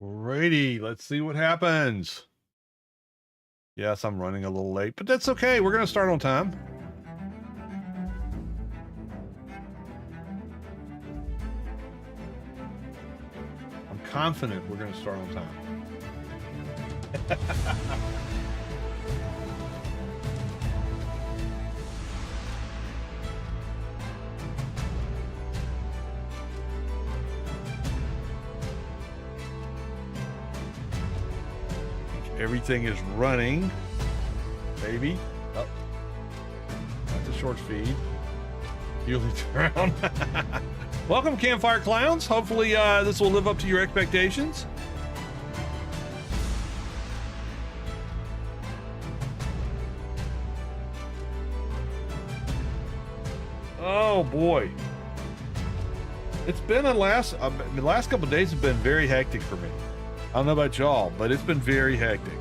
Alrighty, let's see what happens. Yes, I'm running a little late, but that's okay. We're going to start on time. I'm confident we're going to start on time. Everything is running, baby. Oh, that's a short feed. You'll turn. Welcome, Campfire Clowns. Hopefully, this will live up to your expectations. Oh boy, it's been the last couple of days have been very hectic for me. I don't know about y'all, but it's been very hectic.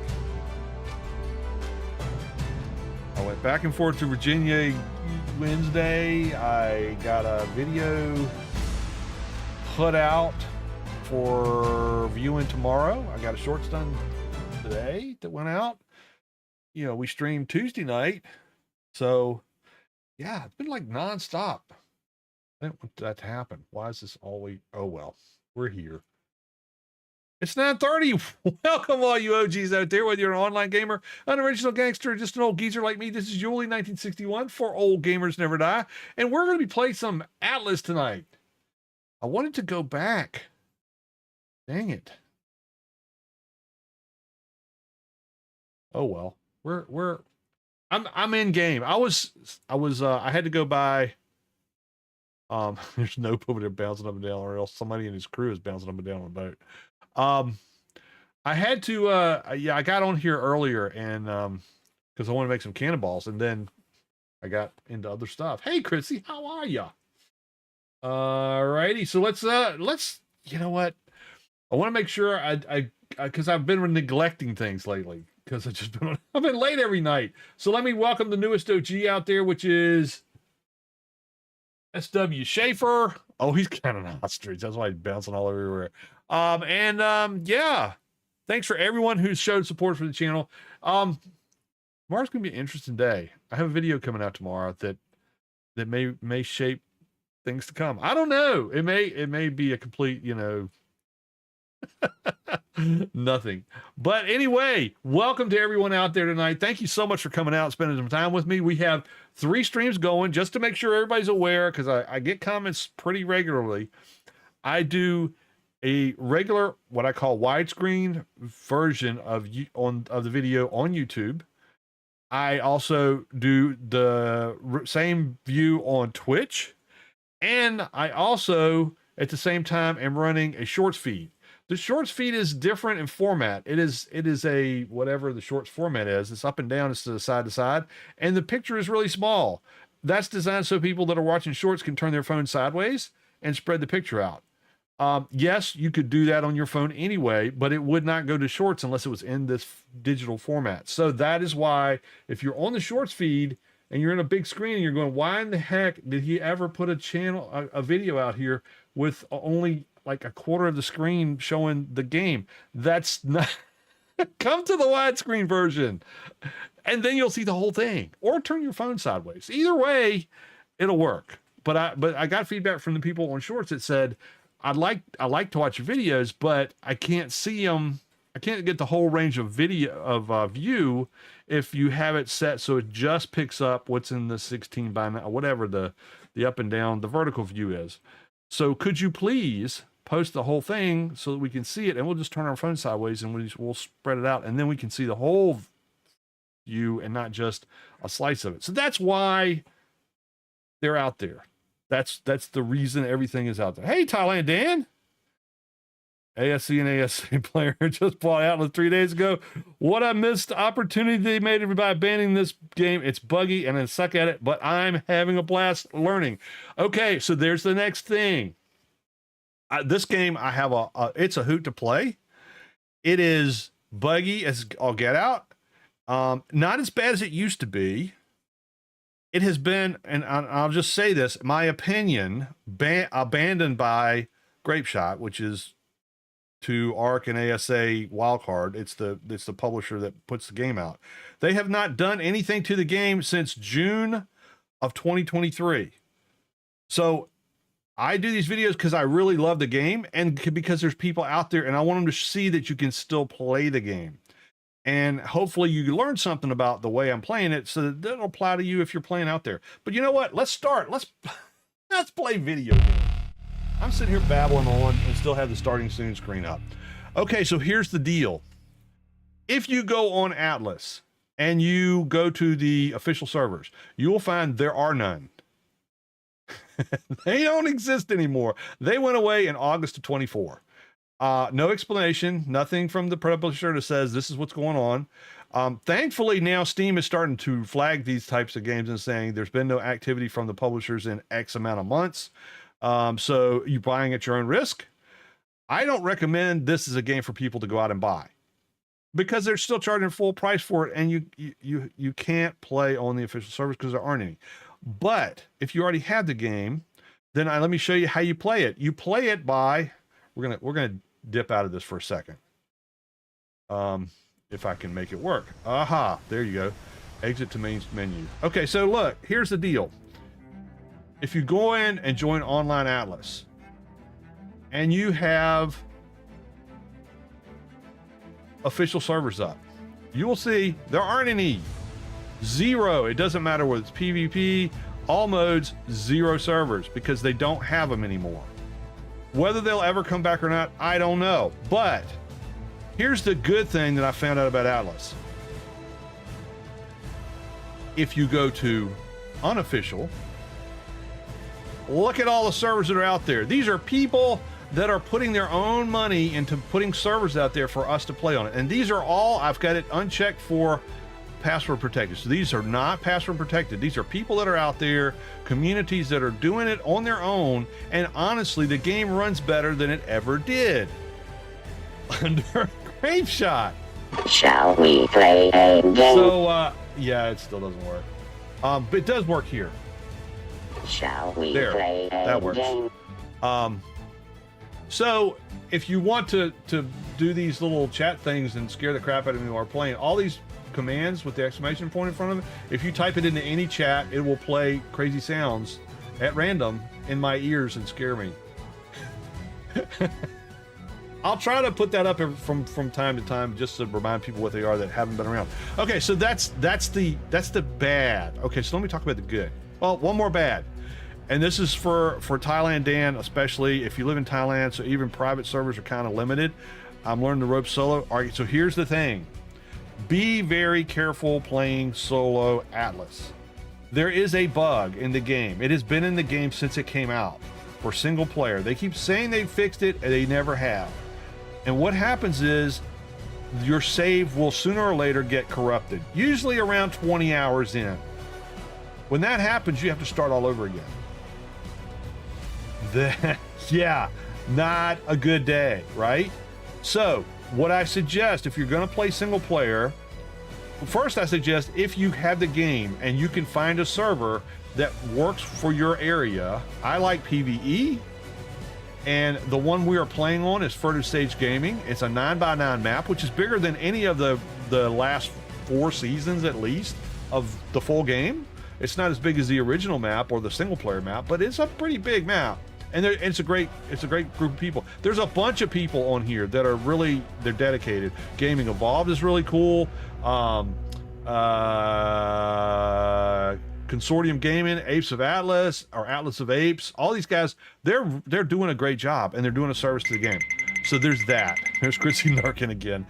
I went back and forth to Virginia Wednesday. I got a video put out for viewing tomorrow. I got a shorts done today that went out. You know, we streamed Tuesday night. So, yeah, it's been like nonstop. I didn't want that to happen. Why is this always... Oh, well, we're here. It's 9:30. Welcome, all you OGs out there, whether you're an online gamer, an original gangster, or just an old geezer like me. This is Julie 1961 for Old Gamers Never Die, and we're going to be playing some Atlas tonight. I wanted to go back. Dang it. Oh well. I'm in game. I had to go by. There's Nope over there bouncing up and down, or else somebody in his crew is bouncing up and down on a boat. I had to, yeah, I got on here earlier and, cause I want to make some cannonballs, and then I got into other stuff. Hey, Chrissy, how are ya? Alrighty. So let's, you know what? I want to make sure cause I've been neglecting things lately, cause I've been late every night. So let me welcome the newest OG out there, which is SW Schaefer. Oh, he's kind of an ostrich. That's why he's bouncing all everywhere. Yeah, thanks for everyone who's showed support for the channel. Tomorrow's gonna be an interesting day. I have a video coming out tomorrow that may shape things to come. I don't know. It may be a complete, you know, nothing. But anyway, welcome to everyone out there tonight. Thank you so much for coming out and spending some time with me. We have 3 streams going, just to make sure everybody's aware, because I get comments pretty regularly. I do a regular, what I call widescreen version of the video on YouTube. I also do the same view on Twitch, and I also at the same time am running a shorts feed. The shorts feed is different in format. It is a whatever the shorts format is. It's up and down, it's to side to side, and the picture is really small. That's designed so people that are watching shorts can turn their phone sideways and spread the picture out. Yes, you could do that on your phone anyway, but it would not go to shorts unless it was in this digital format. So that is why if you're on the shorts feed and you're in a big screen and you're going, why in the heck did he ever put a video out here with only like a quarter of the screen showing the game? That's not... Come to the widescreen version and then you'll see the whole thing, or turn your phone sideways. Either way, it'll work. But I got feedback from the people on shorts that said, I like to watch your videos, but I can't see them. I can't get the whole range of view if you have it set so it just picks up what's in the 16 by 9, whatever the up and down, the vertical view is. So could you please post the whole thing so that we can see it, and we'll just turn our phone sideways and we'll spread it out, and then we can see the whole view and not just a slice of it. So that's why they're out there. That's the reason everything is out there. Hey, Thailand Dan. ASC and ASC player just bought Atlas 3 days ago. What a missed opportunity they made by abandoning this game. It's buggy and I suck at it, but I'm having a blast learning. Okay, so there's the next thing. This game, I have it's a hoot to play. It is buggy as all get out. Not as bad as it used to be. It has been, and I'll just say this, my opinion, abandoned by Grape Shot, which is to ARC and ASA Wildcard. It's the publisher that puts the game out. They have not done anything to the game since June of 2023. So I do these videos because I really love the game and because there's people out there and I want them to see that you can still play the game. And hopefully you learn something about the way I'm playing it so that it'll apply to you if you're playing out there. But you know what? Let's start. Let's play video games. I'm sitting here babbling on and still have the starting soon screen up. Okay, so here's the deal. If you go on Atlas and you go to the official servers, you will find there are none. They don't exist anymore. They went away in August of 24. No explanation, nothing from the publisher that says this is what's going on. Thankfully, now Steam is starting to flag these types of games and saying there's been no activity from the publishers in X amount of months. So you're buying at your own risk. I don't recommend this as a game for people to go out and buy because they're still charging full price for it, and you can't play on the official servers because there aren't any. But if you already have the game, then let me show you how you play it. You play it by we're gonna dip out of this for a second. If I can make it work. Aha, there you go. Exit to main menu. Okay, so look, here's the deal. If you go in and join Online Atlas and you have official servers up, you will see there aren't any. Zero. It doesn't matter whether it's PvP, all modes, 0 servers because they don't have them anymore. Whether they'll ever come back or not, I don't know. But here's the good thing that I found out about Atlas. If you go to unofficial, look at all the servers that are out there. These are people that are putting their own money into putting servers out there for us to play on it. And these are all, I've got it unchecked for password protected. So these are not password protected. These are people that are out there, communities that are doing it on their own. And honestly, the game runs better than it ever did under Grape Shot. Shall we play a game? So, yeah, it still doesn't work. But it does work here. Shall we there, play a that works. game? So if you want to do these little chat things and scare the crap out of me while playing, all these commands with the exclamation point in front of it, if you type it into any chat, it will play crazy sounds at random in my ears and scare me. I'll try to put that up from time to time just to remind people what they are that haven't been around. Okay, so that's the bad. Okay, so let me talk about the good. Well, one more bad. And this is for Thailand, Dan, especially if you live in Thailand, so even private servers are kind of limited. I'm learning the ropes solo. All right, so here's the thing. Be very careful playing solo Atlas. There is a bug in the game. It has been in the game since it came out for single player. They keep saying they fixed it, and they never have. And what happens is your save will sooner or later get corrupted, usually around 20 hours in. When that happens, you have to start all over again. Yeah, not a good day, right? So what I suggest, if you're going to play single player, first I suggest if you have the game and you can find a server that works for your area. I like PvE, and the one we are playing on is Further Stage Gaming. It's a 9x9 map, which is bigger than any of the last 4 seasons at least of the full game. It's not as big as the original map or the single player map, but it's a pretty big map. And it's a great group of people. There's a bunch of people on here that are they're dedicated. Gaming Evolved is really cool. Consortium Gaming, Apes of Atlas, or Atlas of Apes, all these guys, they're doing a great job, and they're doing a service to the game. So there's that. There's Chrissy Narkin again.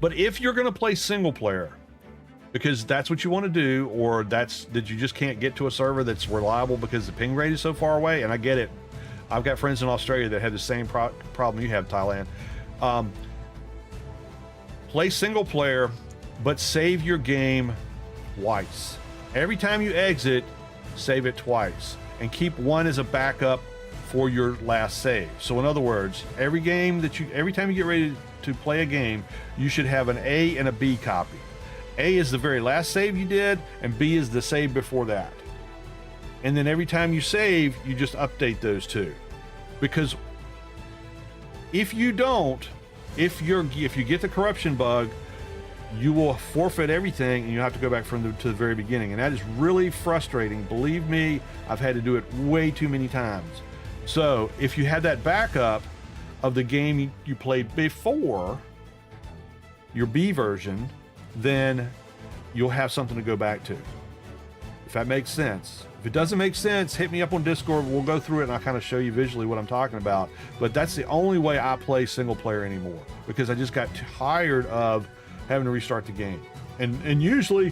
But if you're going to play single player, because that's what you want to do, or that you just can't get to a server that's reliable because the ping rate is so far away, and I get it. I've got friends in Australia that have the same problem you have, Thailand. Play single player, but save your game twice. Every time you exit, save it twice, and keep one as a backup for your last save. So in other words, every time you get ready to play a game, you should have an A and a B copy. A is the very last save you did, and B is the save before that. And then every time you save, you just update those two. Because If you don't, if you get the corruption bug, you will forfeit everything and you have to go back to the very beginning. And that is really frustrating. Believe me, I've had to do it way too many times. So if you had that backup of the game you played before, your B version, then you'll have something to go back to. If that makes sense. If it doesn't make sense, hit me up on Discord. We'll go through it and I'll kind of show you visually what I'm talking about. But that's the only way I play single player anymore, because I just got tired of having to restart the game. And usually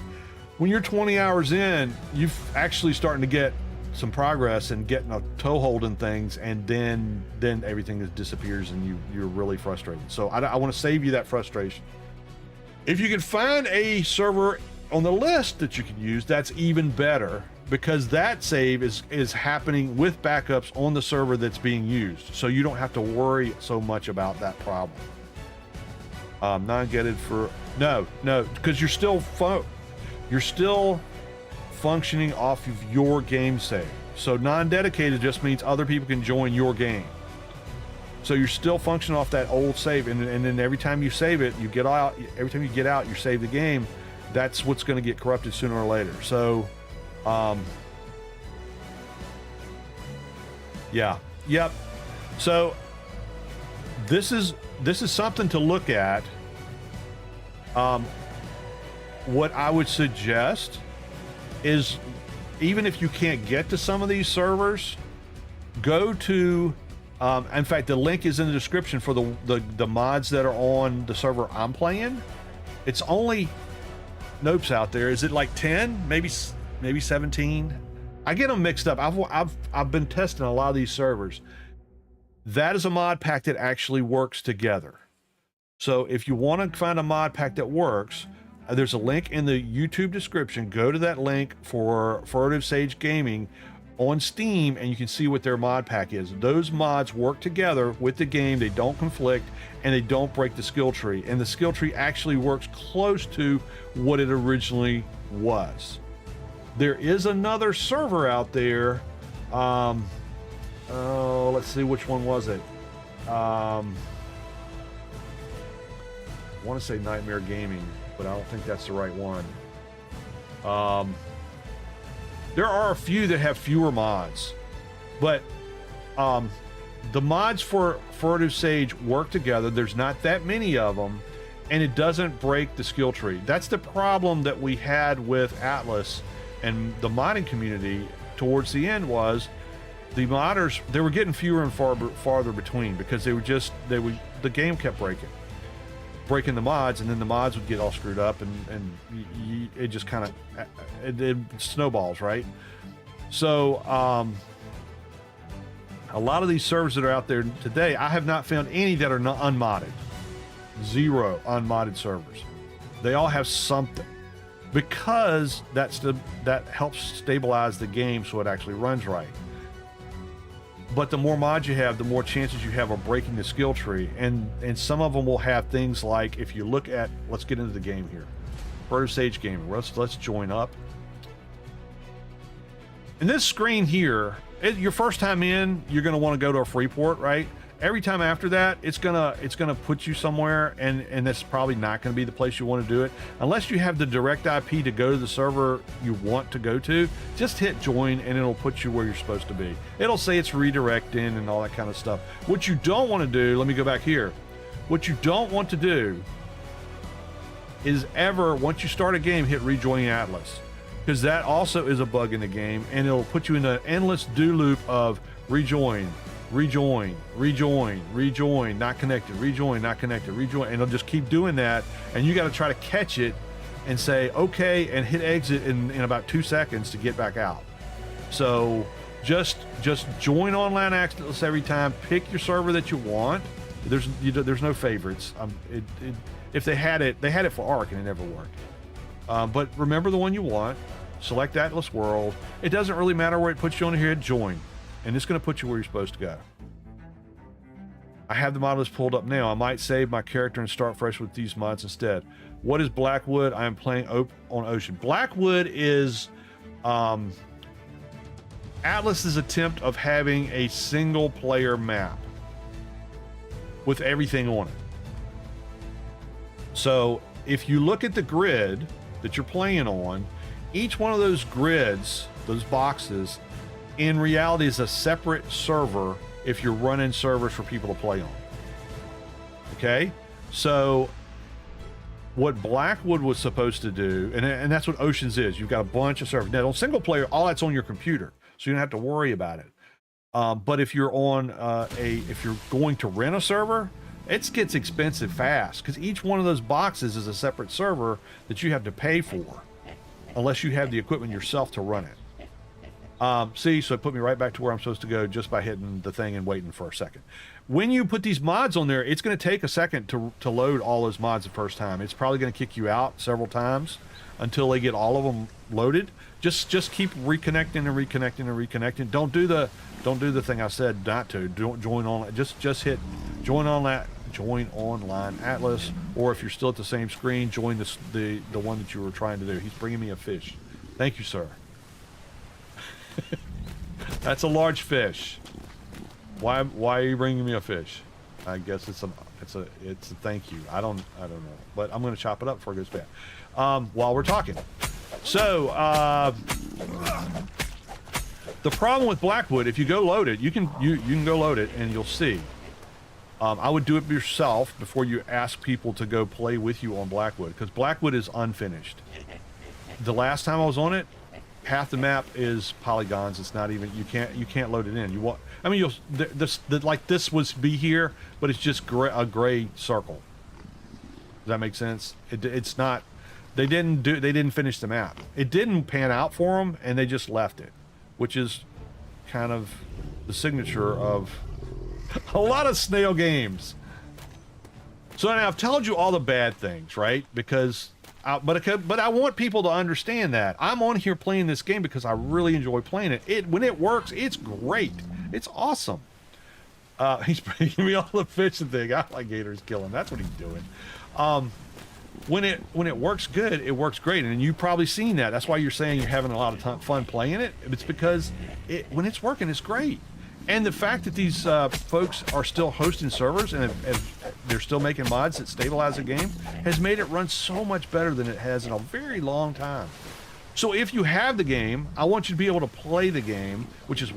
when you're 20 hours in, you're actually starting to get some progress and getting a toehold in things, and then everything just disappears and you're really frustrated. So I want to save you that frustration. If you can find a server on the list that you can use, that's even better, because that save is happening with backups on the server that's being used. So you don't have to worry so much about that problem. Non-gated for no, because you're still functioning off of your game save. So non-dedicated just means other people can join your game. So you're still functioning off that old save, and then every time you save it, you get out. Every time you get out, you save the game. That's what's going to get corrupted sooner or later. So, yeah, yep. So this is something to look at. What I would suggest is, even if you can't get to some of these servers, go to, in fact, the link is in the description for the mods that are on the server I'm playing. It's only Nopes out there. Is it like 10, maybe 17? I get them mixed up. I've been testing a lot of these servers. That is a mod pack that actually works together. So if you want to find a mod pack that works, there's a link in the YouTube description. Go to that link for Furtive Sage Gaming on Steam, and you can see what their mod pack is. Those mods work together with the game. They don't conflict, and they don't break the skill tree. And the skill tree actually works close to what it originally was. There is another server out there. Let's see, which one was it? I want to say Nightmare Gaming, but I don't think that's the right one. There are a few that have fewer mods, but the mods for Furtive Sage work together. There's not that many of them, and it doesn't break the skill tree. That's the problem that we had with Atlas and the modding community towards the end. Was the modders, they were getting fewer and farther between, because the game kept breaking the mods, and then the mods would get all screwed up, and it just kind of it snowballs, right? So a lot of these servers that are out there today, I have not found any that are not unmodded. 0 unmodded servers. They all have something, because that helps stabilize the game so it actually runs right. But the more mods you have, the more chances you have of breaking the skill tree. And some of them will have things like, if you look at, let's get into the game here. Furtive Sage Gaming, let's join up. And this screen here, your first time in, you're gonna wanna go to a Freeport, right? Every time after that, it's gonna put you somewhere, and that's probably not gonna be the place you wanna do it. Unless you have the direct IP to go to the server you want to go to, just hit join and it'll put you where you're supposed to be. It'll say it's redirecting and all that kind of stuff. What you don't wanna do, let me go back here. What you don't want to do is ever, once you start a game, hit rejoin Atlas, because that also is a bug in the game, and it'll put you in an endless do loop of rejoin, not connected, rejoin, not connected, rejoin, and it'll just keep doing that, and you got to try to catch it and say okay and hit exit in about 2 seconds to get back out. So just join online access every time. Pick your server that you want. There's no favorites. If they had it for Arc and it never worked. But remember the one you want. Select Atlas World. It doesn't really matter where it puts you on here. Join, and it's going to put you where you're supposed to go. I have the mod list pulled up now. I might save my character and start fresh with these mods instead. What is Blackwood? I am playing on Ocean. Blackwood is Atlas's attempt of having a single player map. with everything on it. So if you look at the grid that you're playing on, each one of those grids, those boxes, in reality is a separate server if you're running servers for people to play on. Okay? So what Blackwood was supposed to do, and that's what Oceans is. You've got a bunch of servers. Now, on single player, all that's on your computer, so you don't have to worry about it. But if you're on if you're going to rent a server, it gets expensive fast because each one of those boxes is a separate server that you have to pay for, unless you have the equipment yourself to run it. See, so it put me right back to where I'm supposed to go just by hitting the thing and waiting for a second. When you put these mods on there, it's going to take a second to load all those mods the first time. It's probably going to kick you out several times until they get all of them loaded. Just keep reconnecting and reconnecting and reconnecting. Don't do the thing I said not to. Don't join on. Just hit join online Atlas, or if you're still at the same screen, join the one that you were trying to do. He's bringing me a fish. Thank you, sir. That's a large fish. Why are you bringing me a fish? I guess it's a thank you. I don't know, but I'm going to chop it up before it goes bad. While we're talking, so the problem with Blackwood, if you go load it, you can go load it and you'll see. I would do it yourself before you ask people to go play with you on Blackwood, because Blackwood is unfinished. The last time I was on it, half the map is polygons. It's not even, you can't load it in. This was be here, but it's just a gray circle. Does that make sense? It's not. They didn't finish the map. It didn't pan out for them, and they just left it, which is kind of the signature of a lot of snail games. So now I've told you all the bad things, right? But I want people to understand that I'm on here playing this game because I really enjoy playing it. When it works, it's great. It's awesome. He's bringing me all the fish and thing. Alligators killing. That's what he's doing. When it works good, it works great, and you've probably seen that. That's why you're saying you're having a lot of fun playing it. It's because when it's working, it's great. And the fact that these folks are still hosting servers and they're still making mods that stabilize the game has made it run so much better than it has in a very long time. So if you have the game, I want you to be able to play the game, which is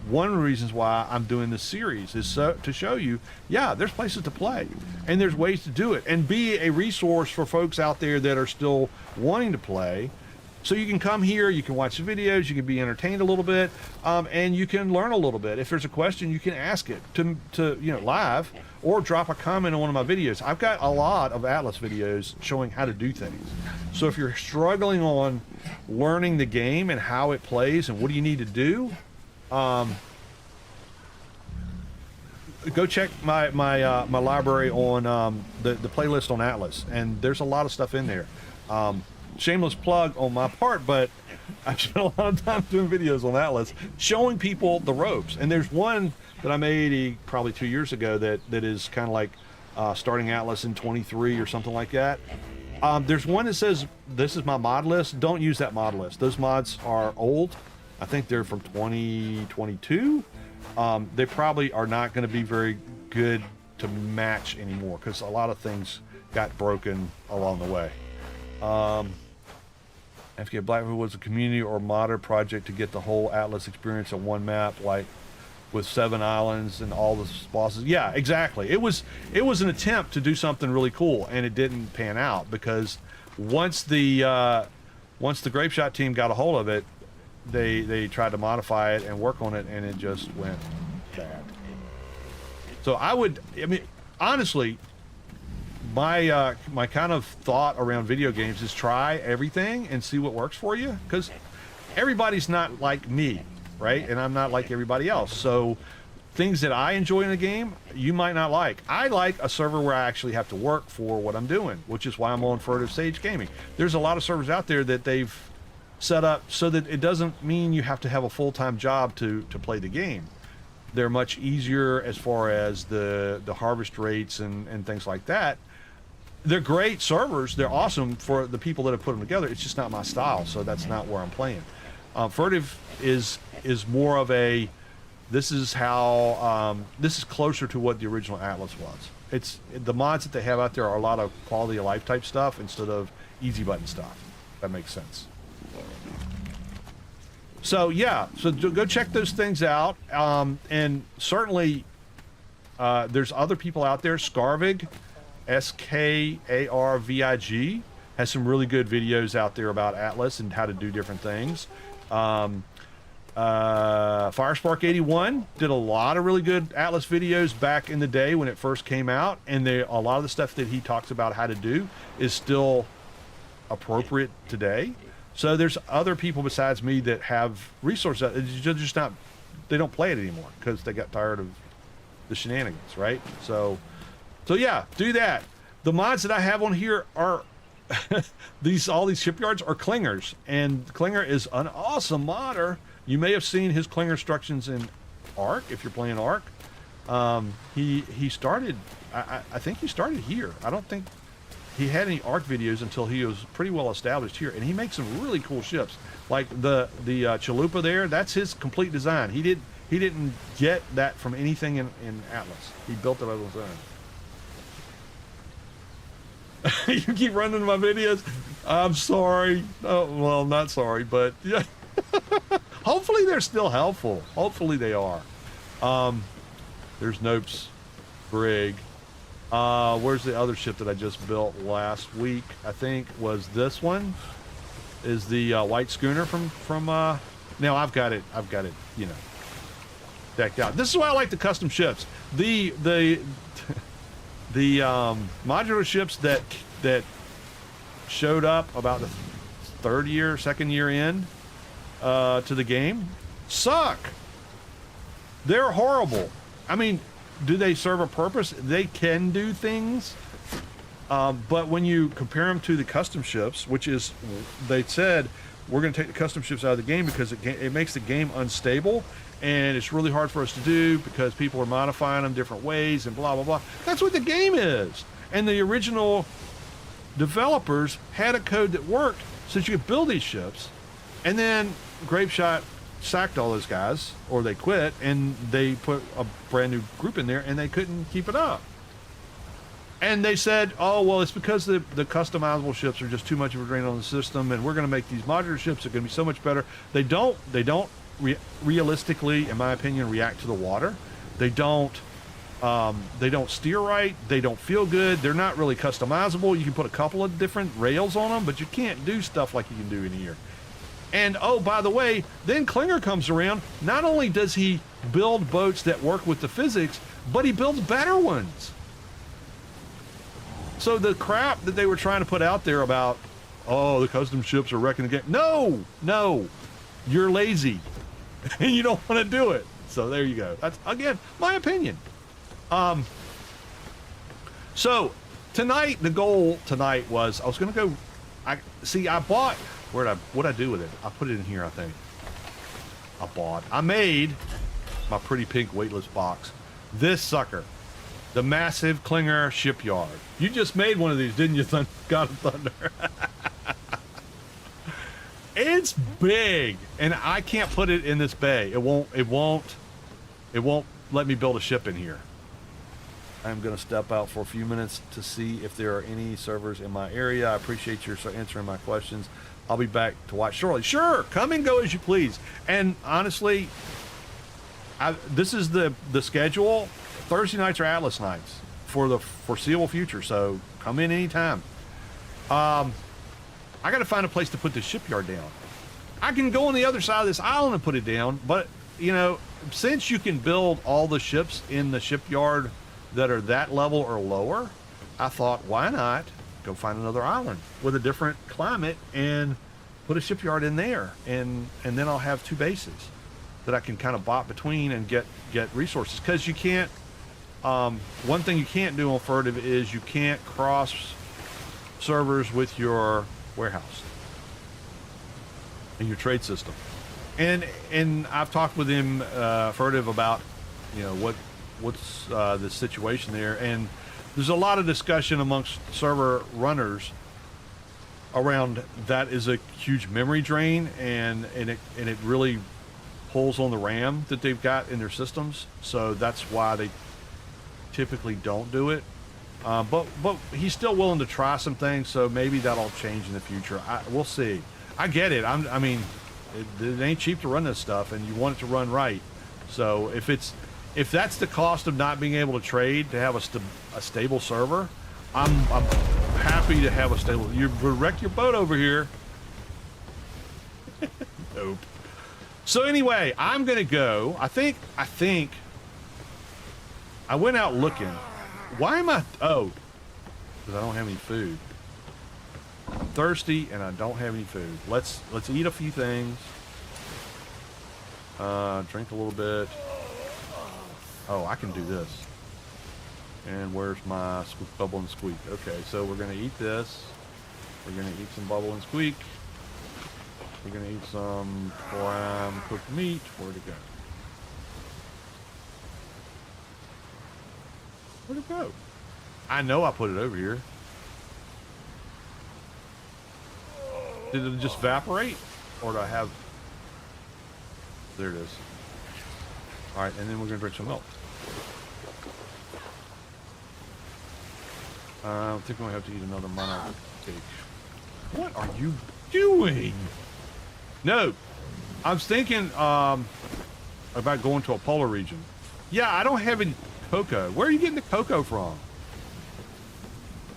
one of the reasons why I'm doing this series, is to show you, yeah, there's places to play and there's ways to do it, and be a resource for folks out there that are still wanting to play. So you can come here, you can watch the videos, you can be entertained a little bit, and you can learn a little bit. If there's a question, you can ask it to live, or drop a comment on one of my videos. I've got a lot of Atlas videos showing how to do things. So if you're struggling on learning the game and how it plays and what do you need to do, go check my library on the playlist on Atlas, and there's a lot of stuff in there. Shameless plug on my part, but I've spent a lot of time doing videos on Atlas showing people the ropes. And there's one that I made probably 2 years ago that is kind of like starting Atlas in 23 or something like that. There's one that says, this is my mod list. Don't use that mod list. Those mods are old. I think they're from 2022. They probably are not going to be very good to match anymore because a lot of things got broken along the way. FK Blackwood was a community or modder project to get the whole Atlas experience on one map, like with 7 islands and all the bosses. Yeah, exactly. It was an attempt to do something really cool, and it didn't pan out because once the Grape Shot team got a hold of it, they tried to modify it and work on it, and it just went bad. So honestly, my kind of thought around video games is try everything and see what works for you, because everybody's not like me, right? And I'm not like everybody else. So things that I enjoy in a game, you might not like. I like a server where I actually have to work for what I'm doing, which is why I'm on Furtive Sage Gaming. There's a lot of servers out there that they've set up so that it doesn't mean you have to have a full-time job to play the game. They're much easier as far as the harvest rates and things like that. They're great servers. They're awesome for the people that have put them together. It's just not my style, so that's not where I'm playing. Furtive is more of a this is how this is closer to what the original Atlas was. It's the mods that they have out there are a lot of quality of life type stuff instead of easy button stuff. That makes sense. So yeah, so go check those things out. And certainly there's other people out there. Skarvig, Skarvig, has some really good videos out there about Atlas and how to do different things. Firespark 81 did a lot of really good Atlas videos back in the day when it first came out, and a lot of the stuff that he talks about how to do is still appropriate today. So there's other people besides me that have resources. Just not, they don't play it anymore because they got tired of the shenanigans, right? So yeah, do that. The mods that I have on here are all these shipyards are clingers, and Klinger is an awesome modder. You may have seen his Klinger instructions in Ark if you're playing Ark. He started, I think he started here. I don't think he had any Ark videos until he was pretty well established here, and he makes some really cool ships. Like the Chalupa there, that's his complete design. He didn't get that from anything in Atlas. He built it on his own. You keep running my videos. I'm sorry. Oh, well, not sorry, but yeah. Hopefully they're still helpful. Hopefully they are. There's Nope's Brig. Where's the other ship that I just built last week? I think was this one. Is the white schooner from now I've got it, you know, decked out. This is why I like the custom ships. The modular ships that showed up about the second year in to the game suck. They're horrible. I mean, do they serve a purpose? They can do things, but when you compare them to the custom ships, which is, they said we're going to take the custom ships out of the game because it makes the game unstable, and it's really hard for us to do because people are modifying them different ways and blah blah blah. That's what the game is. And the original developers had a code that worked so that you could build these ships, and then Grapeshot sacked all those guys, or they quit, and they put a brand new group in there, and they couldn't keep it up. And they said, oh, well, it's because the customizable ships are just too much of a drain on the system, and we're going to make these modular ships that are going to be so much better. They don't realistically, in my opinion, react to the water. They don't steer right. They don't feel good. They're not really customizable. You can put a couple of different rails on them, but you can't do stuff like you can do in here. And oh, by the way, then Klinger comes around. Not only does he build boats that work with the physics, but he builds better ones. So the crap that they were trying to put out there about, oh, the custom ships are wrecking the game. No, you're lazy and you don't want to do it. So there you go. That's, again, my opinion. So tonight, the goal tonight was I was going to go, I bought, what'd I do with it? I put it in here, I think. I made my pretty pink weightless box. This sucker, the massive Klinger shipyard. You just made one of these, didn't you, God of Thunder? It's big, and I can't put it in this bay. It won't let me build a ship in here. I'm going to step out for a few minutes to see if there are any servers in my area. I appreciate your answering my questions. I'll be back to watch shortly. Sure, come and go as you please. And honestly, this is the schedule. Thursday nights are Atlas nights for the foreseeable future, so come in anytime. I got to find a place to put this shipyard down. I can go on the other side of this island and put it down, but, you know, since you can build all the ships in the shipyard that are that level or lower, I thought, why not go find another island with a different climate and put a shipyard in there, and then I'll have two bases that I can kind of bop between and get resources. Because you can't, one thing you can't do on Furtive is you can't cross servers with your warehouse and your trade system. And I've talked with him, Furtive, about, you know, what's the situation there, and there's a lot of discussion amongst server runners around that is a huge memory drain, and it really pulls on the RAM that they've got in their systems, so that's why they typically don't do it. But he's still willing to try some things, so maybe that'll change in the future. We'll see. I get it. I mean, it ain't cheap to run this stuff, and you want it to run right. So if that's the cost of not being able to trade to have a stable server, I'm happy to have a stable. You wreck your boat over here. Nope. So anyway, I'm gonna go. I think I went out looking. Why am I? Oh, because I don't have any food. I'm thirsty and I don't have any food. Let's eat a few things. Drink a little bit. Oh, I can do this. And where's my bubble and squeak? Okay, so we're gonna eat this. We're gonna eat some bubble and squeak. We're gonna eat some prime cooked meat. Where'd it go? Where'd it go? I know I put it over here. Did it just evaporate? Or do I have... There it is. Alright, and then we're gonna drink some milk. I think we're gonna have to eat another monarch cake. What are you doing? No. I was thinking about going to a polar region. Yeah, I don't have any cocoa. Where are you getting the cocoa from?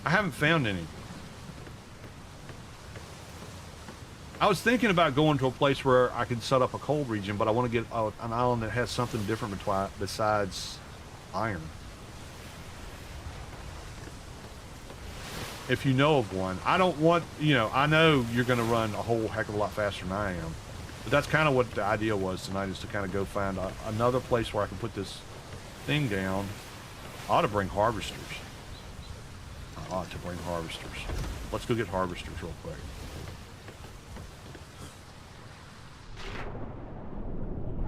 I haven't found any. I was thinking about going to a place where I could set up a cold region, but I want to get an island that has something different besides iron. If you know of one. I don't want, you know, I know you're going to run a whole heck of a lot faster than I am. But that's kind of what the idea was tonight, is to kind of go find another place where I can put this thing down. I ought to bring harvesters. I ought to bring harvesters. Let's go get harvesters real quick.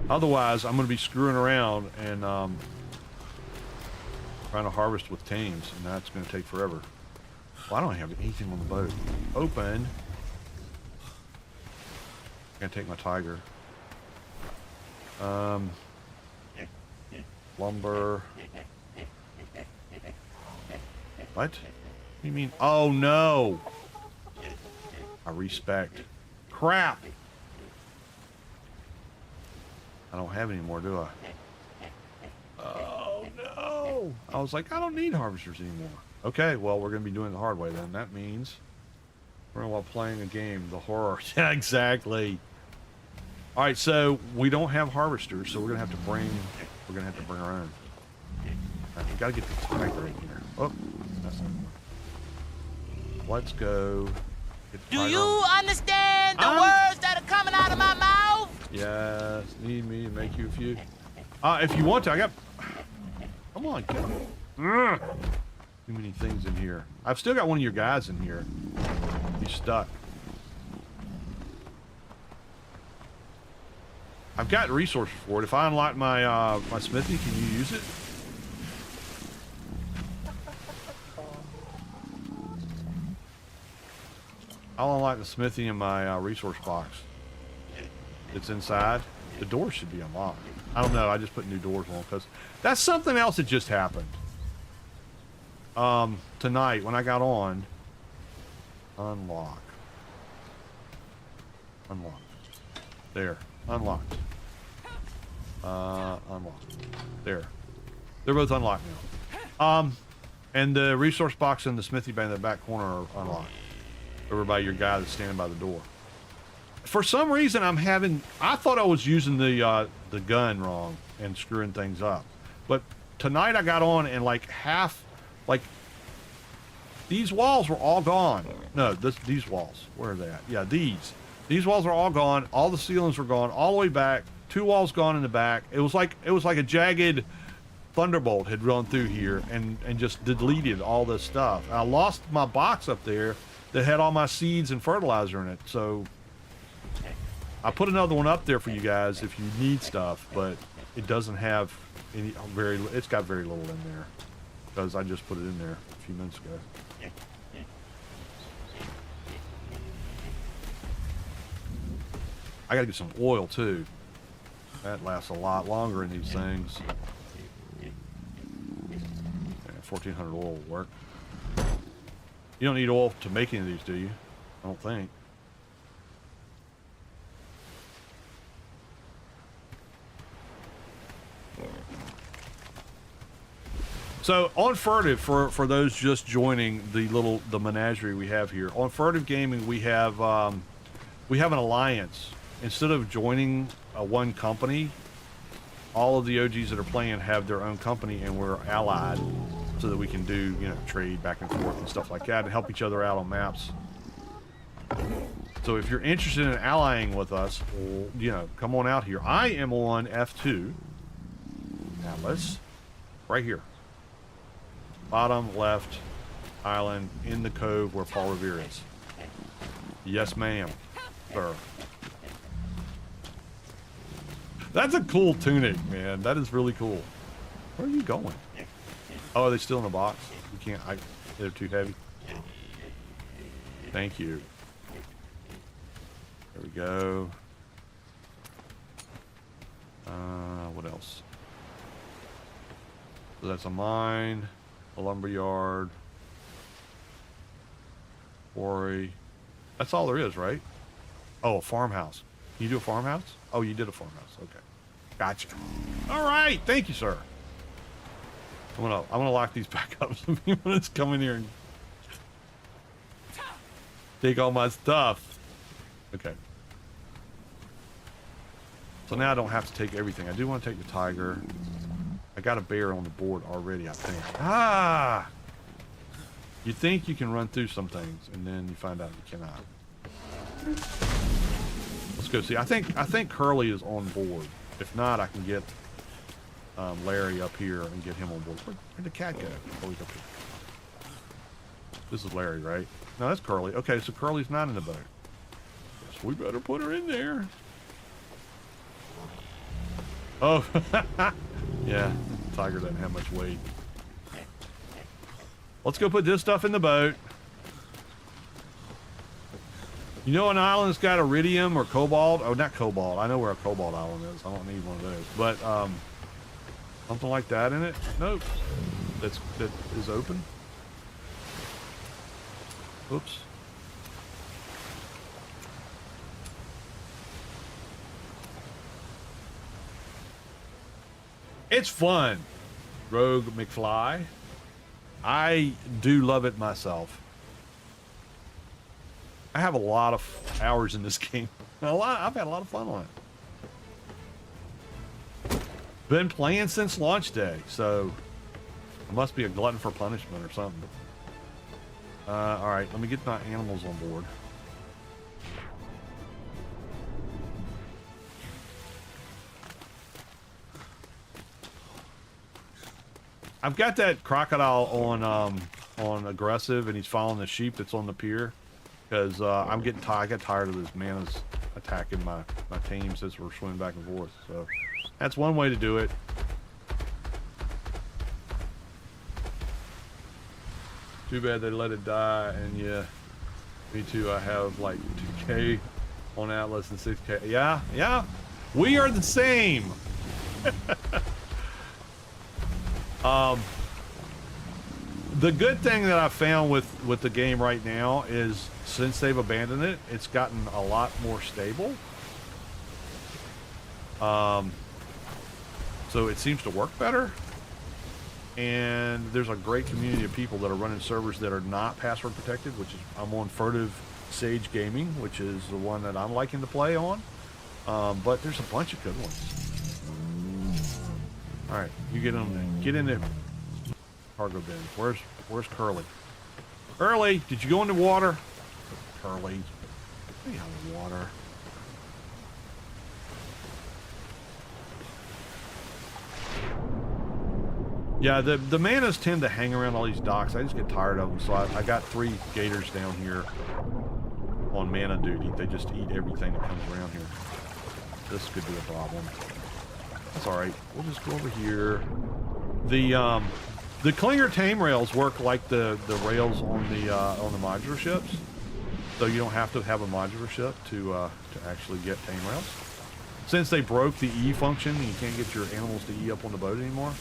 Otherwise, I'm going to be screwing around and trying to harvest with tames, and that's going to take forever. Well, I don't have anything on the boat. Open. I'm going to take my tiger. Lumber. What? What do you mean? Oh, no. I respect. Crap. I don't have any more, do I? Oh, no. I was like, I don't need harvesters anymore. Okay, well, we're going to be doing it the hard way then. That means we're while playing a game, the horror. Yeah, exactly. All right, so we don't have harvesters, so we're going to have to bring our own. Right, we got to get the tiger in here. Oh, that's not good. Let's go. Do you understand the words that are coming out of my mouth? Yes, need me to make you a few. If you want to, I got... Come on, get Too many things in here. I've still got one of your guys in here. He's stuck. I've got resources for it. If I unlock my my smithy, can you use it? I'll unlock the smithy in my resource box. It's inside. The door should be unlocked. I don't know. I just put new doors on because that's something else that just happened. Tonight when I got on, unlock. There, unlocked. Unlocked. There. They're both unlocked now. And the resource box and the smithy bay in the back corner are unlocked. Over by your guy that's standing by the door. For some reason, I thought I was using the gun wrong and screwing things up. But tonight I got on and like these walls were all gone. No, these walls. Where are they at? Yeah, these walls are all gone. All the ceilings were gone all the way back. 2 walls gone in the back. It was like a jagged thunderbolt had run through here and just deleted all this stuff. I lost my box up there that had all my seeds and fertilizer in it. So I put another one up there for you guys if you need stuff, but it doesn't have any it's got very little in there because I just put it in there a few minutes ago. I gotta get some oil too. That lasts a lot longer in these things. Yeah, 1400 oil will work. You don't need oil to make any of these, do you? I don't think. So on Furtive, for those just joining the menagerie we have here, on Furtive Gaming we have an alliance. Instead of joining one company, all of the OGs that are playing have their own company, and we're allied so that we can do, you know, trade back and forth and stuff like that and help each other out on maps. So if you're interested in allying with us, you know, come on out here. I am on F2. Atlas. Right here. Bottom left island in the cove where Paul Revere is. Yes, ma'am. Sir. That's a cool tunic, man. That is really cool. Where are you going? Oh, are they still in the box? You can't. They're too heavy. Thank you. There we go. What else? So that's a mine, a lumberyard, quarry. That's all there is, right? Oh, a farmhouse. Can you do a farmhouse? Oh, you did a farmhouse. Okay. Gotcha. All right. Thank you, sir. I'm gonna lock these back up so people just come in here and take all my stuff. Okay. So now I don't have to take everything. I do want to take the tiger. I got a bear on the board already, I think. Ah! You think you can run through some things, and then you find out you cannot. Let's go see. I think Curly is on board. If not, I can get Larry up here and get him on board. Where'd the cat go? Oh, he's up here. This is Larry, right? No, that's Curly. Okay, so Curly's not in the boat. Guess we better put her in there. Oh, yeah. Tiger doesn't have much weight. Let's go put this stuff in the boat. You know an island's got iridium or cobalt? Oh, not cobalt. I know where a cobalt island is. I don't need one of those. But something like that in it? Nope. That is open. Oops. It's fun, Rogue McFly. I do love it myself. I have a lot of hours in this game. I've had a lot of fun on it. Been playing since launch day, so I must be a glutton for punishment or something. All right, let me get my animals on board. I've got that crocodile on aggressive, and he's following the sheep that's on the pier, because I'm getting tired. I got tired of this manas attacking my teams as we're swimming back and forth. So that's one way to do it. Too bad they let it die, and yeah, me too. I have like 2K on Atlas and 6K. Yeah, we are the same. The good thing that I found with the game right now is since they've abandoned it, it's gotten a lot more stable. So it seems to work better. And there's a great community of people that are running servers that are not password protected, which is, I'm on Furtive Sage Gaming, which is the one that I'm liking to play on. But there's a bunch of good ones. All right, you get in there. Cargo bin. Where's Curly? Curly, did you go in the water? Curly, stay out of the water. Yeah, the manas tend to hang around all these docks. I just get tired of them, so I got 3 gators down here on mana duty. They just eat everything that comes around here. This could be a problem. That's all right. We'll just go over here. The Klinger tame rails work like the rails on the modular ships, so you don't have to have a modular ship to actually get tame rails. since they broke the E function and you can't get your animals to E up on the boat anymore,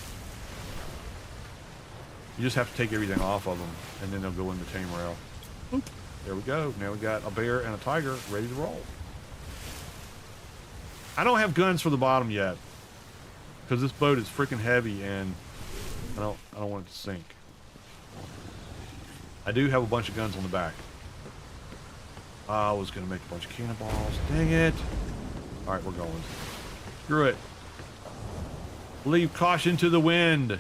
you just have to take everything off of them, and then they'll go in the tame rail. Oop, there we go. Now we got a bear and a tiger ready to roll. I don't have guns for the bottom yet, because this boat is freaking heavy, and I don't want it to sink. I do have a bunch of guns on the back. I was gonna make a bunch of cannonballs. Dang it! All right, we're going. Screw it. Leave caution to the wind.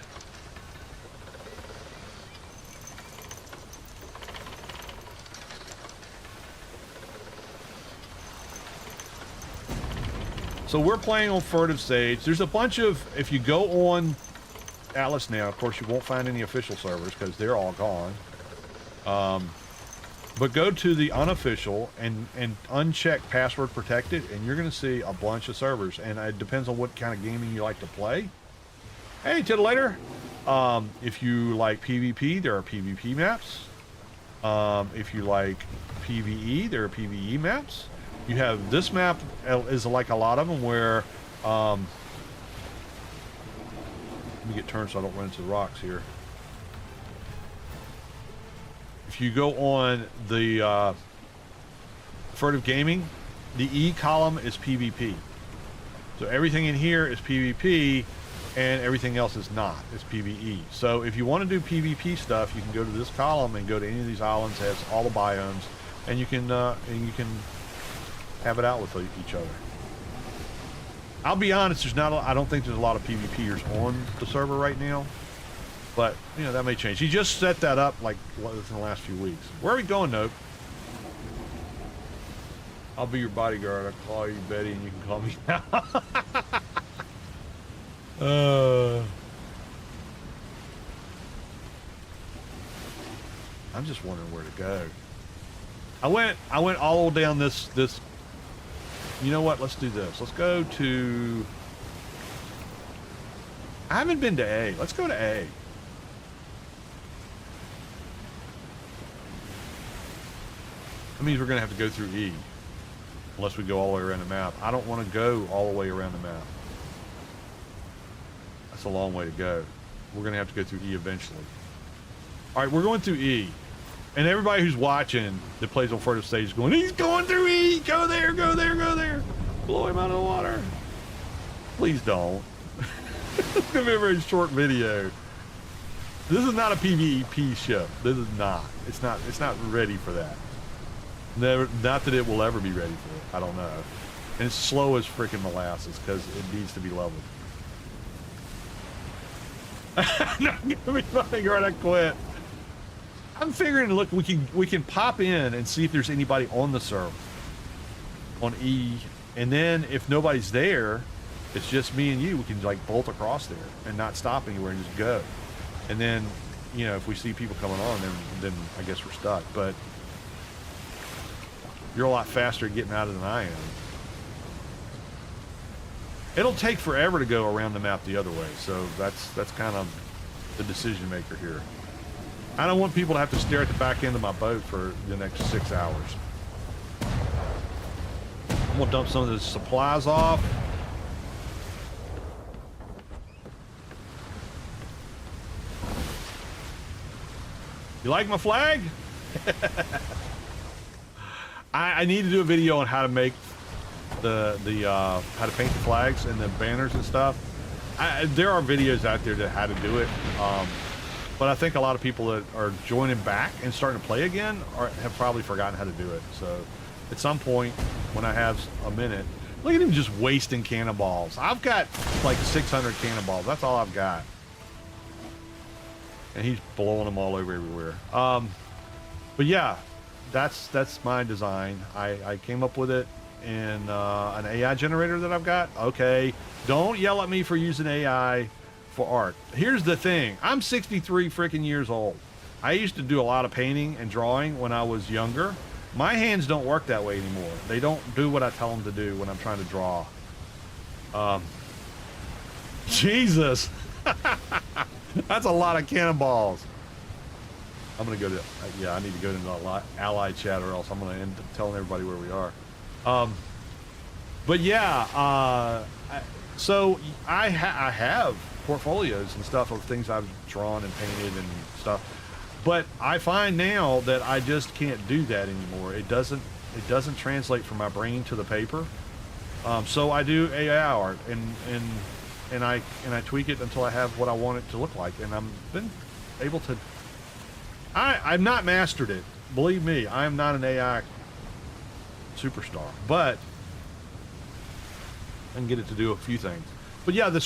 So we're playing on Furtive Sage. There's a bunch of, if you go on Atlas now, of course you won't find any official servers because they're all gone. But go to the unofficial and uncheck password protected, and you're going to see a bunch of servers. And it depends on what kind of gaming you like to play. Hey, titillator. If you like PvP, there are PvP maps. If you like PvE, there are PvE maps. You have this map is like a lot of them where let me get turned so I don't run into the rocks here. If you go on the Furtive Gaming, the E column is PvP. So everything in here is PvP and everything else is not. It's PvE. So if you want to do PvP stuff, you can go to this column and go to any of these islands. It has all the biomes, and you can have it out with each other. I'll be honest, I don't think there's a lot of PvPers on the server right now, but you know, that may change. He just set that up like within the last few weeks. Where are we going, Nope? I'll be your bodyguard. I'll call you Betty and you can call me I'm just wondering where to go. I went all the way down this. You know what? Let's do this. Let's go to... I haven't been to A. Let's go to A. That means we're going to have to go through E. Unless we go all the way around the map. I don't want to go all the way around the map. That's a long way to go. We're going to have to go through E eventually. Alright, we're going through E. And everybody who's watching that plays on Furtive Stage is going, he's going through E! Go there, go there, go there! Blow him out of the water. Please don't. It's going to be a very short video. This is not a PvP ship. This is not. It's not ready for that. Never, not that it will ever be ready for it. I don't know. And it's slow as freaking molasses because it needs to be leveled. Not gonna be funny, or I quit. I'm figuring, look, we can pop in and see if there's anybody on the server on E, and then if nobody's there, it's just me and you. We can like bolt across there and not stop anywhere and just go. And then, you know, if we see people coming on, then I guess we're stuck. But you're a lot faster at getting out of than I am. It'll take forever to go around the map the other way, so that's kind of the decision maker here. I don't want people to have to stare at the back end of my boat for the next 6 hours. I'm gonna dump some of the supplies off. You like my flag? I need to do a video on how to make the how to paint the flags and the banners and stuff. There are videos out there that how to do it, but I think a lot of people that are joining back and starting to play again have probably forgotten how to do it. So at some point when I have a minute, look at him just wasting cannonballs. I've got like 600 cannonballs. That's all I've got, and he's blowing them all over everywhere. But yeah, that's my design. I came up with it in an AI generator that I've got. Okay, don't yell at me for using AI for art. Here's the thing. I'm 63 freaking years old. I used to do a lot of painting and drawing when I was younger. My hands don't work that way anymore. They don't do what I tell them to do when I'm trying to draw. Jesus. That's a lot of cannonballs. I'm gonna go to, yeah, I need to go to the ally chat or else I'm gonna end up telling everybody where we are. But yeah, so I have portfolios and stuff of things I've drawn and painted and stuff, but I find now that I just can't do that anymore. It doesn't translate from my brain to the paper. So I do AI art and I tweak it until I have what I want it to look like, and I'm been able to. I've not mastered it. Believe me, I am not an AI superstar, but I can get it to do a few things. But yeah, the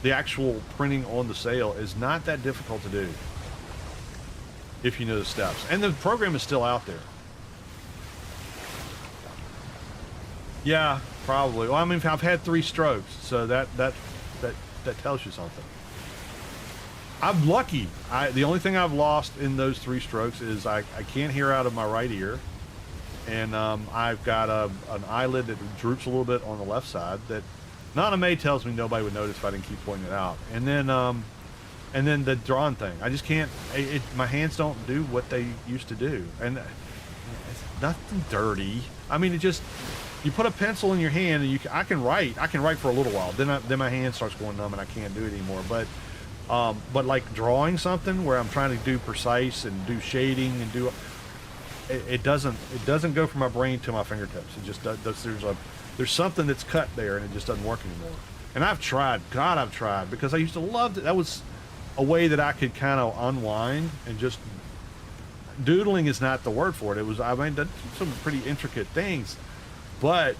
actual printing on the sail is not that difficult to do if you know the steps, and the program is still out there. Yeah, probably. Well, I mean, I've had 3 strokes, so that tells you something. I'm lucky. The only thing I've lost in those 3 strokes is I can't hear out of my right ear, and I've got an eyelid that droops a little bit on the left side. That Naname tells me nobody would notice if I didn't keep pointing it out. And then the drawn thing. I just can't. My hands don't do what they used to do, and it's nothing dirty. I mean, it just. You put a pencil in your hand and I can write for a little while. Then my hand starts going numb and I can't do it anymore. But like drawing something where I'm trying to do precise and do shading and do it doesn't go from my brain to my fingertips. It just does. There's something that's cut there and it just doesn't work anymore. And I've tried because I used to love it. That was a way that I could kind of unwind and just doodling is not the word for it. I mean, that's some pretty intricate things. But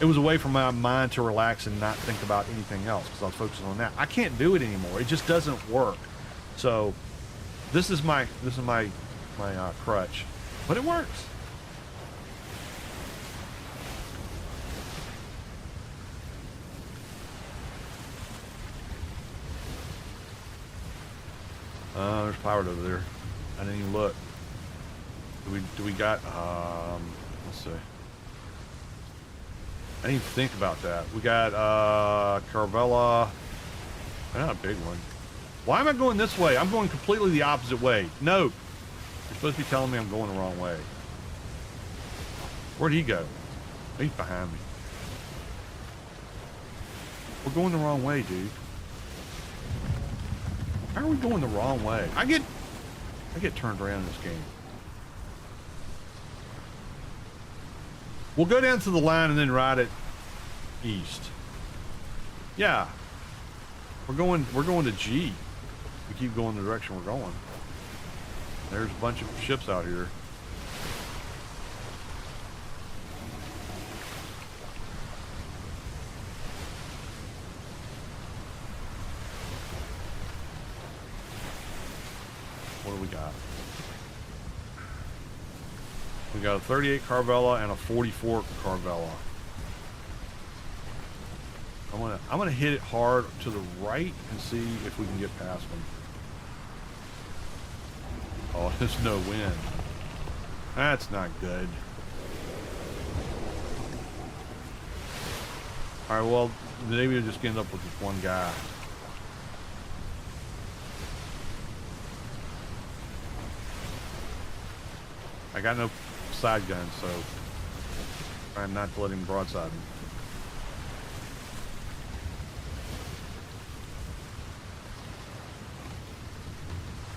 it was a way for my mind to relax and not think about anything else because I was focusing on that. I can't do it anymore. It just doesn't work. So this is my crutch, but it works. There's pirate over there. I didn't even look. Do we got let's see. I didn't even think about that. We got Caravella. Not a big one. Why am I going this way? I'm going completely the opposite way. No. You're supposed to be telling me I'm going the wrong way. Where'd he go? He's behind me. We're going the wrong way, dude. How are we going the wrong way? I get turned around in this game. We'll go down to the line and then ride it east. Yeah. We're going to G. We keep going the direction we're going. There's a bunch of ships out here. What do we got? We got a 38 Carvella and a 44 Carvella. I'm gonna hit it hard to the right and see if we can get past them. Oh, there's no wind. That's not good. All right, well, maybe we'll just end up with this one guy. I got no side gun, so trying not to let him broadside me.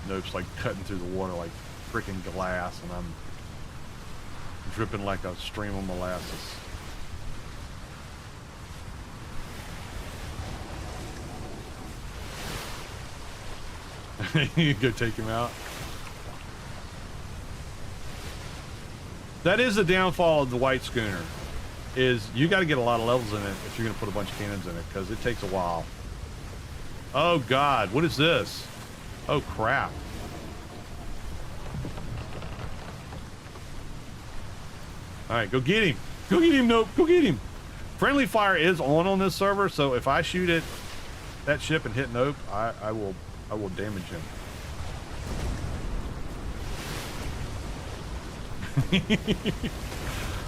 Nope's like cutting through the water like freaking glass, and I'm dripping like a stream of molasses. You go take him out. That is the downfall of the white schooner, is you got to get a lot of levels in it if you're going to put a bunch of cannons in it, because it takes a while. Oh God, what is this? Oh crap. Alright, go get him. Go get him, Nope. Go get him. Friendly fire is on this server, so if I shoot at that ship and hit Nope, I will damage him.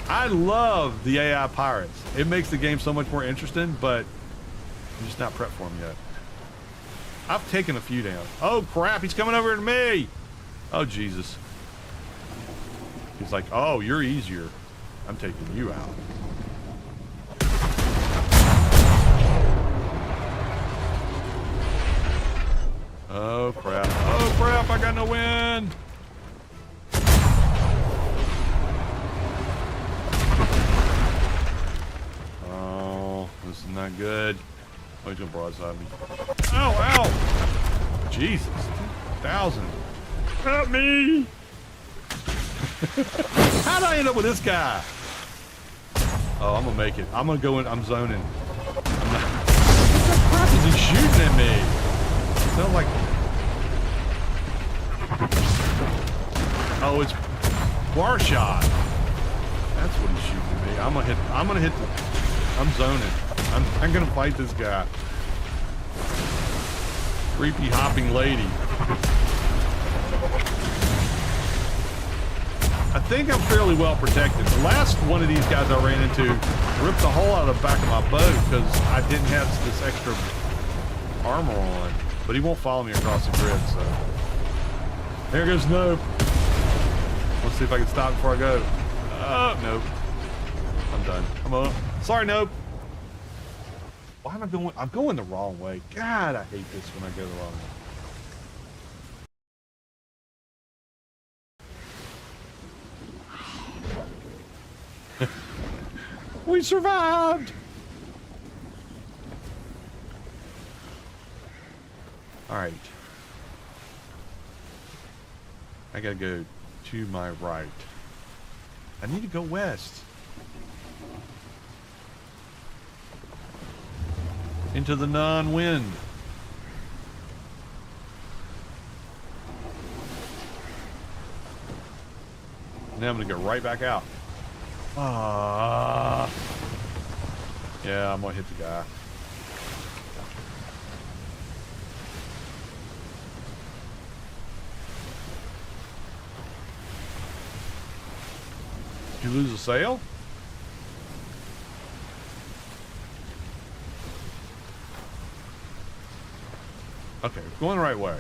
I love the AI pirates. It makes the game so much more interesting, but I'm just not prepped for them yet. I've taken a few down. Oh crap, he's coming over to me. Oh Jesus. He's like, oh, you're easier. I'm taking you out. Oh crap. Oh crap, I got no wind. Oh, this is not good. Oh, he's gonna broadside me. Ow, ow! Jesus, 2,000. Help me! How'd I end up with this guy? Oh, I'm gonna make it. I'm gonna go in. I'm zoning. What the crap is he shooting at me? Sounds like. Oh, it's bar shot. That's what he's shooting at me. I'm gonna hit the. I'm zoning. I'm gonna fight this guy. Creepy hopping lady. I think I'm fairly well protected. The last one of these guys I ran into ripped the hole out of the back of my boat because I didn't have this extra armor on. But he won't follow me across the grid, so. There goes Nope. Let's see if I can stop before I go. Oh, nope. I'm done. I'm up. Sorry, Nope. Why am I going? I'm going the wrong way. God, I hate this when I go the wrong way. We survived! Alright. I gotta go to my right. I need to go west. Into the non-wind. Now I'm gonna go right back out. Yeah, I'm gonna hit the guy. Did you lose a sail? Okay, going the right way.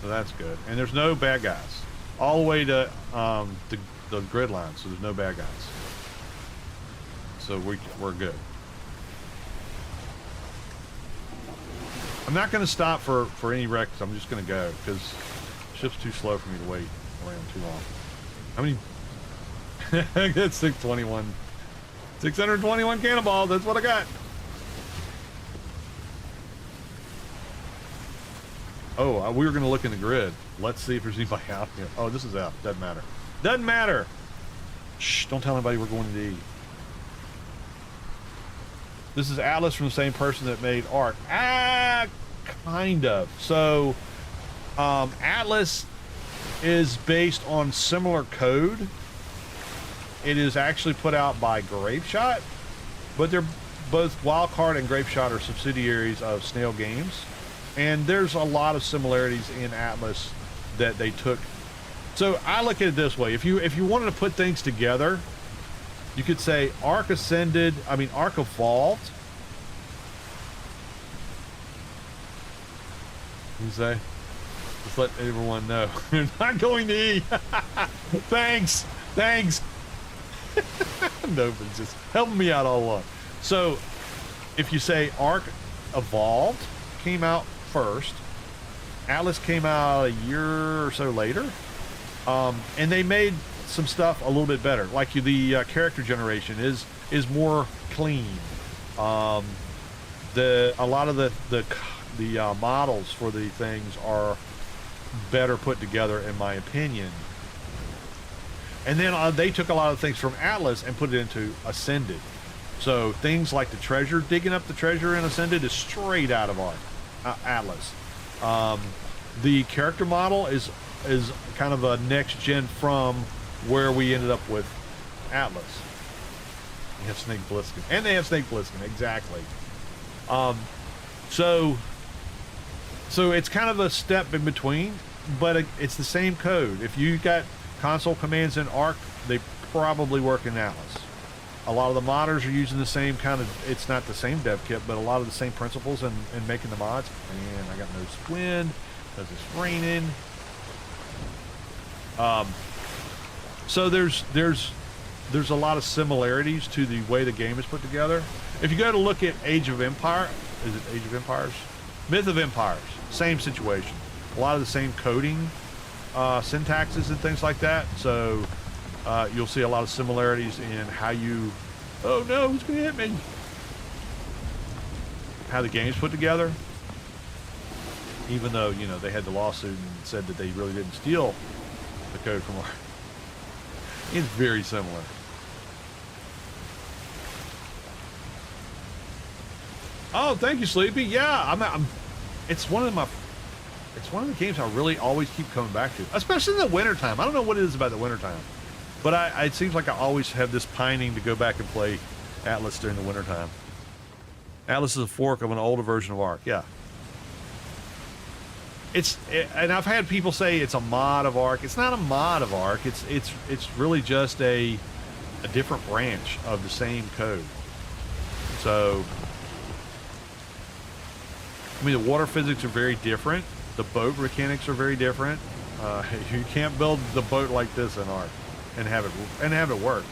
So that's good. And there's no bad guys. All the way to the grid line, so there's no bad guys. So we're good. I'm not going to stop for any wrecks. I'm just going to go because the ship's too slow for me to wait around too long. How many? I got 621. 621 cannonballs. That's what I got. Oh, we were going to look in the grid. Let's see if there's anybody out here. Oh, this is out. Doesn't matter. Doesn't matter. Shh, don't tell anybody we're going to D. This is Atlas from the same person that made Ark. Kind of. So, Atlas is based on similar code. It is actually put out by Grapeshot, but they're both Wildcard and Grapeshot are subsidiaries of Snail Games. And there's a lot of similarities in Atlas that they took. So I look at it this way. If you wanted to put things together, you could say Ark Ascended, Ark Evolved. You say? Just let everyone know. You're not going to E. Thanks. No, but just helping me out all along. So if you say Ark Evolved came out first, Atlas came out a year or so later, and they made some stuff a little bit better. Like the character generation is more clean. A lot of the models for the things are better put together, in my opinion. And then they took a lot of things from Atlas and put it into Ascended. So things like the treasure, digging up the treasure in Ascended is straight out of Atlas. The character model is kind of a next gen from where we ended up with Atlas. You have Snake Plissken, and they have Snake Plissken, exactly. So it's kind of a step in between, but it's the same code. If you got console commands in Ark, they probably work in Atlas. A lot of the modders are using the same kind of, it's not the same dev kit, but a lot of the same principles in making the mods. And I got no wind because it's raining. So there's a lot of similarities to the way the game is put together. If you go to look at Age of Empire, is it Age of Empires? Myth of Empires, same situation. A lot of the same coding, syntaxes and things like that. So you'll see a lot of similarities in how you, oh no, who's gonna hit me? How the game's put together. Even though, you know, they had the lawsuit and said that they really didn't steal the code from our, it's very similar. Oh, thank you, Sleepy. Yeah, I'm it's one of the games I really always keep coming back to, especially in the wintertime. I don't know what it is about the wintertime, but it seems like I always have this pining to go back and play Atlas during the wintertime. Atlas is a fork of an older version of Ark. Yeah. And I've had people say it's a mod of Ark. It's not a mod of Ark. It's really just a different branch of the same code. So, I mean, the water physics are very different. The boat mechanics are very different. You can't build the boat like this in Ark and have it work.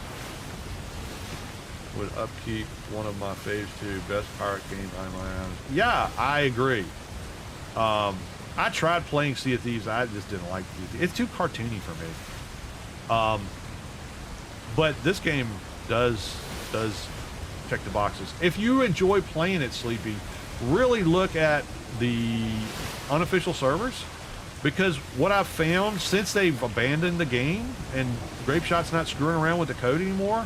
Would Upkeep one of my faves too? Best pirate game I'm on. Yeah, I agree. I tried playing Sea of Thieves. I just didn't like it. It's too cartoony for me. But this game does check the boxes. If you enjoy playing it, Sleepy, really look at the unofficial servers, because what I've found since they've abandoned the game and Grapeshot's not screwing around with the code anymore,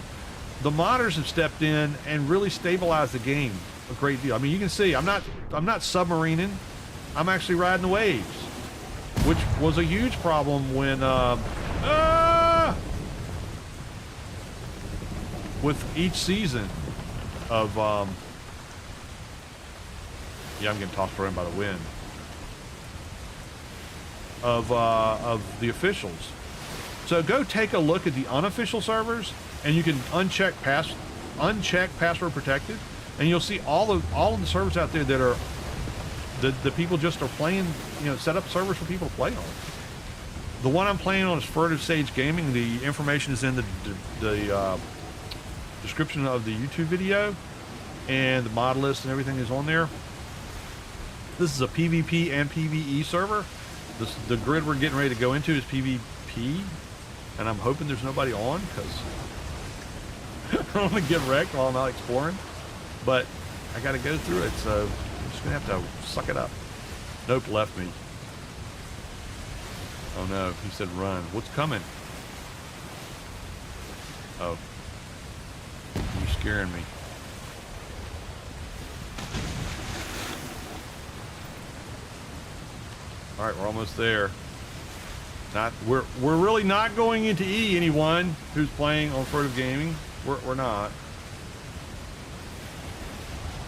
the modders have stepped in and really stabilized the game a great deal. I mean, you can see I'm not submarining. I'm actually riding the waves, which was a huge problem when with each season of yeah, I'm getting tossed around by the wind of the officials. So go take a look at the unofficial servers, and you can uncheck password protected, and you'll see all of the servers out there that are the people just are playing, you know, set up servers for people to play on. The one I'm playing on is Furtive Sage Gaming. The information is in the description of the YouTube video, and the mod list and everything is on there. This is a PvP and PvE server. The grid we're getting ready to go into is PvP, and I'm hoping there's nobody on, because I don't want to get wrecked while I'm out exploring. But I got to go through it, so I'm just gonna have to suck it up. Nope, left me. Oh no, he said run. What's coming? Oh, you're scaring me. All right, we're almost there. We're really not going into E. Anyone who's playing on Furtive Gaming, we're not.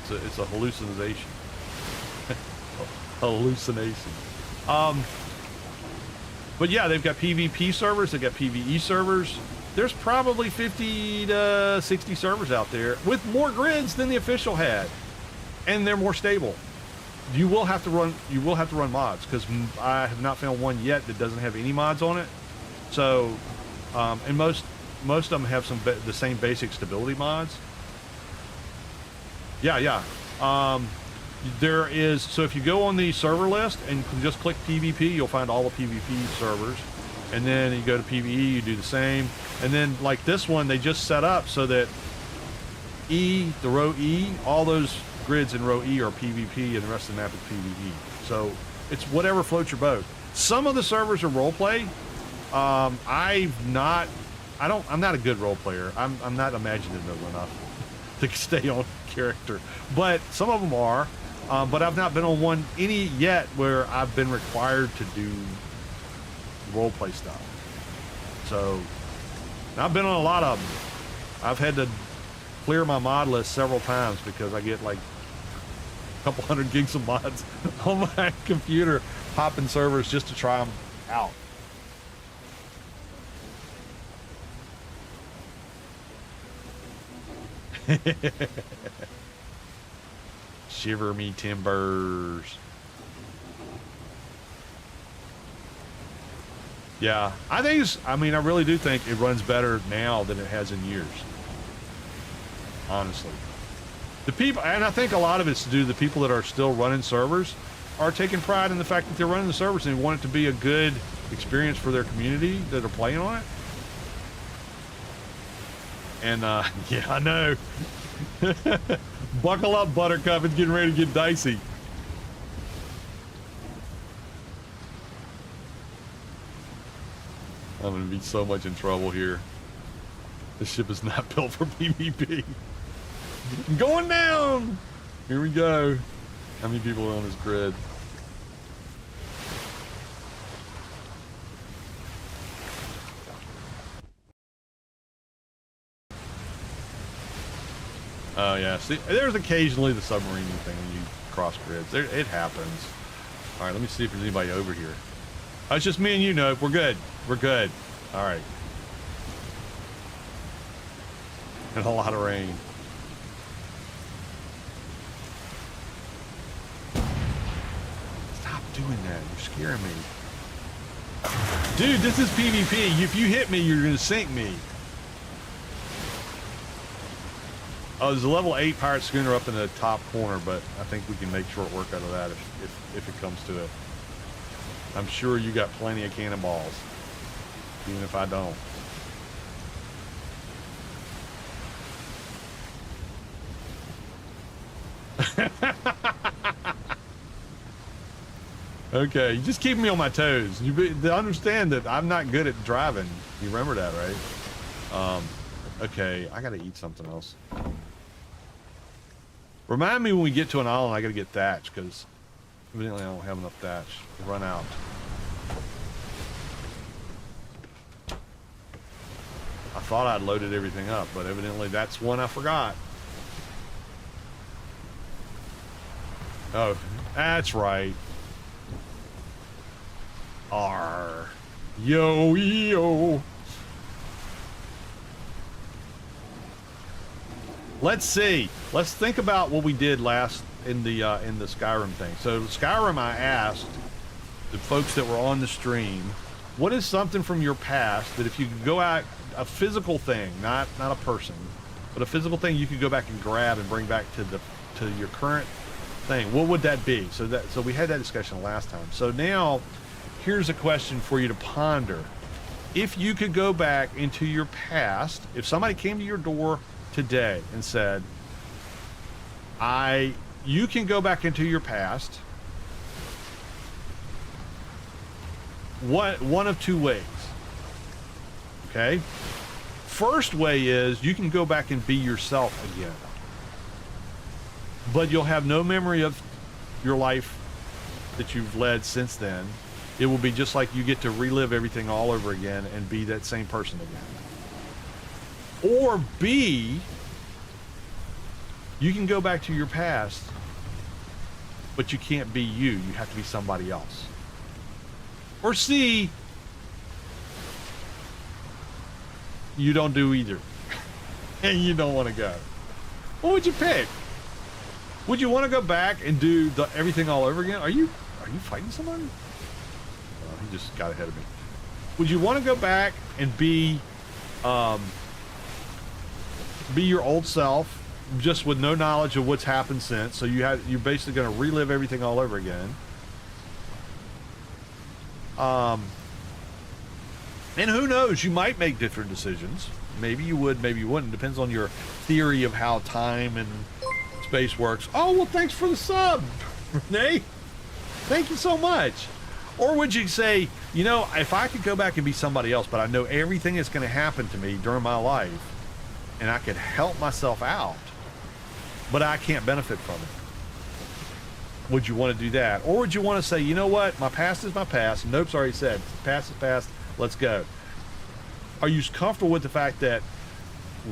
It's a hallucination. Hallucination. But yeah, they've got PvP servers. They've got PvE servers. There's probably 50 to 60 servers out there with more grids than the official had, and they're more stable. You will have to run mods, because I have not found one yet that doesn't have any mods on it. So, and most of them have the same basic stability mods. Yeah. There is, so if you go on the server list and just click PvP, you'll find all the PvP servers. And then you go to PvE, you do the same. And then like this one, they just set up so that E, the row E, all those grids in row E are PvP, and the rest of the map is PvE. So it's whatever floats your boat. Some of the servers are roleplay. I'm not a good role player. I'm not imaginative enough to stay on character, but some of them are. But I've not been on any yet where I've been required to do roleplay stuff. So I've been on a lot of them. I've had to clear my mod list several times because I get like a couple hundred gigs of mods on my computer, popping servers just to try them out. Shiver me timbers. Yeah, I think I mean, I really do think it runs better now than it has in years. Honestly. The people, and I think a lot of it's to do with the people that are still running servers are taking pride in the fact that they're running the servers and they want it to be a good experience for their community that are playing on it. And, yeah, I know. Buckle up, Buttercup. It's getting ready to get dicey. I'm going to be so much in trouble here. This ship is not built for PvP. Going down! Here we go. How many people are on this grid? Oh yeah, see, there's occasionally the submarine thing when you cross grids. It happens. All right, let me see if there's anybody over here. Oh, it's just me and you, Nope. We're good. We're good. All right. And a lot of rain. Stop doing that. You're scaring me. Dude, this is PvP. If you hit me, you're going to sink me. Oh, there's a level 8 pirate schooner up in the top corner, but I think we can make short work out of that if it comes to it. I'm sure you got plenty of cannonballs, even if I don't. Okay, you just keep me on my toes. You understand that I'm not good at driving. You remember that, right? Okay, I gotta eat something else. Remind me when we get to an island, I gotta get thatch, because evidently I don't have enough thatch. I'll run out. I thought I'd loaded everything up, but evidently that's one I forgot. Oh, that's right. R. Yo. Let's see. Let's think about what we did last in the Skyrim thing. So Skyrim, I asked the folks that were on the stream, what is something from your past that if you could go out, a physical thing, not a person, but a physical thing you could go back and grab and bring back to your current thing, what would that be? So we had that discussion last time. So now here's a question for you to ponder. If you could go back into your past, if somebody came to your door today and said, you can go back into your past, one of two ways. Okay? First way is you can go back and be yourself again. But you'll have no memory of your life that you've led since then. It will be just like you get to relive everything all over again and be that same person again. Or B, you can go back to your past, but you can't be you. You have to be somebody else. Or C, you don't do either. And you don't want to go. What would you pick? Would you want to go back and do everything all over again? Are you fighting somebody? Oh, he just got ahead of me. Would you want to go back and be your old self, just with no knowledge of what's happened since? So you're basically going to relive everything all over again. And who knows? You might make different decisions. Maybe you would, maybe you wouldn't. Depends on your theory of how time and space works. Oh, well, thanks for the sub, Renee. Thank you so much. Or would you say, you know, if I could go back and be somebody else, but I know everything that's going to happen to me during my life, and I could help myself out, but I can't benefit from it. Would you want to do that? Or would you want to say, you know what? My past is my past. Nope's already said, past is past. Let's go. Are you comfortable with the fact that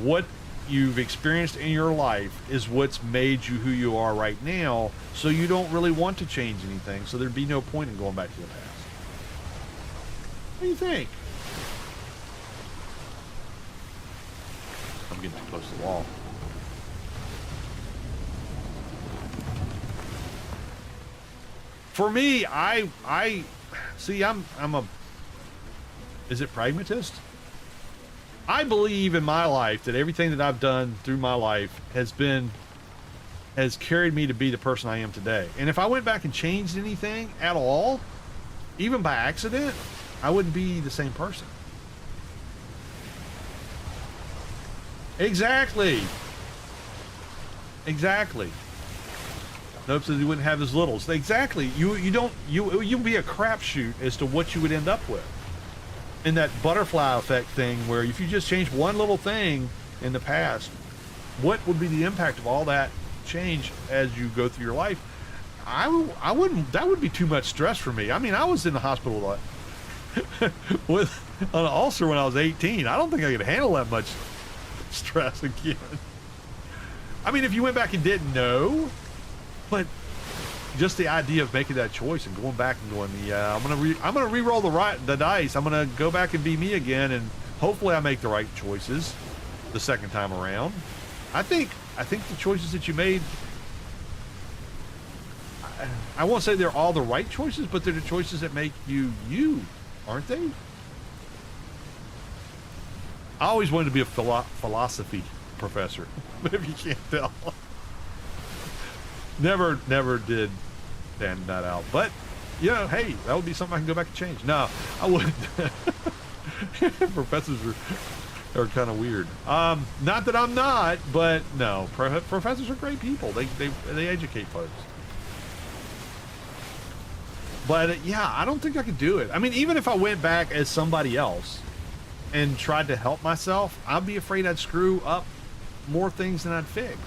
what you've experienced in your life is what's made you who you are right now, so you don't really want to change anything, so there'd be no point in going back to the past? What do you think? I'm getting too close to the wall. For me, I see, I'm a Is it pragmatist? I believe in my life that everything that I've done through my life has carried me to be the person I am today. And if I went back and changed anything at all, even by accident, I wouldn't be the same person. Exactly. Nope says he wouldn't have his littles. Exactly. You'd be a crapshoot as to what you would end up with. In that butterfly effect thing, where if you just change one little thing in the past, what would be the impact of all that change as you go through your life? I wouldn't. That would be too much stress for me. I mean, I was in the hospital with an ulcer when I was 18. I don't think I could handle that much stress again. I mean, if you went back and didn't know, but just the idea of making that choice and going back and going, yeah, I'm gonna re-roll the dice. I'm gonna go back and be me again, and hopefully I make the right choices the second time around. I think the choices that you made, I won't say they're all the right choices, but they're the choices that make you, aren't they? I always wanted to be a philosophy professor, but if you can't tell, never did pan that out. But hey, that would be something I can go back and change. No, I wouldn't. Professors are kind of weird. Not that I'm not, but no, professors are great people. They educate folks. But yeah, I don't think I could do it. I mean, even if I went back as somebody else and tried to help myself, I'd be afraid I'd screw up more things than I'd fix.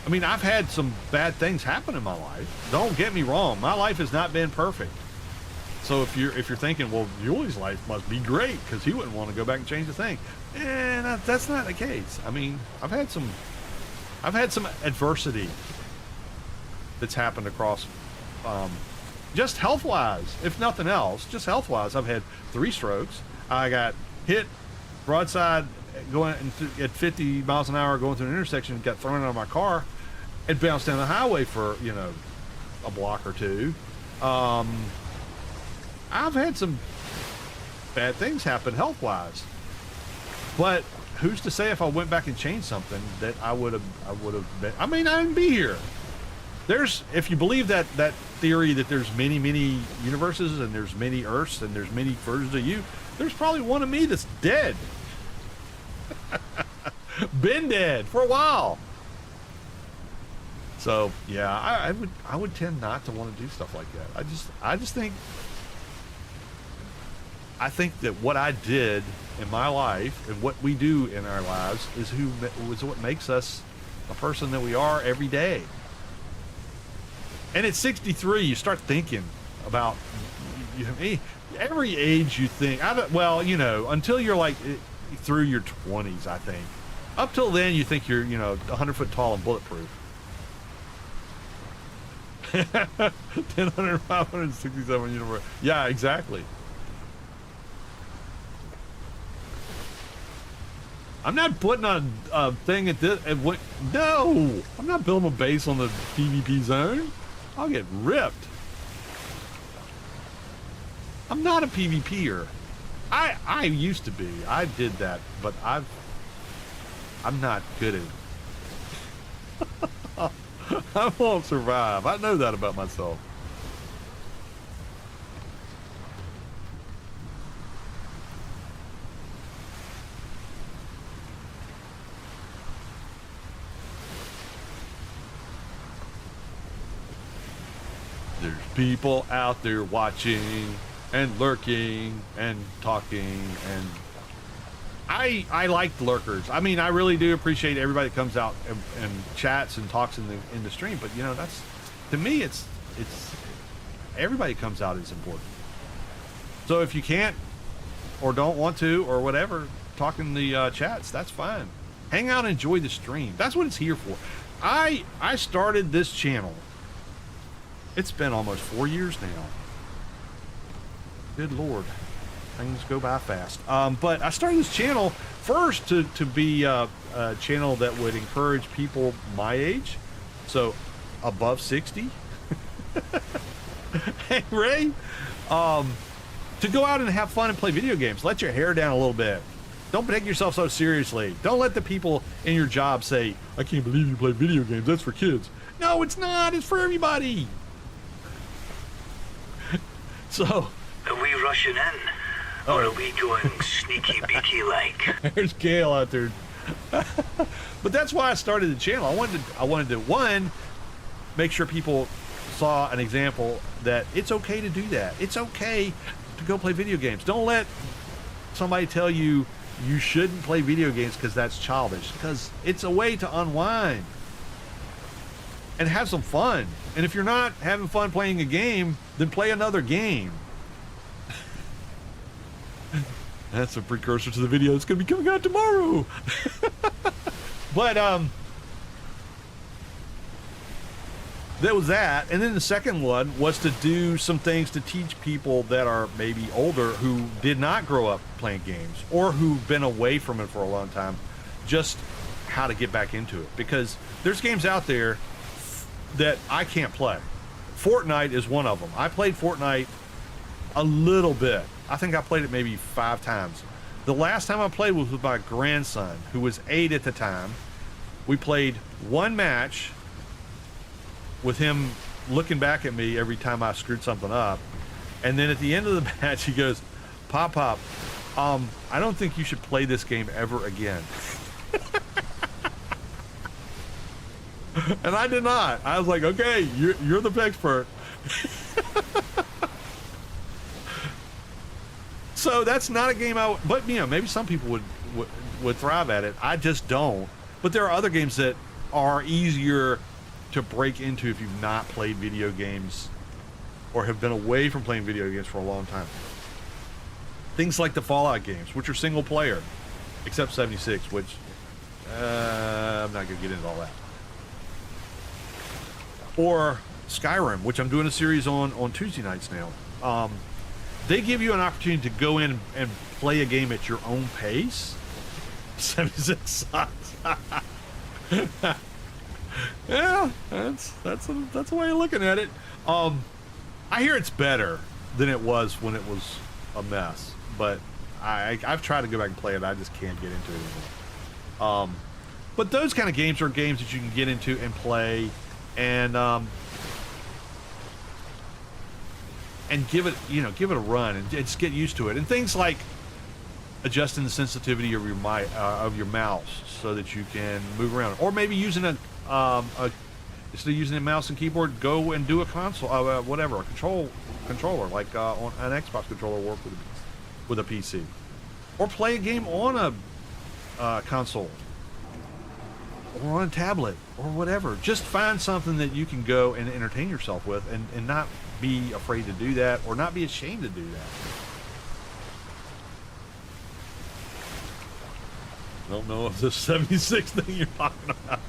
I mean, I've had some bad things happen in my life. Don't get me wrong. My life has not been perfect. So if you're thinking, well, Yuli's life must be great because he wouldn't want to go back and change a thing. That's not the case. I mean, I've had some adversity that's happened across, just health-wise, if nothing else, just health-wise. I've had 3 strokes. I got hit broadside going at 50 miles an hour going through an intersection, got thrown out of my car and bounced down the highway for a block or two. I've had some bad things happen health-wise, but who's to say if I went back and changed something that I would have been, I may not even be here. If you believe that theory that there's many universes and there's many Earths and there's many versions of you, there's probably one of me that's dead. Been dead for a while. So yeah, I would tend not to want to do stuff like that. I think that what I did in my life and what we do in our lives is what makes us the person that we are every day. And at 63, you start thinking about every age you think. Until you're like through your 20s, I think. Up till then, you think you're 100 foot tall and bulletproof. 10, 567 universe. Yeah, exactly. I'm not putting on a thing at this. No, I'm not building a base on the PvP zone. I'll get ripped. I'm not a PvPer. I used to be. I did that, but I'm not good at it. I won't survive. I know that about myself. There's people out there watching and lurking and talking, and I like the lurkers. I mean, I really do appreciate everybody that comes out and chats and talks in the stream, but that's, to me, it's everybody comes out is important. So if you can't or don't want to or whatever talk in the chats, that's fine. Hang out and enjoy the stream. That's what it's here for. I started this channel. It's been almost 4 years now. Good Lord. things go by fast. But I started this channel first to be a channel that would encourage people my age, so above 60. Hey, Ray, to go out and have fun and play video games. Let your hair down a little bit. Don't take yourself so seriously. Don't let the people in your job say, I can't believe you play video games. That's for kids. No, it's not. It's for everybody. So. Are we rushing in? Or are we going sneaky beaky like? There's Gail out there. But that's why I started the channel. I wanted to, one, make sure people saw an example that it's okay to do that. It's okay to go play video games. Don't let somebody tell you you shouldn't play video games because that's childish, because it's a way to unwind and have some fun. And if you're not having fun playing a game, then play another game. That's a precursor to the video that's going to be coming out tomorrow. But that was that. And then the second one was to do some things to teach people that are maybe older who did not grow up playing games or who've been away from it for a long time, just how to get back into it. Because there's games out there that I can't play. Fortnite is one of them. I played Fortnite a little bit. I think I played it maybe 5 times. The last time I played was with my grandson, who was 8 at the time. We played one match with him looking back at me every time I screwed something up. And then at the end of the match, he goes, Pop, I don't think you should play this game ever again. And I did not. I was like, okay, you're the expert. So that's not a game but you know, maybe some people would thrive at it. I just don't. But there are other games that are easier to break into if you've not played video games or have been away from playing video games for a long time. Things like the Fallout games, which are single player, except 76, which I'm not going to get into all that. Or Skyrim, which I'm doing a series on Tuesday nights now. They give you an opportunity to go in and play a game at your own pace. 76 sucks. Yeah, that's a way of looking at it. I hear it's better than it was when it was a mess, but I've tried to go back and play it. I just can't get into it anymore. But those kind of games are games that you can get into and play, and give it a run and just get used to it. And things like adjusting the sensitivity of your mouse so that you can move around, or maybe using instead of using a mouse and keyboard, go and do a console, a controller, like on an Xbox controller, work with a PC, or play a game on a console or on a tablet or whatever. Just find something that you can go and entertain yourself with, and not be afraid to do that, or not be ashamed to do that. I don't know if this 76 thing you're talking about.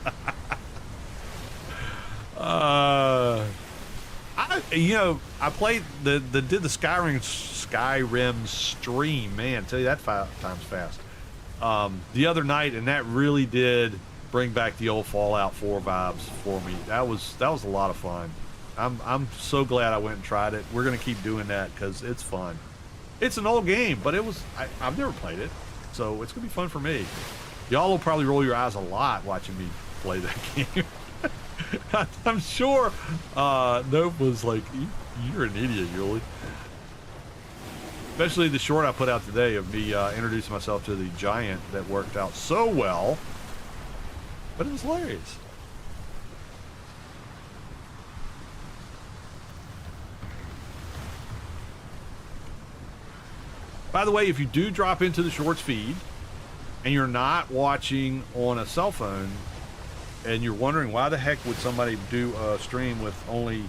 I played did the Skyrim stream. Man, I tell you, that 5 times fast. The other night, and that really did bring back the old Fallout 4 vibes for me. That was a lot of fun. I'm so glad I went and tried it. We're gonna keep doing that because it's fun. It's an old game, but I've never played it, so it's gonna be fun for me. Y'all will probably roll your eyes a lot watching me play that game. I'm sure Nope was like, you're an idiot, Yuli. Especially the short I put out today of me introducing myself to the giant that worked out so well, but it was hilarious. By the way, if you do drop into the shorts feed and you're not watching on a cell phone, and you're wondering why the heck would somebody do a stream with only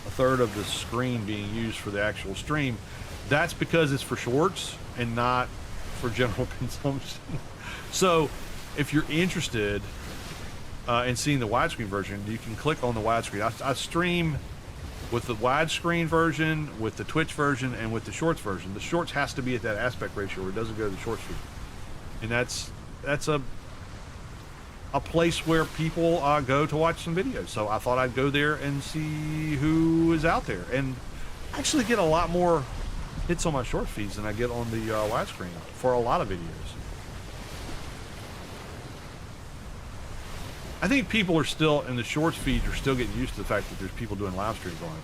a third of the screen being used for the actual stream, that's because it's for shorts and not for general consumption. So if you're interested in seeing the widescreen version, you can click on the widescreen. I stream with the widescreen version, with the Twitch version, and with the Shorts version. The Shorts has to be at that aspect ratio, or it doesn't go to the Shorts feed, and that's a place where people go to watch some videos. So I thought I'd go there and see who is out there, and actually get a lot more hits on my short feeds than I get on the widescreen for a lot of videos. I think people are still, in the shorts feeds, are still getting used to the fact that there's people doing live streams on it.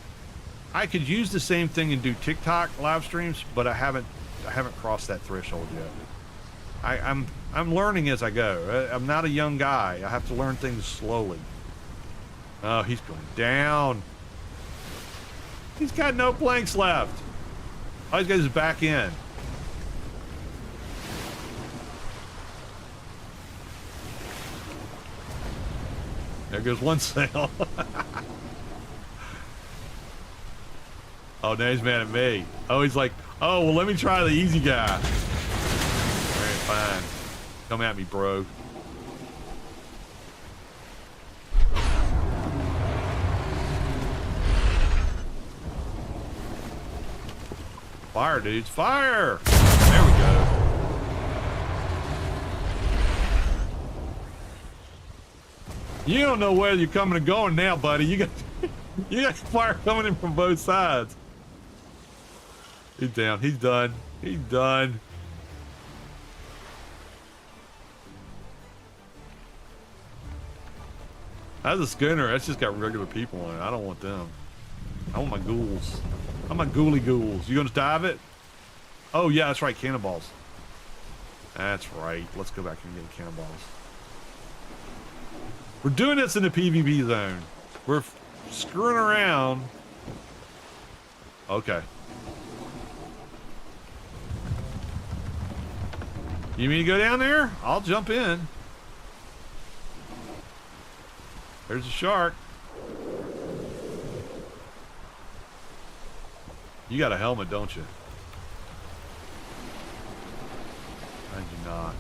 I could use the same thing and do TikTok live streams, but I haven't crossed that threshold yet. I'm learning as I go. I'm not a young guy. I have to learn things slowly. Oh, he's going down. He's got no planks left. All he's got is back in. There goes one sail. Oh, now he's mad at me. Oh, he's like, oh, well, let me try the easy guy. All right, fine. Come at me, bro. Fire, dudes, fire! There we go. You don't know whether you're coming and going now, buddy. You got fire coming in from both sides. He's down. He's done. He's done. That's a schooner. That's just got regular people on it. I don't want them. I want my ghouls. I want my ghouly ghouls. You gonna dive it? Oh yeah, that's right. Cannonballs. That's right. Let's go back and get cannonballs. We're doing this in the PvP zone. We're screwing around. Okay. You mean to go down there? I'll jump in. There's a shark. You got a helmet, don't you? I do not.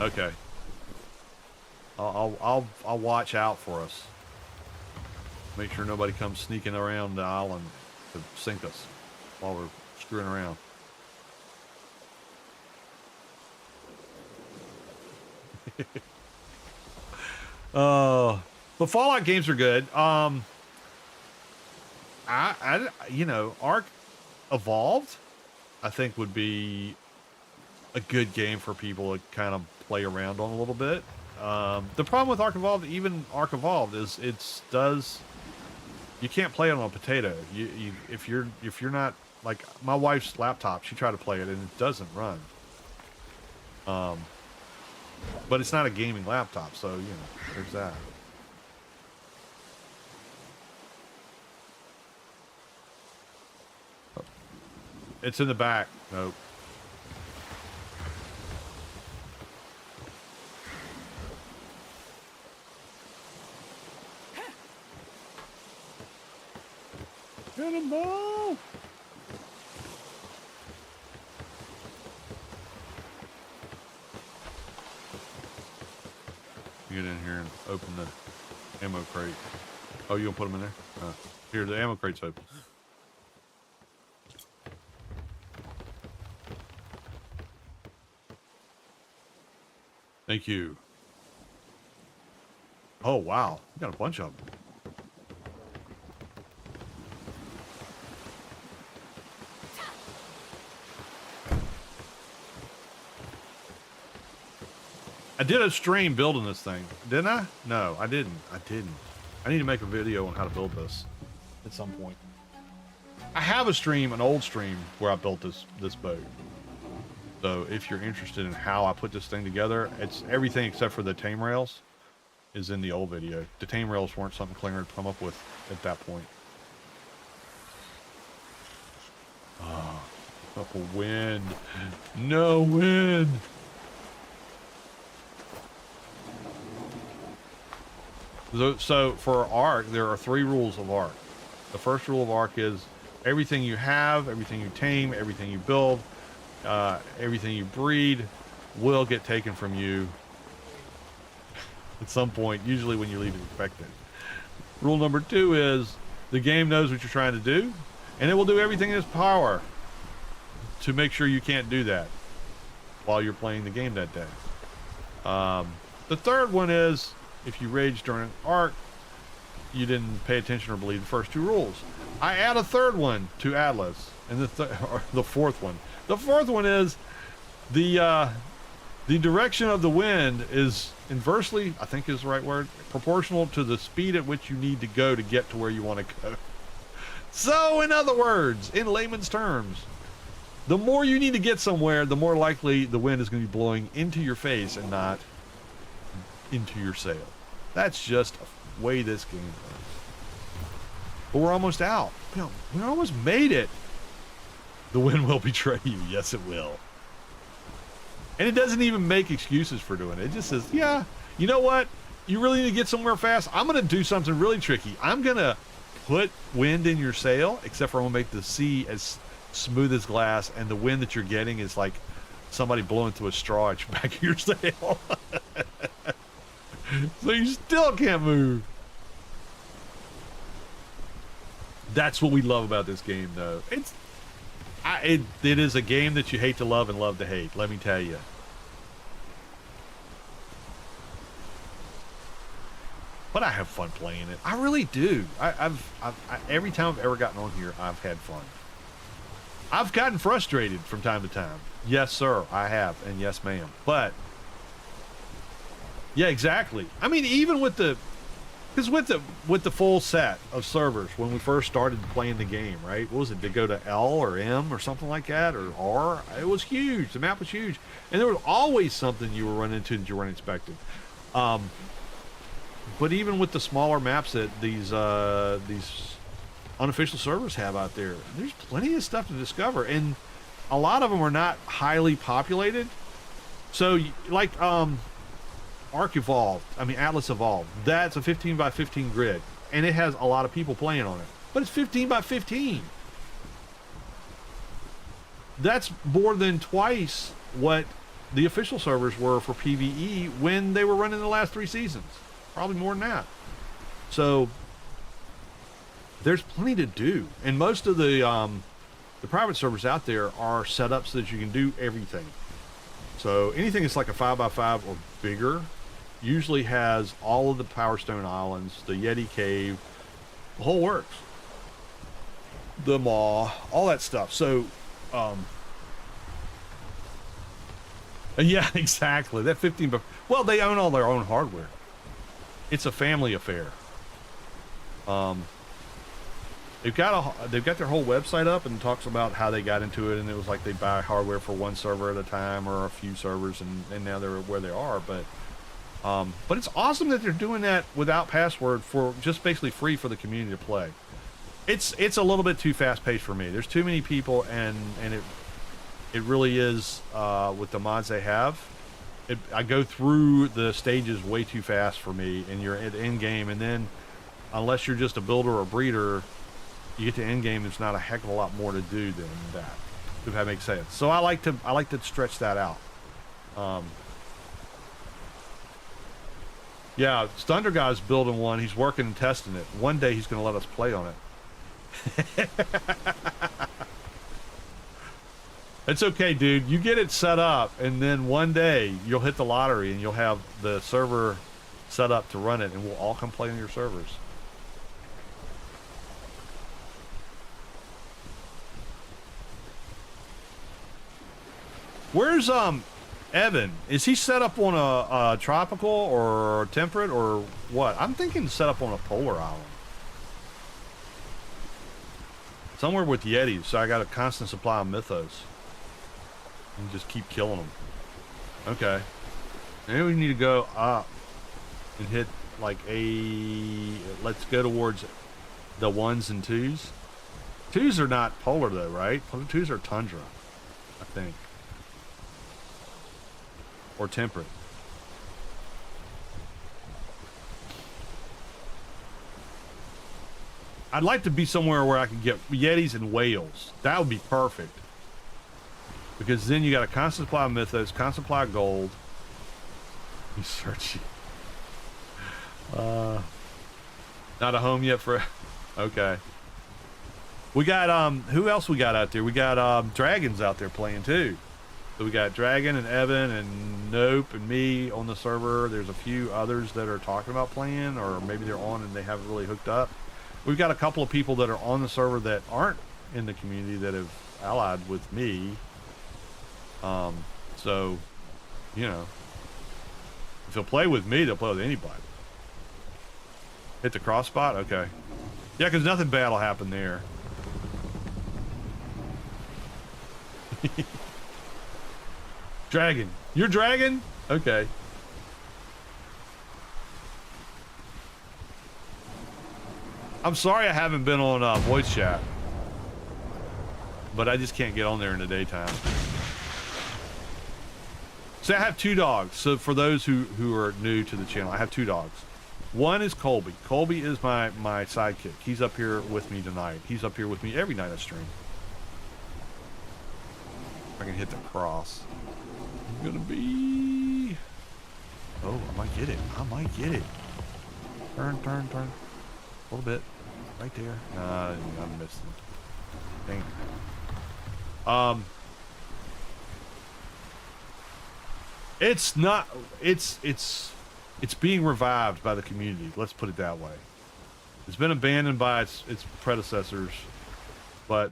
Okay. I'll watch out for us. Make sure nobody comes sneaking around the island to sink us while we're screwing around. The Fallout games are good. You know, Ark Evolved, I think would be a good game for people to kind of play around on a little bit. The problem with Ark Evolved, even Ark Evolved, is you can't play it on a potato. If you're not, like my wife's laptop, she tried to play it and it doesn't run. But it's not a gaming laptop, so you know, there's that. It's in the back. Nope. Cannonball! Get in here and open the ammo crate. Oh, you gonna put them in there? Here, the ammo crate's open. Thank you. Oh, wow. You got a bunch of them. I did a stream building this thing, didn't I? No, I didn't. I need to make a video on how to build this at some point. I have a stream, an old stream, where I built this boat. So if you're interested in how I put this thing together, it's everything except for the tame rails is in the old video. The tame rails weren't something Klinger had come up with at that point. Oh, up a wind. No wind. So for Ark, there are 3 rules of Ark. The first rule of Ark is everything you have, everything you tame, everything you build, everything you breed will get taken from you at some point, usually when you least expect it. Rule number 2 is the game knows what you're trying to do, and it will do everything in its power to make sure you can't do that while you're playing the game that day. The third one is if you rage during an arc, you didn't pay attention or believe the first 2 rules. I add a third one to Atlas, and the fourth one. The fourth one is the direction of the wind is inversely, I think is the right word, proportional to the speed at which you need to go to get to where you want to go. So, in other words, in layman's terms, the more you need to get somewhere, the more likely the wind is going to be blowing into your face and not into your sail. That's just a way this game goes. But we're almost out. We almost made it. The wind will betray you. Yes, it will. And it doesn't even make excuses for doing it. It just says, yeah, you know what? You really need to get somewhere fast. I'm going to do something really tricky. I'm going to put wind in your sail, except for I'm going to make the sea as smooth as glass, and the wind that you're getting is like somebody blowing through a straw at your back of your sail. So you still can't move. That's what we love about this game, though. It is a game that you hate to love and love to hate, let me tell you. But I have fun playing it. I really do. Every time I've ever gotten on here, I've had fun. I've gotten frustrated from time to time. Yes, sir, I have, and yes, ma'am. But yeah, exactly. I mean, even with the full set of servers when we first started playing the game, right? What was it? Did it go to L or M or something like that, or R? It was huge. The map was huge, and there was always something you were running into that you weren't expecting. But even with the smaller maps that these unofficial servers have out there, there's plenty of stuff to discover, and a lot of them are not highly populated. So, like, Arc Evolved, Atlas Evolved, that's a 15 by 15 grid, and it has a lot of people playing on it, but it's 15 by 15. That's more than twice what the official servers were for PvE when they were running the last 3 seasons. Probably more than that. So there's plenty to do, and most of the private servers out there are set up so that you can do everything. So anything that's like a 5x5 or bigger usually has all of the Power Stone Islands, the Yeti Cave, the whole works. The Maw, all that stuff. So, yeah, exactly. That 15, well, they own all their own hardware. It's a family affair. They've got their whole website up and talks about how they got into it, and it was like they buy hardware for one server at a time or a few servers, and now they're where they are. But it's awesome that they're doing that without password for just basically free for the community to play. It's a little bit too fast paced for me. There's too many people, and it really is with the mods they have. I go through the stages way too fast for me, and you're at end game, and then unless you're just a builder or breeder, you get to end game. There's not a heck of a lot more to do than that, if that makes sense. So I like to stretch that out. Yeah, Thunder Guy's building one. He's working and testing it. One day he's going to let us play on it. It's okay, dude. You get it set up, and then one day you'll hit the lottery and you'll have the server set up to run it, and we'll all come play on your servers. Where's Evan? Is he set up on a tropical or temperate or what? I'm thinking set up on a polar island. Somewhere with Yetis, so I got a constant supply of mythos. And just keep killing them. Okay. Maybe we need to go up and hit like let's go towards the 1s and 2s. 2s are not polar though, right? 2s are tundra, I think. Or temperate. I'd like to be somewhere where I can get Yetis and whales. That would be perfect. Because then you got a constant supply of mythos, constant supply of gold. You search. Not a home yet for. Okay. We got who else we got out there? We got Dragons out there playing too. So we got Dragon and Evan and Nope and me on the server. There's a few others that are talking about playing, or maybe they're on and they haven't really hooked up. We've got a couple of people that are on the server that aren't in the community that have allied with me. So, you know, if they'll play with me, they'll play with anybody. Hit the cross spot? Okay. Yeah, because nothing bad will happen there. Dragon. You're Dragon? Okay. I'm sorry I haven't been on voice chat. But I just can't get on there in the daytime. So I have 2 dogs. So for those who are new to the channel, I have 2 dogs. One is Colby. Colby is my sidekick. He's up here with me tonight. He's up here with me every night I stream. If I can hit the cross. I'm gonna be... Oh, I might get it. I might get it. Turn, turn, turn. A little bit. Right there. Nah, I missed it. Dang. It's not... It's being revived by the community. Let's put it that way. It's been abandoned by its predecessors, but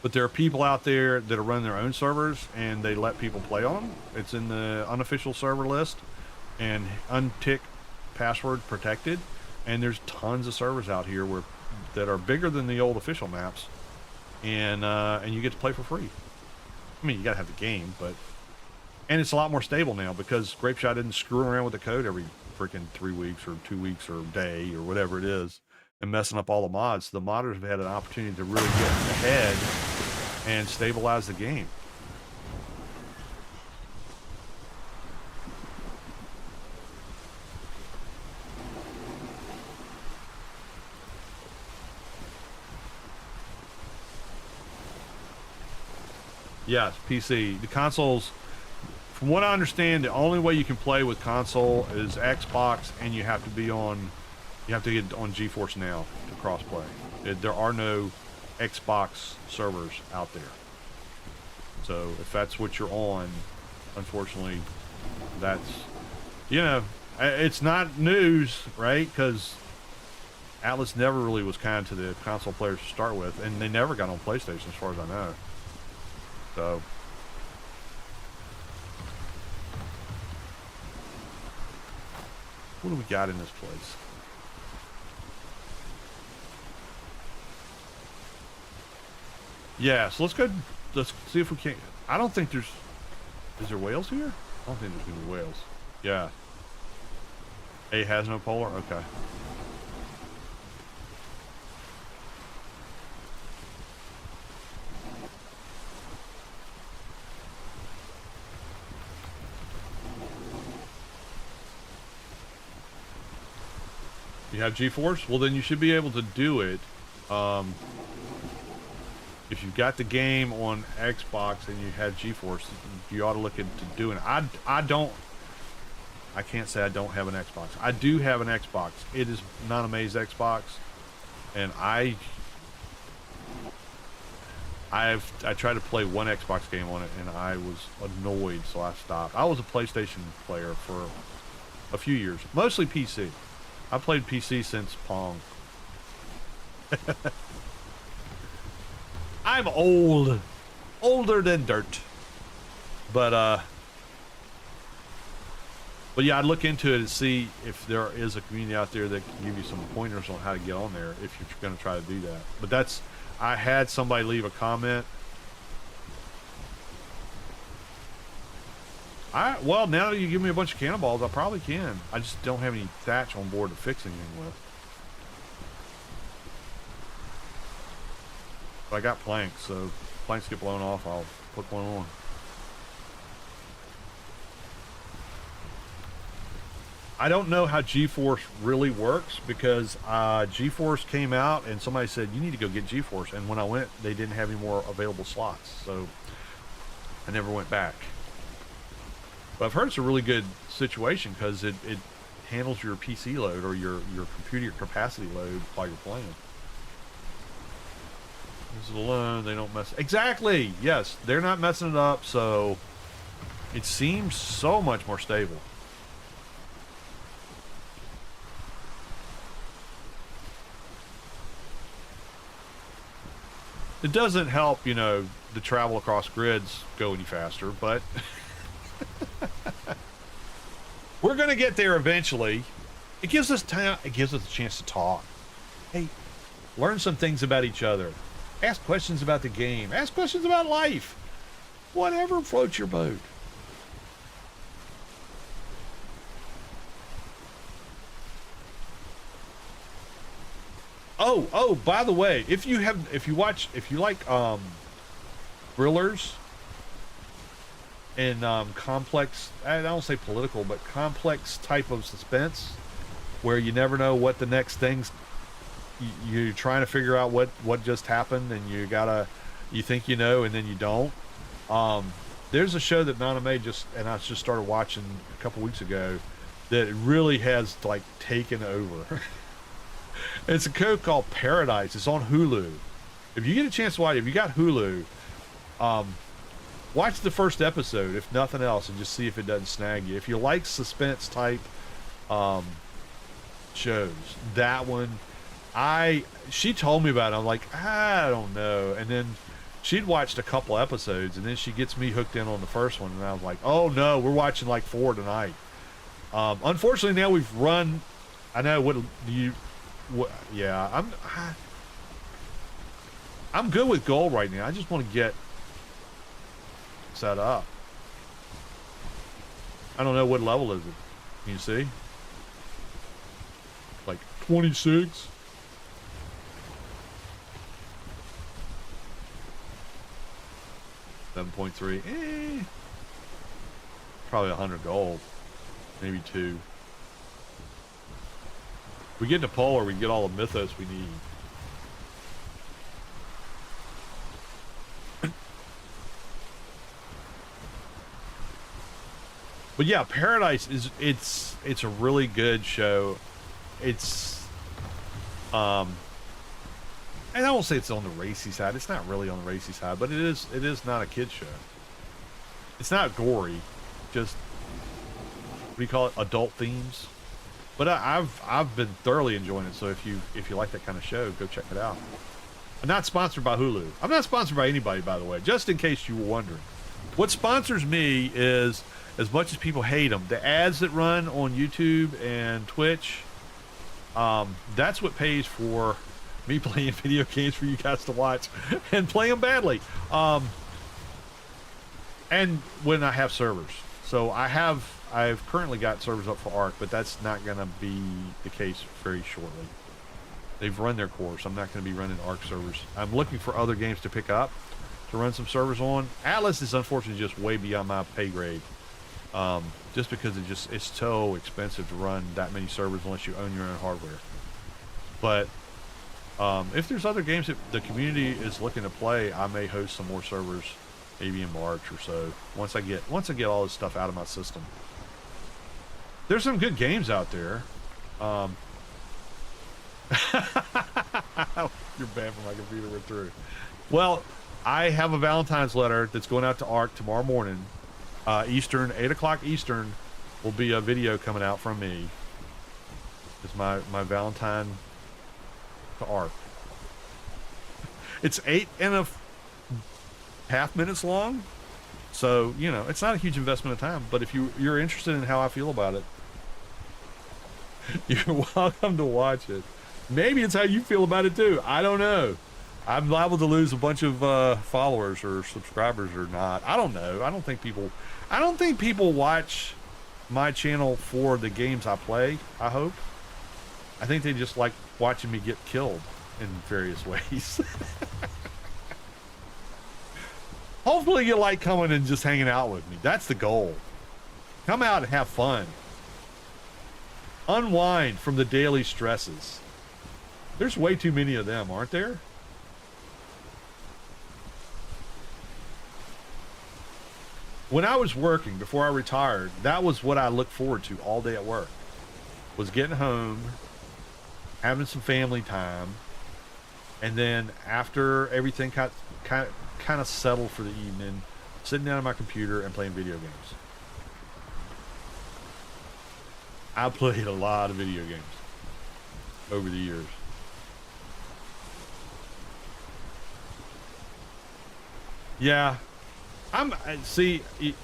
but there are people out there that are running their own servers and they let people play on them. It's in the unofficial server list and untick password protected. And there's tons of servers out here that are bigger than the old official maps, and you get to play for free. I mean, you gotta have the game, and it's a lot more stable now because Grapeshot isn't screwing around with the code every freaking 3 weeks or 2 weeks or a day or whatever it is and messing up all the mods. The modders have had an opportunity to really get ahead and stabilize the game. Yes, PC. The consoles, from what I understand, the only way you can play with console is Xbox, and you have to get on GeForce Now to crossplay. There are no Xbox servers out there. So if that's what you're on, unfortunately, that's, you know, it's not news, right? Because Atlas never really was kind to the console players to start with, and they never got on PlayStation as far as I know. So what do we got in this place? Yeah, so let's see if we can't. I don't think is there whales here? I don't think there's gonna be whales. Yeah. A has no polar? Okay. You have GeForce? Well, then you should be able to do it. If you've got the game on Xbox and you have GeForce, you ought to look into doing it. I can't say I don't have an Xbox. I do have an Xbox. It is not a Maze Xbox, and I tried to play one Xbox game on it, and I was annoyed, so I stopped. I was a PlayStation player for a few years, mostly PC. I played PC since Pong. I'm old. Older than dirt. But yeah, I'd look into it and see if there is a community out there that can give you some pointers on how to get on there if you're going to try to do that. But I had somebody leave a comment. Well, now that you give me a bunch of cannonballs, I probably can. I just don't have any thatch on board to fix anything with. But I got planks, so if planks get blown off, I'll put one on. I don't know how GeForce really works because GeForce came out and somebody said, you need to go get GeForce. And when I went, they didn't have any more available slots. So I never went back. But I've heard it's a really good situation because it handles your PC load or your computer capacity load while you're playing. This is alone, they don't mess. Exactly. Yes, they're not messing it up, so it seems so much more stable. It doesn't help, you know, the travel across grids go any faster, but we're going to get there eventually. It gives us time. It gives us a chance to talk. Hey, learn some things about each other. Ask questions about the game. Ask questions about life. Whatever floats your boat. Oh, by the way, if you like thrillers and complex, I don't say political, but complex type of suspense where you never know what the next thing's, you're trying to figure out what just happened, and you think you know and then you don't. There's a show that Nana made I just started watching a couple weeks ago that really has like taken over. It's a show called Paradise. It's on Hulu. If you get a chance to watch it, if you got Hulu, watch the first episode, if nothing else, and just see if it doesn't snag you. If you like suspense type shows, that one, she told me about it. I'm like, I don't know. And then she'd watched a couple episodes, and then she gets me hooked in on the first one, and I was like, oh no, we're watching like 4 tonight. Unfortunately, now we've run. I know yeah, I'm good with gold right now. I just want to get set up. I don't know what level is it. Can you see? Like 26. $7.3. Probably 100 gold. Maybe 2. If we get into Polar, we can get all the mythos we need. But yeah, Paradise it's a really good show. It's and I won't say it's on the racy side. It's not really on the racy side, but it is not a kid's show. It's not gory, just what do you call it? Adult themes. But I've been thoroughly enjoying it. So if you like that kind of show, go check it out. I'm not sponsored by Hulu. I'm not sponsored by anybody, by the way, just in case you were wondering. What sponsors me is, as much as people hate them, the ads that run on YouTube and Twitch, that's what pays for me playing video games for you guys to watch and play them badly. And when I have servers. So I've currently got servers up for Ark, but that's not going to be the case very shortly. They've run their course. I'm not going to be running Ark servers. I'm looking for other games to pick up to run some servers on. Atlas is unfortunately just way beyond my pay grade. Just because it's so expensive to run that many servers unless you own your own hardware. But if there's other games that the community is looking to play, I may host some more servers, maybe in March or so. Once I get all this stuff out of my system. There's some good games out there. You're bad for my computer went through. Well, I have a Valentine's letter that's going out to Ark tomorrow morning. Eastern, 8 o'clock Eastern, will be a video coming out from me. It's my Valentine to Ark. It's 8.5 minutes long. So, you know, it's not a huge investment of time, but if you're interested in how I feel about it, you're welcome to watch it. Maybe it's how you feel about it too. I don't know. I'm liable to lose a bunch of followers or subscribers or not. I don't know. I don't think people watch my channel for the games I play, I hope. I think they just like watching me get killed in various ways. Hopefully you like coming and just hanging out with me. That's the goal. Come out and have fun. Unwind from the daily stresses. There's way too many of them, aren't there? when I was working before I retired, that was what I looked forward to all day at work. Was getting home, having some family time, and then after everything kind of settled for the evening, sitting down at my computer and playing video games. I played a lot of video games over the years. Yeah, see,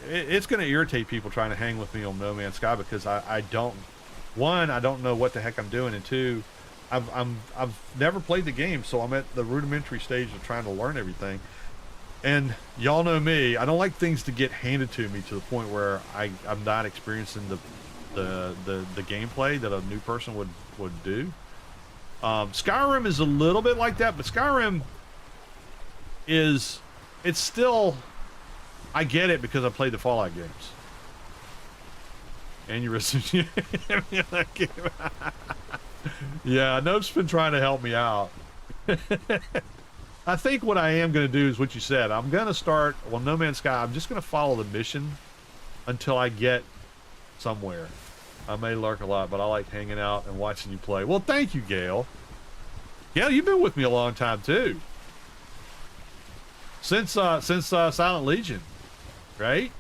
it's going to irritate people trying to hang with me on No Man's Sky because I don't know what the heck I'm doing, and two, I've never played the game, so I'm at the rudimentary stage of trying to learn everything. And y'all know me, I don't like things to get handed to me to the point where I'm not experiencing the gameplay that a new person would do. Skyrim is a little bit like that, but Skyrim it's still, I get it because I played the Fallout games. And you're yeah, Nope's been trying to help me out. I think what I am going to do is what you said. I'm going to start, well, No Man's Sky, I'm just going to follow the mission until I get somewhere. I may lurk a lot, but I like hanging out and watching you play. Well, thank you, Gail. Gail, you've been with me a long time, too. Since Silent Legion, right?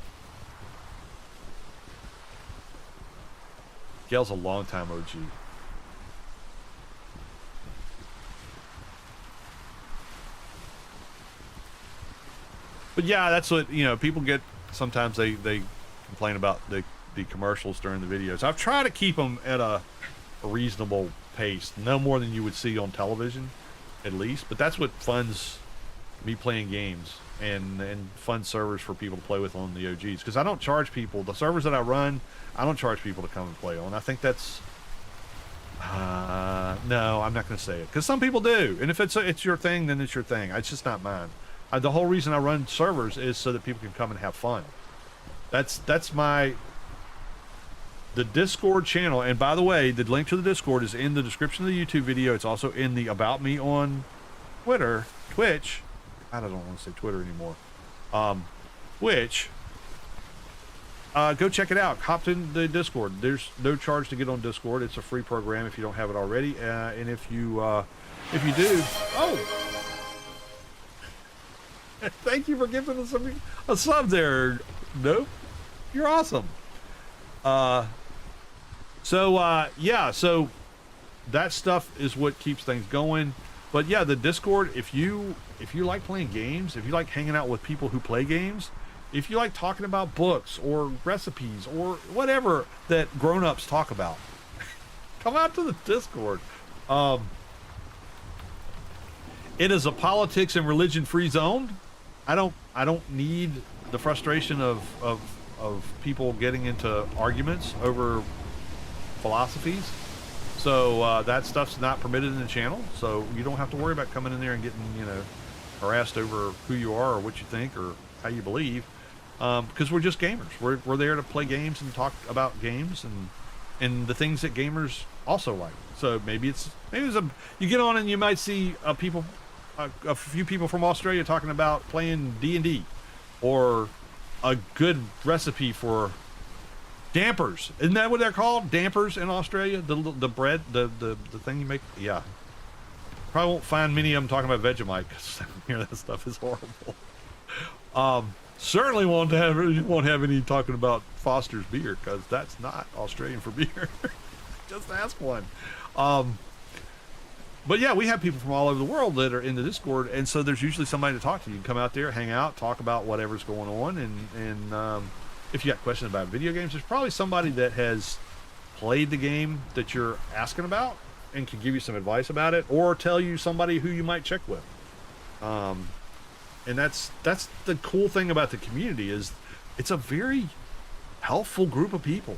Gail's a long time OG. But yeah, that's what, you know, people get, sometimes they complain about the commercials during the videos. I've tried to keep them at a reasonable pace, no more than you would see on television, at least. But that's what funds me playing games and fun servers for people to play with on the OGs, because I don't charge people. The servers that I run, I don't charge people to come and play on. I think that's no, I'm not going to say it, because some people do, and if it's your thing, then it's your thing. It's just not mine. The whole reason I run servers is so that people can come and have fun. That's the Discord channel. And by the way, the link to the Discord is in the description of the YouTube video. It's also in the About Me on Twitch. I don't want to say Twitter anymore. Twitch. Go check it out. Hop in the Discord. There's no charge to get on Discord. It's a free program if you don't have it already. And if you do, thank you for giving us a sub there. Nope, you're awesome. So that stuff is what keeps things going. But yeah, the Discord, if you like playing games, if you like hanging out with people who play games, if you like talking about books or recipes or whatever that grown-ups talk about, come out to the Discord. It is a politics and religion-free zone. I don't need the frustration of people getting into arguments over philosophies. So that stuff's not permitted in the channel. So you don't have to worry about coming in there and getting, harassed over who you are or what you think or how you believe, because we're just gamers. We're there to play games and talk about games and the things that gamers also like. So maybe you get on and you might see a few people from Australia talking about playing D&D, or a good recipe for dampers. Isn't that what they're called? Dampers in Australia? The bread, the thing you make? Yeah. Probably won't find many of them talking about Vegemite, because that stuff is horrible. Certainly won't have any talking about Foster's beer, because that's not Australian for beer. Just ask one. But yeah, we have people from all over the world that are in the Discord, and so there's usually somebody to talk to. You can come out there, hang out, talk about whatever's going on, and if you got questions about video games, there's probably somebody that has played the game that you're asking about and can give you some advice about it, or tell you somebody who you might check with. And that's the cool thing about the community, is it's a very helpful group of people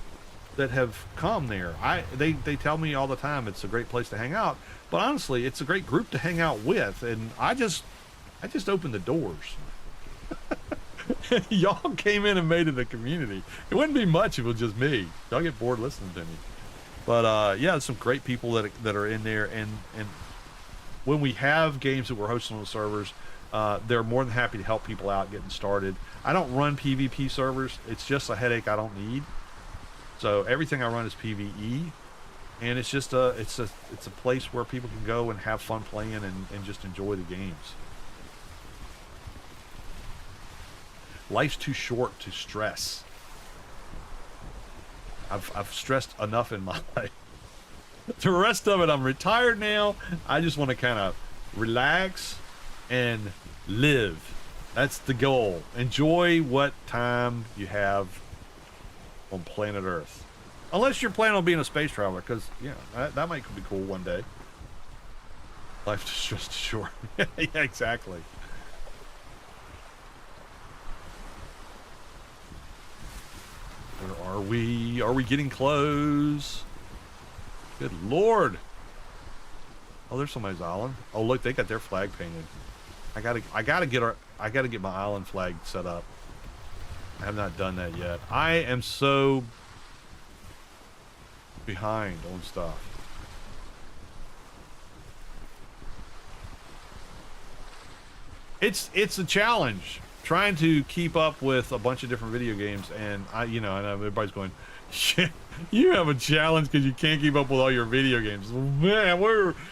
that have come there. They tell me all the time it's a great place to hang out, but honestly, it's a great group to hang out with, and I just opened the doors. Y'all came in and made it a community. It wouldn't be much if it was just me. Y'all get bored listening to me. But yeah, there's some great people that are in there, and when we have games that we're hosting on the servers, they're more than happy to help people out getting started. I don't run PvP servers. It's just a headache I don't need. So everything I run is PvE, and it's just it's a place where people can go and have fun playing and just enjoy the games. Life's too short to stress. I've stressed enough in my life. The rest of it, I'm retired now. I just want to kind of relax and live. That's the goal. Enjoy what time you have on planet Earth. Unless you're planning on being a space traveler, because, yeah, that might be cool one day. Life's just too short. Yeah, exactly. Where are we? Are we getting close? Good Lord. Oh, there's somebody's island. Oh, look, they got their flag painted. I gotta get my island flag set up. I have not done that yet. I am so behind on stuff. It's a challenge trying to keep up with a bunch of different video games, and I know everybody's going, shit, you have a challenge because you can't keep up with all your video games. Man,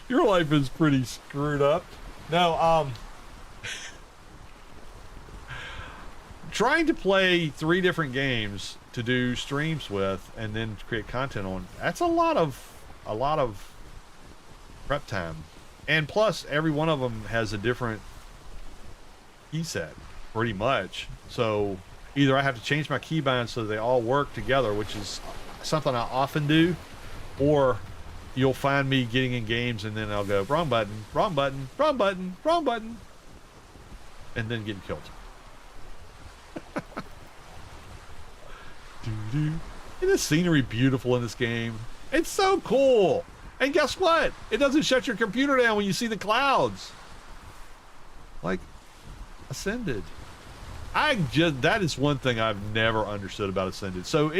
your life is pretty screwed up. No, trying to play 3 different games to do streams with and then create content on, that's a lot of prep time. And plus, every one of them has a different key set, pretty much. So either I have to change my keybinds so they all work together, which is something I often do, or you'll find me getting in games and then I'll go wrong button, wrong button, wrong button, wrong button, and then getting killed. Isn't the scenery beautiful in this game? It's so cool. And guess what? It doesn't shut your computer down when you see the clouds. Like Ascended. That is one thing I've never understood about Ascended. So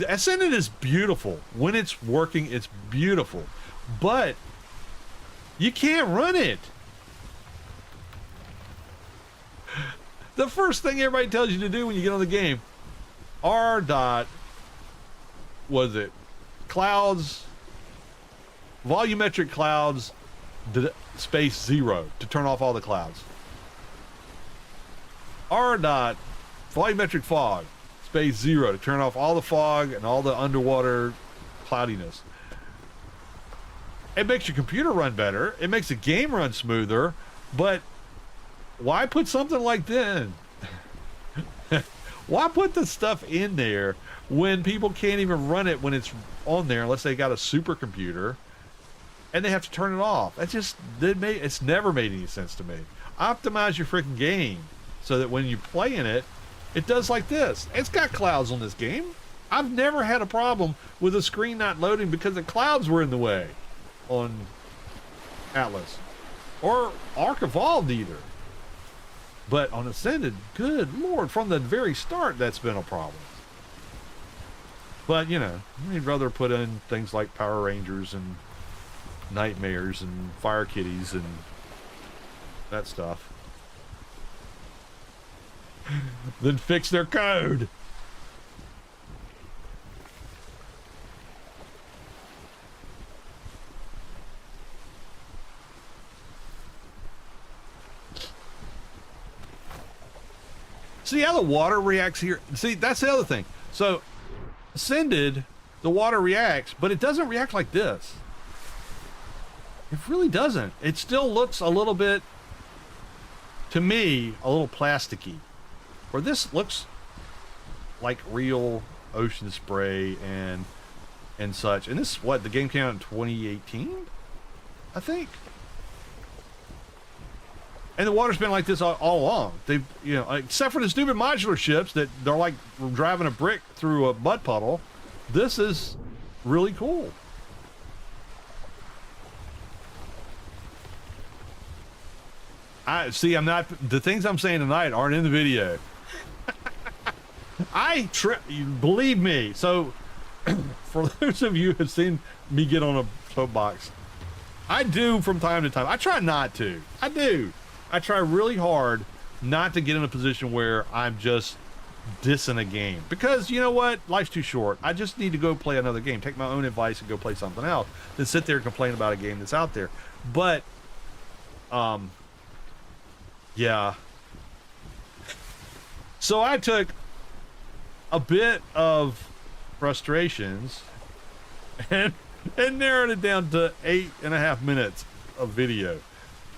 Ascended is beautiful. When it's working, it's beautiful. But you can't run it. The first thing everybody tells you to do when you get on the game, clouds, volumetric clouds, space 0 to turn off all the clouds. Volumetric fog, space 0 to turn off all the fog and all the underwater cloudiness. It makes your computer run better. It makes the game run smoother, but why put something like that? Why put the stuff in there when people can't even run it when it's on there unless they got a supercomputer and they have to turn it off? It's never made any sense to me. Optimize your freaking game so that when you play in it, it does like this. It's got clouds on this game. I've never had a problem with a screen not loading because the clouds were in the way on Atlas or Ark Evolved either. But on Ascended, good Lord, from the very start, that's been a problem. But, we'd rather put in things like Power Rangers and Nightmares and Fire Kitties and that stuff than fix their code. See how the water reacts here? See, that's the other thing. So, Ascended, the water reacts, but it doesn't react like this. It really doesn't. It still looks a little bit, to me, a little plasticky. Where this looks like real ocean spray and such. And this, the game came out in 2018? I think. And the water's been like this all along. They've, except for the stupid modular ships that they're like driving a brick through a mud puddle. This is really cool. The things I'm saying tonight aren't in the video. Believe me. So, for those of you who have seen me get on a soapbox, I do from time to time. I try not to. I do. I try really hard not to get in a position where I'm just dissing a game, because you know what, life's too short. I just need to go play another game, take my own advice and go play something else, than sit there and complain about a game that's out there. But yeah, so I took a bit of frustrations and narrowed it down to 8.5 minutes of video.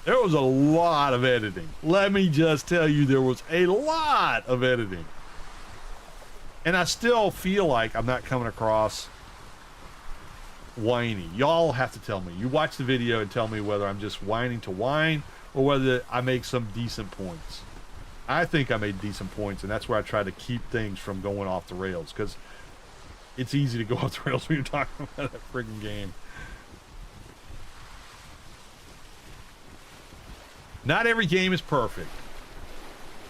There was a lot of editing. Let me just tell you, there was a lot of editing. And I still feel like I'm not coming across whiny. Y'all have to tell me. You watch the video and tell me whether I'm just whining to whine or whether I make some decent points. I think I made decent points, and that's where I try to keep things from going off the rails, because it's easy to go off the rails when you're talking about that friggin' game. Not every game is perfect.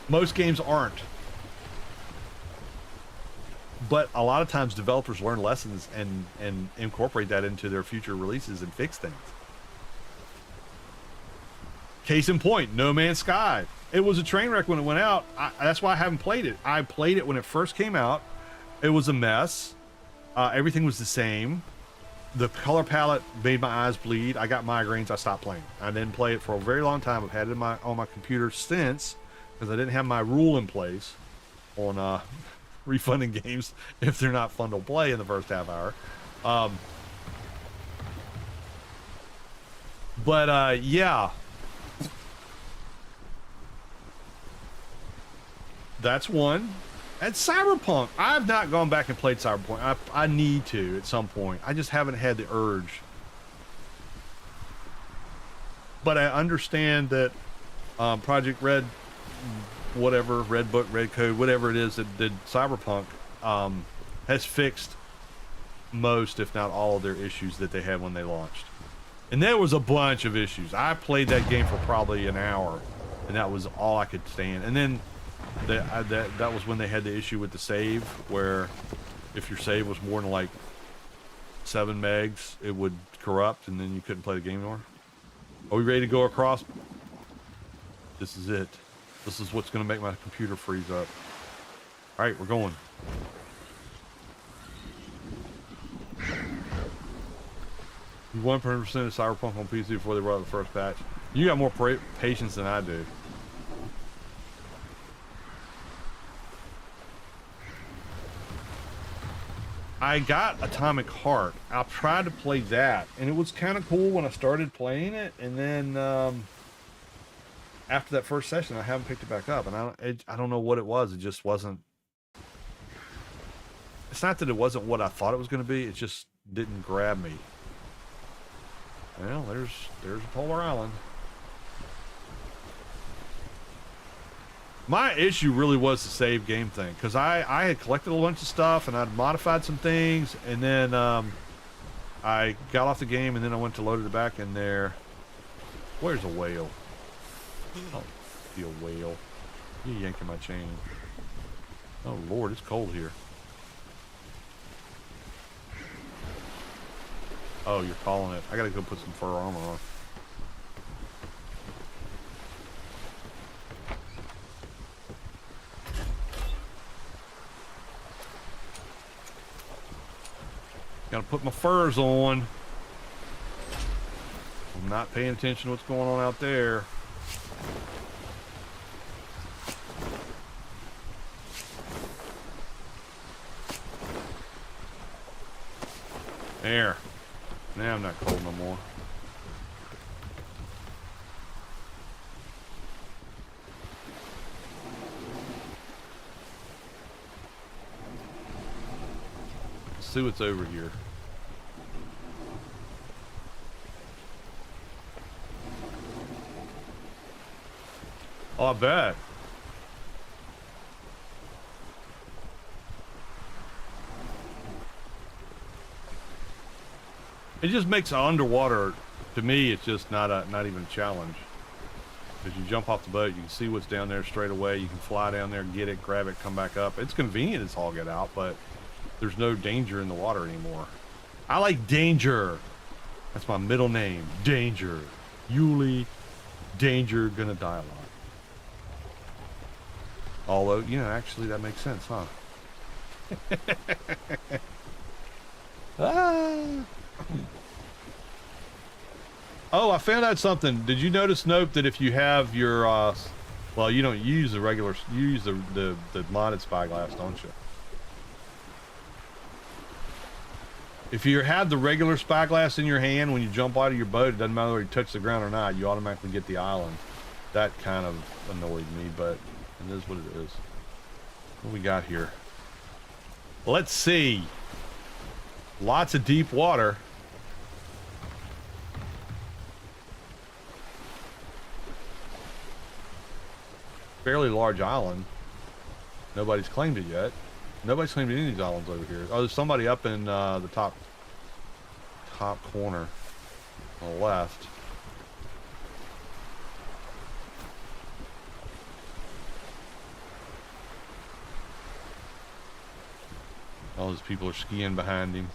Most games aren't. But a lot of times developers learn lessons and incorporate that into their future releases and fix things. Case in point, No Man's Sky. It was a train wreck when it went out. That's why I haven't played it. I played it when it first came out. It was a mess. Everything was the same. The color palette made my eyes bleed. I got migraines. I stopped playing. I didn't play it for a very long time. I've had it on my computer since, because I didn't have my rule in place on refunding games if they're not fun to play in the first half hour. Yeah, that's one. And Cyberpunk, I've not gone back and played Cyberpunk. I need to at some point. I just haven't had the urge. But I understand that Project Red, whatever, Red Book, Red Code, whatever it is that did Cyberpunk, has fixed most, if not all, of their issues that they had when they launched. And there was a bunch of issues. I played that game for probably an hour, and that was all I could stand. And then that was when they had the issue with the save, where if your save was more than like 7 megs, it would corrupt, and then you couldn't play the game anymore. Are we ready to go across? This is it. This is what's going to make my computer freeze up. All right, we're going. You 100% of Cyberpunk on PC before they brought out the first patch. You got more patience than I do. I got Atomic Heart. I tried to play that, and it was kind of cool when I started playing it, and then after that first session, I haven't picked it back up, and I don't know what it was. It just wasn't. It's not that it wasn't what I thought it was going to be. It just didn't grab me. Well, there's a polar island. My issue really was the save game thing, because I had collected a bunch of stuff and I'd modified some things, and then I got off the game, and then I went to load it back in there. Where's a whale? I don't see a whale. You're yanking my chain. Oh Lord, it's cold here. Oh, you're calling it. I gotta go put some fur armor on. Gotta put my furs on. I'm not paying attention to what's going on out there. There. Now I'm not cold no more. Let's see what's over here. Oh, I bet. It just makes underwater, to me, it's just not even a challenge. Because you jump off the boat, you can see what's down there straight away. You can fly down there, get it, grab it, come back up. It's convenient as all get out, but there's no danger in the water anymore. I like Danger. That's my middle name, Danger. Yuli danger, gonna die a lot. Although, you know, actually that makes sense, huh? Ah. Oh, I found out something. Did you notice, Nope, that if you have your, well, you don't use the regular, you use the modded spyglass, don't you? If you have the regular spyglass in your hand when you jump out of your boat, it doesn't matter whether you touch the ground or not, you automatically get the island. That kind of annoyed me, but it is what it is. What we got here? Let's see. Lots of deep water. Fairly large island. Nobody's claimed it yet. Nobody's claimed any of these islands over here. Oh, there's somebody up in the top corner on the left. All those people are skiing behind him.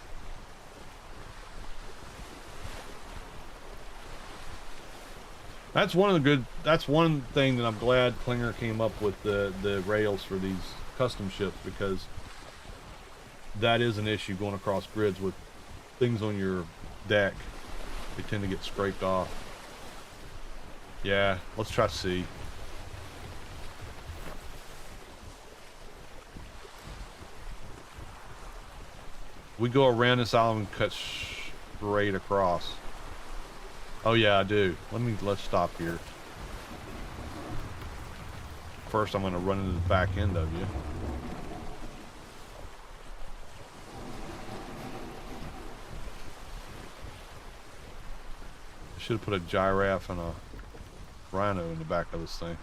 That's one thing that I'm glad Klinger came up with the rails for these custom ships, because that is an issue going across grids with things on your deck. They tend to get scraped off. Yeah, let's try C. We go around this island and cut straight across. Oh yeah, I do. Let's stop here. First, I'm going to run into the back end of you. I should have put a giraffe and a rhino in the back of this thing.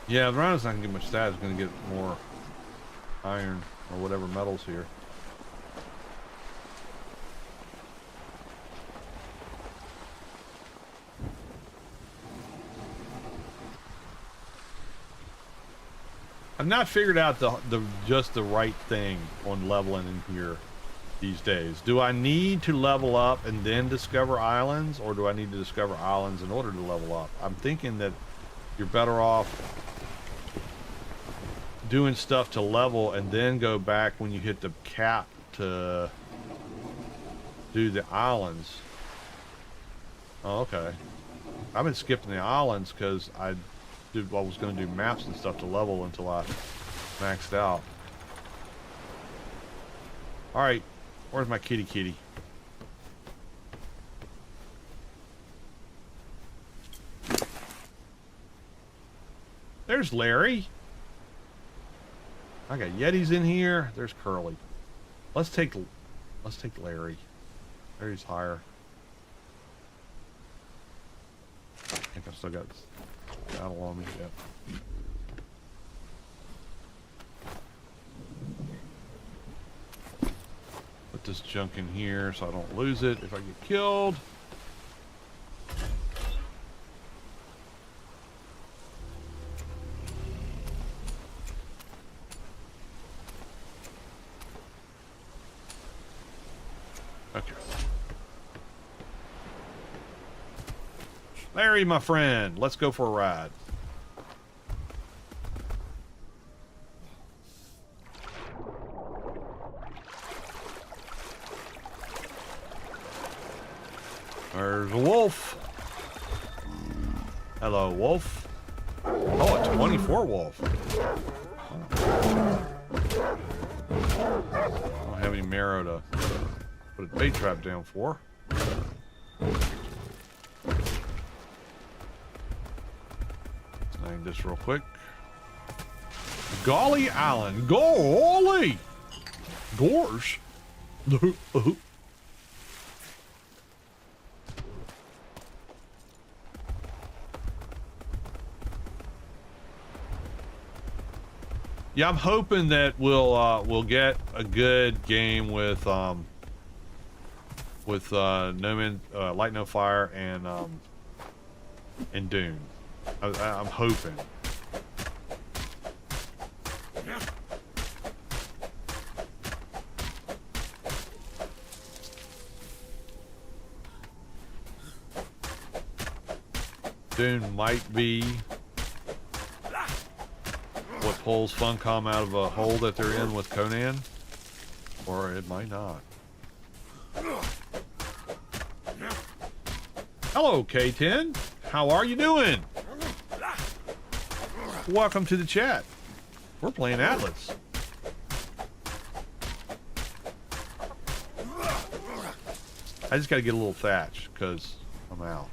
Yeah, the rhino's not going to get much stat. It's going to get more iron or whatever metals here. I've not figured out just the right thing on leveling in here these days. Do I need to level up and then discover islands, or do I need to discover islands in order to level up? I'm thinking that you're better off doing stuff to level and then go back when you hit the cap to do the islands. Oh, okay. I've been skipping the islands because I was going to do maps and stuff to level until I maxed out. Alright, where's my kitty? There's Larry. I got Yetis in here. There's Curly. Let's take Larry. Larry's higher. I think I've still got battle on me. Yep. Put this junk in here so I don't lose it if I get killed. Okay. Larry, my friend, let's go for a ride. There's a wolf. Hello, wolf. Oh, a 24 wolf. I don't have any marrow to put a bait trap down for. Let's name this real quick. Golly Island. Golly! Gorge. Yeah, I'm hoping that we'll get a good game with No Man, Light No Fire and Dune. I'm hoping. Dune might be what pulls Funcom out of a hole that they're in with Conan, or it might not. Hello, K10. How are you doing? Welcome to the chat. We're playing Atlas. I just got to get a little thatch because I'm out.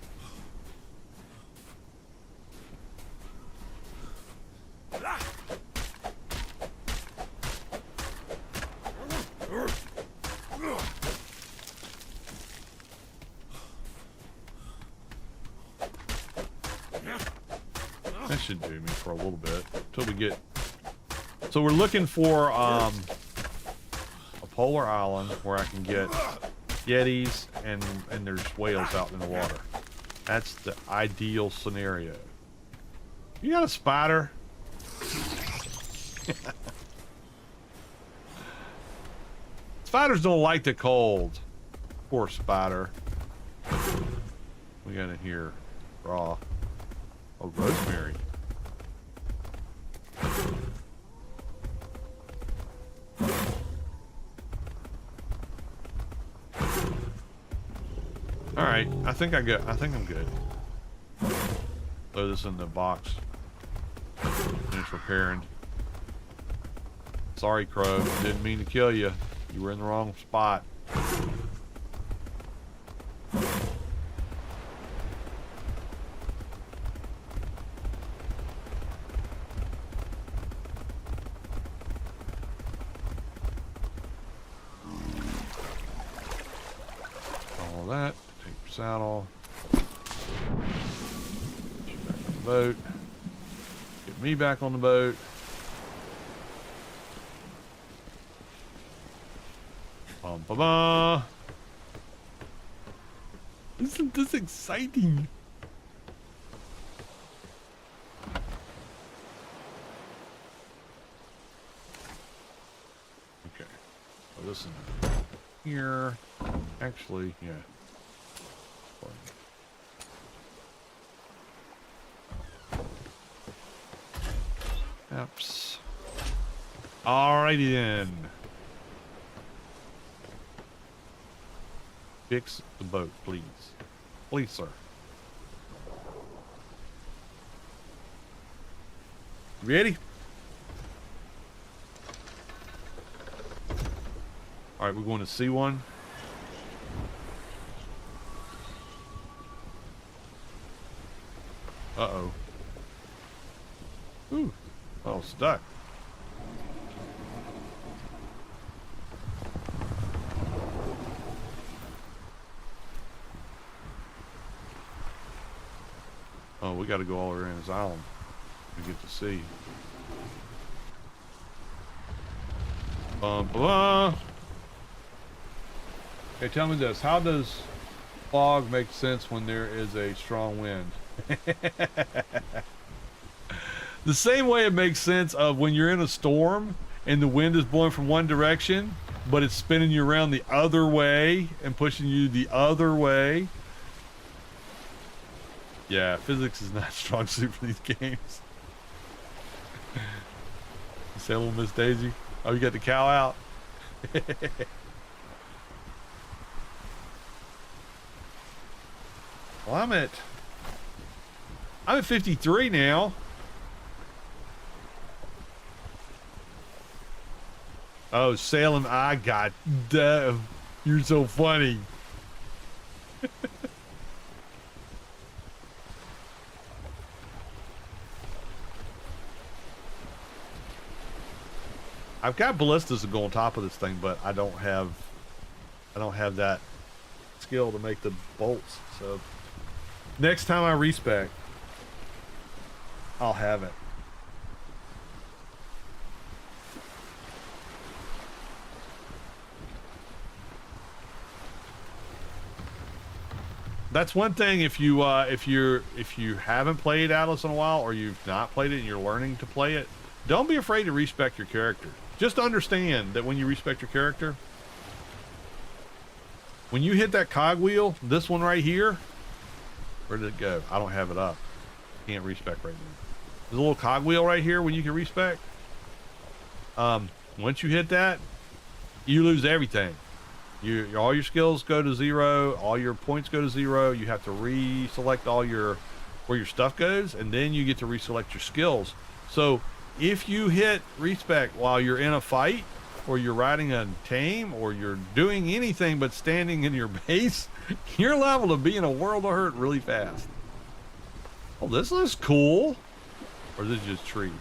That should do me for a little bit until we get. So we're looking for a polar island where I can get yetis and there's whales out in the water. That's the ideal scenario. You got a spider? Spiders don't like the cold. Poor spider. We got in here raw. Oh, rosemary. All right, I think I'm good. Throw this in the box. Finish repairing. Sorry, Crow. Didn't mean to kill you. You were in the wrong spot. All that. Take your saddle. Get you back on the boat. Get me back on the boat. Ba-ba. Isn't this exciting? Okay. So listen here. Actually, yeah. Apps. Alrighty then. Fix the boat, please. Please, sir. Ready? Alright, we're going to C1. Uh-oh. Ooh. Oh, stuck. Oh, we got to go all around his island to get to see. Blah. Okay, tell me this. How does fog make sense when there is a strong wind? The same way it makes sense of when you're in a storm and the wind is blowing from one direction, but it's spinning you around the other way and pushing you the other way. Yeah, physics is not a strong suit for these games. You say, little Miss Daisy? Oh, you got the cow out? Well, I'm at 53 now. Oh, Salem, I got damn. You're so funny. I've got ballistas to go on top of this thing, but I don't have that skill to make the bolts. So next time I respec, I'll have it. That's one thing. If you haven't played Atlas in a while, or you've not played it and you're learning to play it, don't be afraid to respec your character. Just understand that when you respec your character, when you hit that cogwheel, this one right here, where did it go? I don't have it up. Can't respec right now. There's a little cogwheel right here when you can respec. Once you hit that, you lose everything. All your skills go to 0. All your points go to 0. You have to reselect all where your stuff goes, and then you get to reselect your skills. So if you hit respec while you're in a fight, or you're riding a tame, or you're doing anything but standing in your base, you're liable to be in a world of hurt really fast. Oh, this looks cool. Or is this just trees?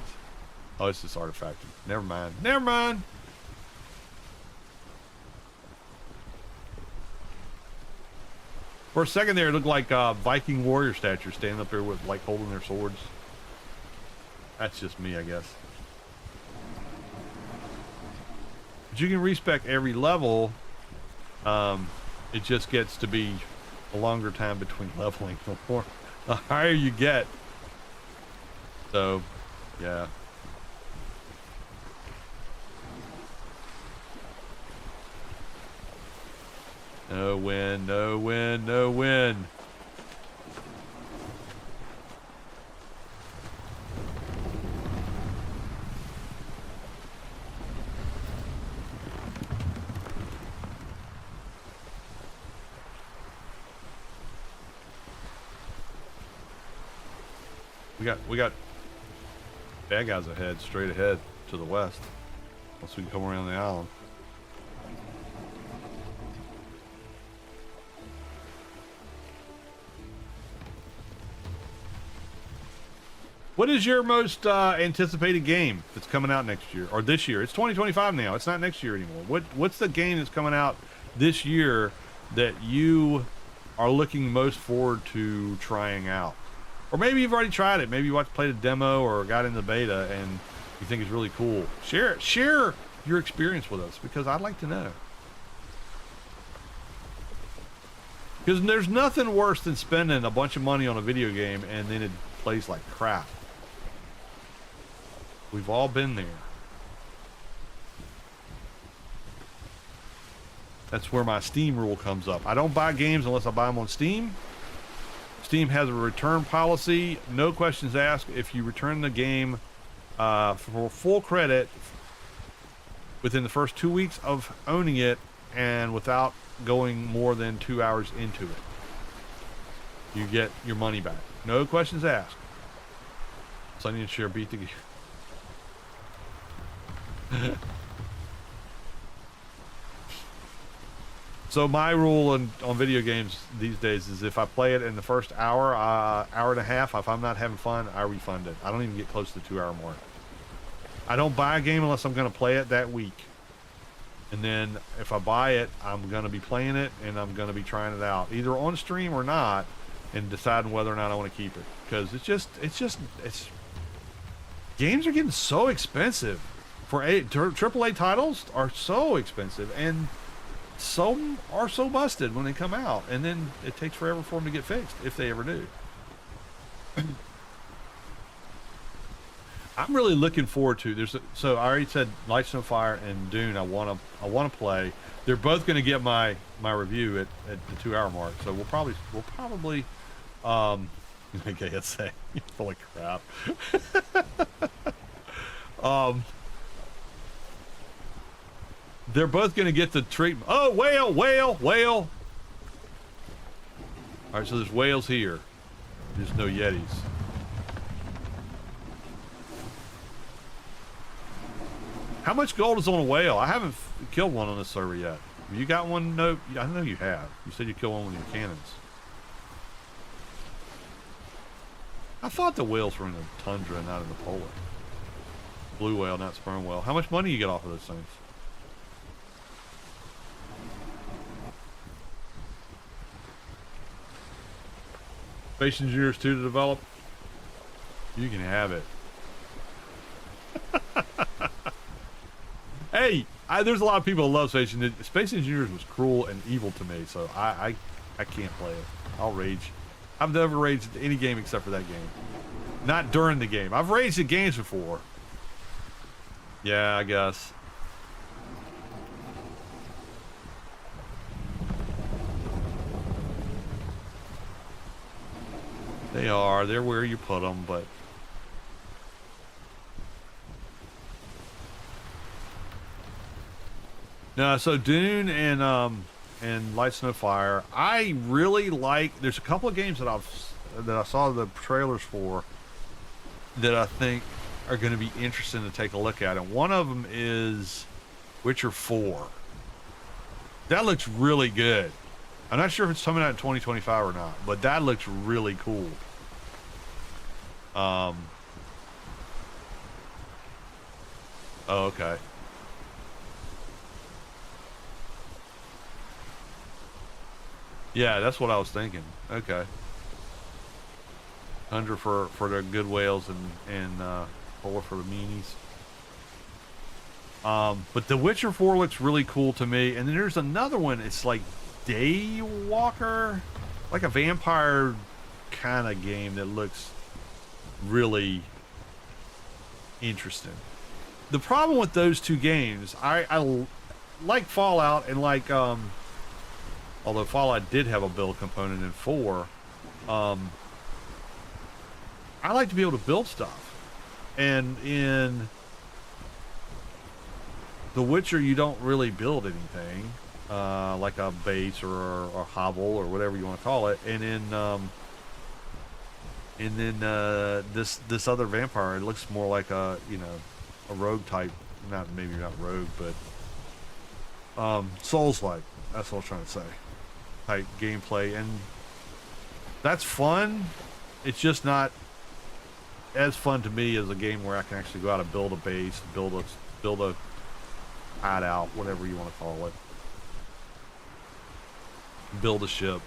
Oh, it's just artifact. Never mind. Never mind. For a second there, it looked like Viking warrior stature standing up there with, like, holding their swords. That's just me, I guess. But you can respec every level. It just gets to be a longer time between leveling. The higher you get. So, yeah. No win, no win, no win. We got bad guys ahead, straight ahead to the west. Unless we can come around the island. What is your most anticipated game that's coming out next year or this year? It's 2025 now. It's not next year anymore. What's the game that's coming out this year that you are looking most forward to trying out? Or maybe you've already tried it. Maybe you played a demo or got in the beta and you think it's really cool. Share your experience with us, because I'd like to know. Because there's nothing worse than spending a bunch of money on a video game and then it plays like crap. We've all been there. That's where my Steam rule comes up. I don't buy games unless I buy them on Steam. Steam has a return policy, no questions asked. If you return the game for full credit within the first 2 weeks of owning it and without going more than 2 hours into it, you get your money back. No questions asked. Sonny and Cher beat the game. So my rule on video games these days is if I play it in the first hour and a half, if I'm not having fun, I refund it. I don't even get close to the 2 hour mark. I don't buy a game unless I'm going to play it that week. And then if I buy it, I'm going to be playing it and I'm going to be trying it out either on stream or not and deciding whether or not I want to keep it. Because it's games are getting so expensive. For AAA titles are so expensive, and some are so busted when they come out, and then it takes forever for them to get fixed, if they ever do. I'm really looking forward to. So I already said Light Snow Fire and Dune. I want to play. They're both going to get my review at the 2 hour mark. So we'll probably okay, let's say holy crap. They're both going to get the treatment. Oh, whale. All right, so there's whales here. There's no Yetis. How much gold is on a whale? I haven't killed one on this server yet. Have you got one? No, I know you have. You said you killed one with your cannons. I thought the whales were in the tundra, not in the polar. Blue whale, not sperm whale. How much money you get off of those things? Space Engineers 2 to develop. You can have it. Hey, there's a lot of people who love Space Engineers. Space Engineers was cruel and evil to me, so I can't play it. I'll rage. I've never raged at any game except for that game. Not during the game. I've raged at games before. Yeah, I guess. They are. They're where you put them, but... No, so Dune and Light Snow Fire, I really like. There's a couple of games that I saw the trailers for that I think are going to be interesting to take a look at, and one of them is Witcher 4. That looks really good. I'm not sure if it's coming out in 2025 or not, but that looks really cool. Oh, okay. Yeah, that's what I was thinking. Okay. 100 for the good whales and 4 for the meanies. But The Witcher 4 looks really cool to me. And then there's another one. It's like Daywalker, like a vampire kind of game that looks really interesting. The problem with those two games, I like Fallout and like although Fallout did have a build component in 4, I like to be able to build stuff. And in The Witcher, you don't really build anything, like a base or a hovel or whatever you want to call it. And then this other vampire, it looks more like a rogue type, maybe not rogue, but Souls-like. That's what I was trying to say. Type gameplay, and that's fun. It's just not as fun to me as a game where I can actually go out and build a base, build a hideout, whatever you want to call it, build a ship,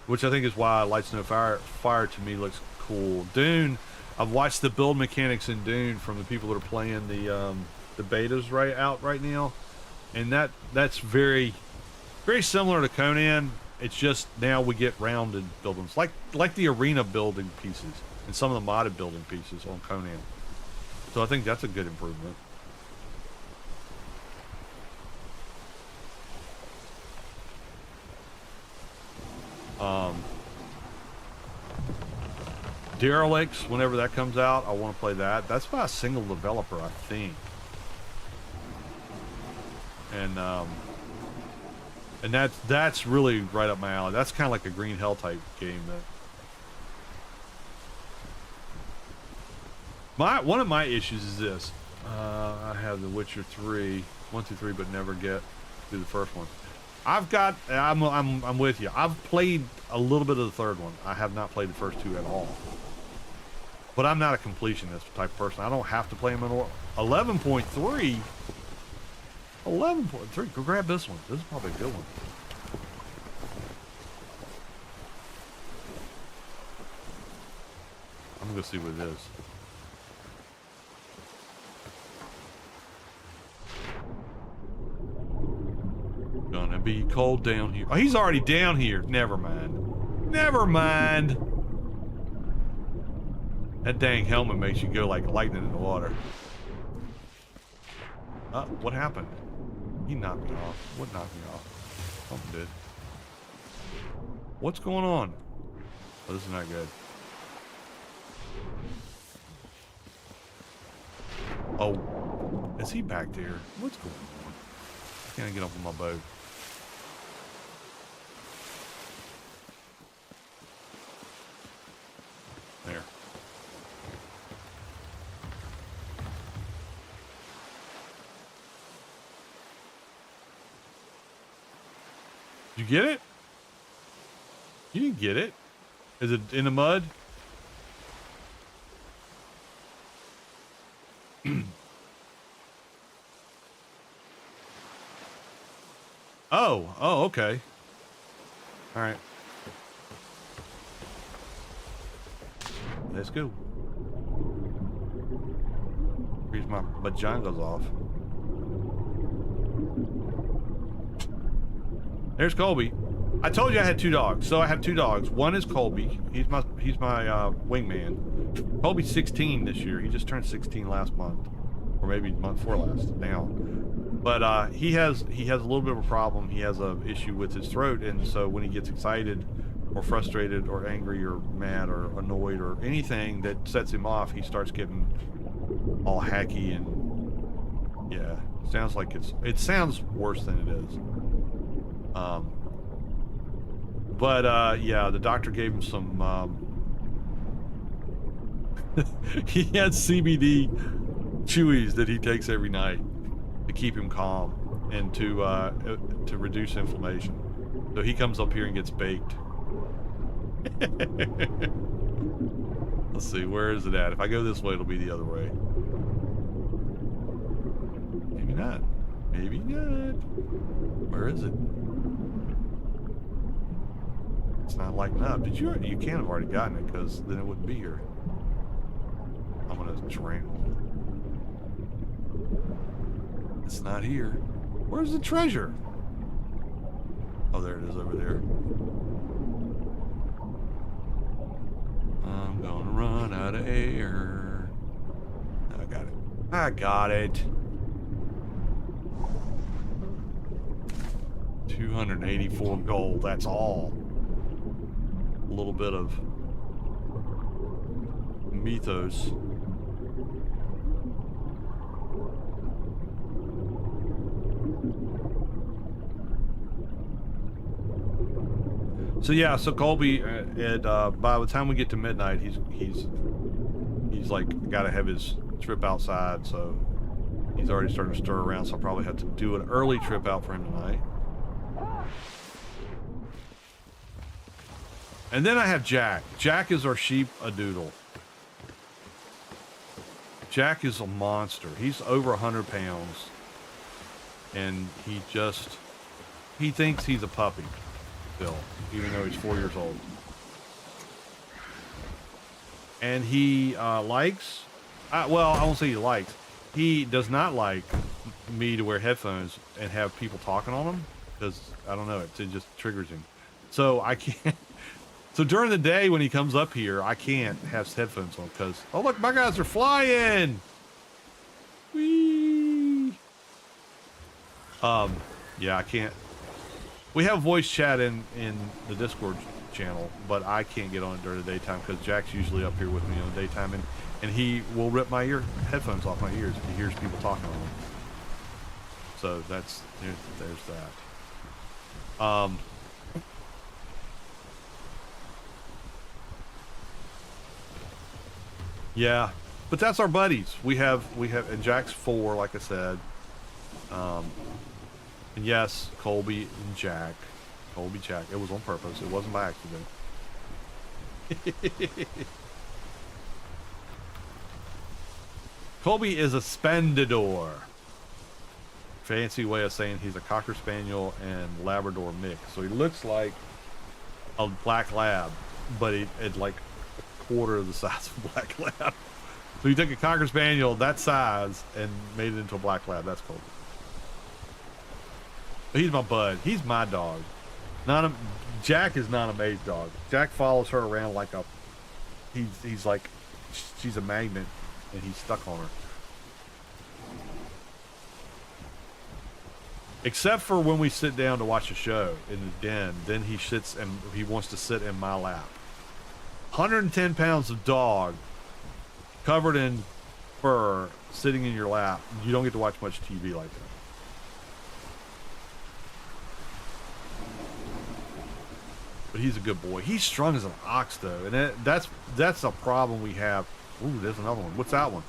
which I think is why Light Snow Fire to me looks cool. Dune, I've watched the build mechanics in Dune from the people that are playing the betas right now, and that's very similar to Conan. It's just now we get rounded buildings, like the arena building pieces and some of the modded building pieces on Conan. So I think that's a good improvement. Derelicts, whenever that comes out, I want to play that. That's by a single developer, I think. And that's really right up my alley. That's kind of like a Green Hell type game. One of my issues is this. I have The Witcher 3, 1, 2, 3, but never get through the first one. I'm with you. I've played a little bit of the third one. I have not played the first two at all. But I'm not a completionist type of person. I don't have to play them in order. 11.3. 11.3. Go grab this one. This is probably a good one. I'm gonna go see what it is. Gonna be cold down here. Oh, he's already down here. Never mind. Never mind. That dang helmet makes you go like lightning in the water. What happened? He knocked me off. What knocked me off? Something did. What's going on? Oh, this is not good. Oh, is he back there? What's going on? Can't I get up on my boat? There. Did you get it? You didn't get it. Is it in the mud? Oh, okay. All right. Let's go. Freeze my vaginas off. There's Colby. I told you I had 2 dogs, so I have 2 dogs. One is Colby. He's my wingman. Colby's 16 this year. He just turned 16 last month, or maybe the month before last. Now, but he has a little bit of a problem. He has a issue with his throat, and so when he gets excited, or frustrated or angry or mad or annoyed or anything that sets him off, he starts getting all hacky and yeah, sounds like it sounds worse than it is. Yeah, the doctor gave him some he had CBD chewies that he takes every night to keep him calm and to reduce inflammation. So he comes up here and gets baked. Let's see, where is it at? If I go this way, it'll be the other way. Maybe not. Maybe not. Where is it? It's not lighting up. Did you? You can't have already gotten it because then it wouldn't be here. I'm gonna drain. It's not here. Where's the treasure? Oh, there it is over there. I'm gonna run out of air. I got it. I got it. 284 gold, that's all. A little bit of mythos. So yeah, so Colby, by the time we get to midnight, he's like got to have his trip outside, so he's already starting to stir around. So I'll probably have to do an early trip out for him tonight. And then I have Jack. Jack is our sheep-a-doodle. Jack is a monster. He's over 100 pounds, and he thinks he's a puppy still, even though he's 4 years old. And he likes, well, I won't say he likes, he does not like me to wear headphones and have people talking on them, because, I don't know, it just triggers him. So I can't, so during the day when he comes up here, I can't have headphones on, because, oh look, my guys are flying! Whee! Yeah, I can't. We have voice chat in the Discord channel, but I can't get on it during the daytime because Jack's usually up here with me in the daytime, and he will rip my headphones off my ears if he hears people talking on them. So there's that. Yeah, but that's our buddies. We have, and Jack's 4, like I said. And yes, Colby and Jack. Colby, Jack. It was on purpose. It wasn't by accident. Colby is a Spendador. Fancy way of saying he's a Cocker Spaniel and Labrador mix. So he looks like a black lab, but it's like a quarter of the size of a black lab. So he took a Cocker Spaniel that size and made it into a black lab. That's Colby. He's my bud. He's my dog. Jack is not a May's dog. Jack follows her around like a. He's like, she's a magnet, and he's stuck on her. Except for when we sit down to watch a show in the den, then he sits and he wants to sit in my lap. 110 pounds of dog, covered in fur, sitting in your lap. You don't get to watch much TV like that. But he's a good boy. He's strong as an ox, though, and that's a problem we have. Ooh, there's another one. What's that one?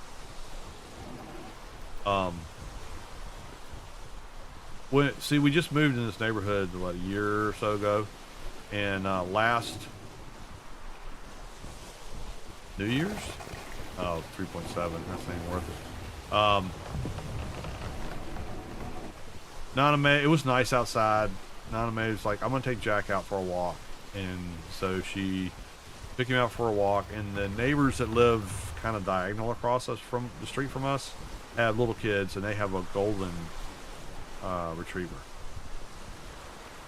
See, we just moved in this neighborhood what, a year or so ago, and last New Year's, 3.7. That's ain't worth it. Nana May, it was nice outside. Nana May was like, I'm gonna take Jack out for a walk. And so she took him out for a walk, and the neighbors that live kind of diagonal across us from the street from us have little kids, and they have a golden retriever.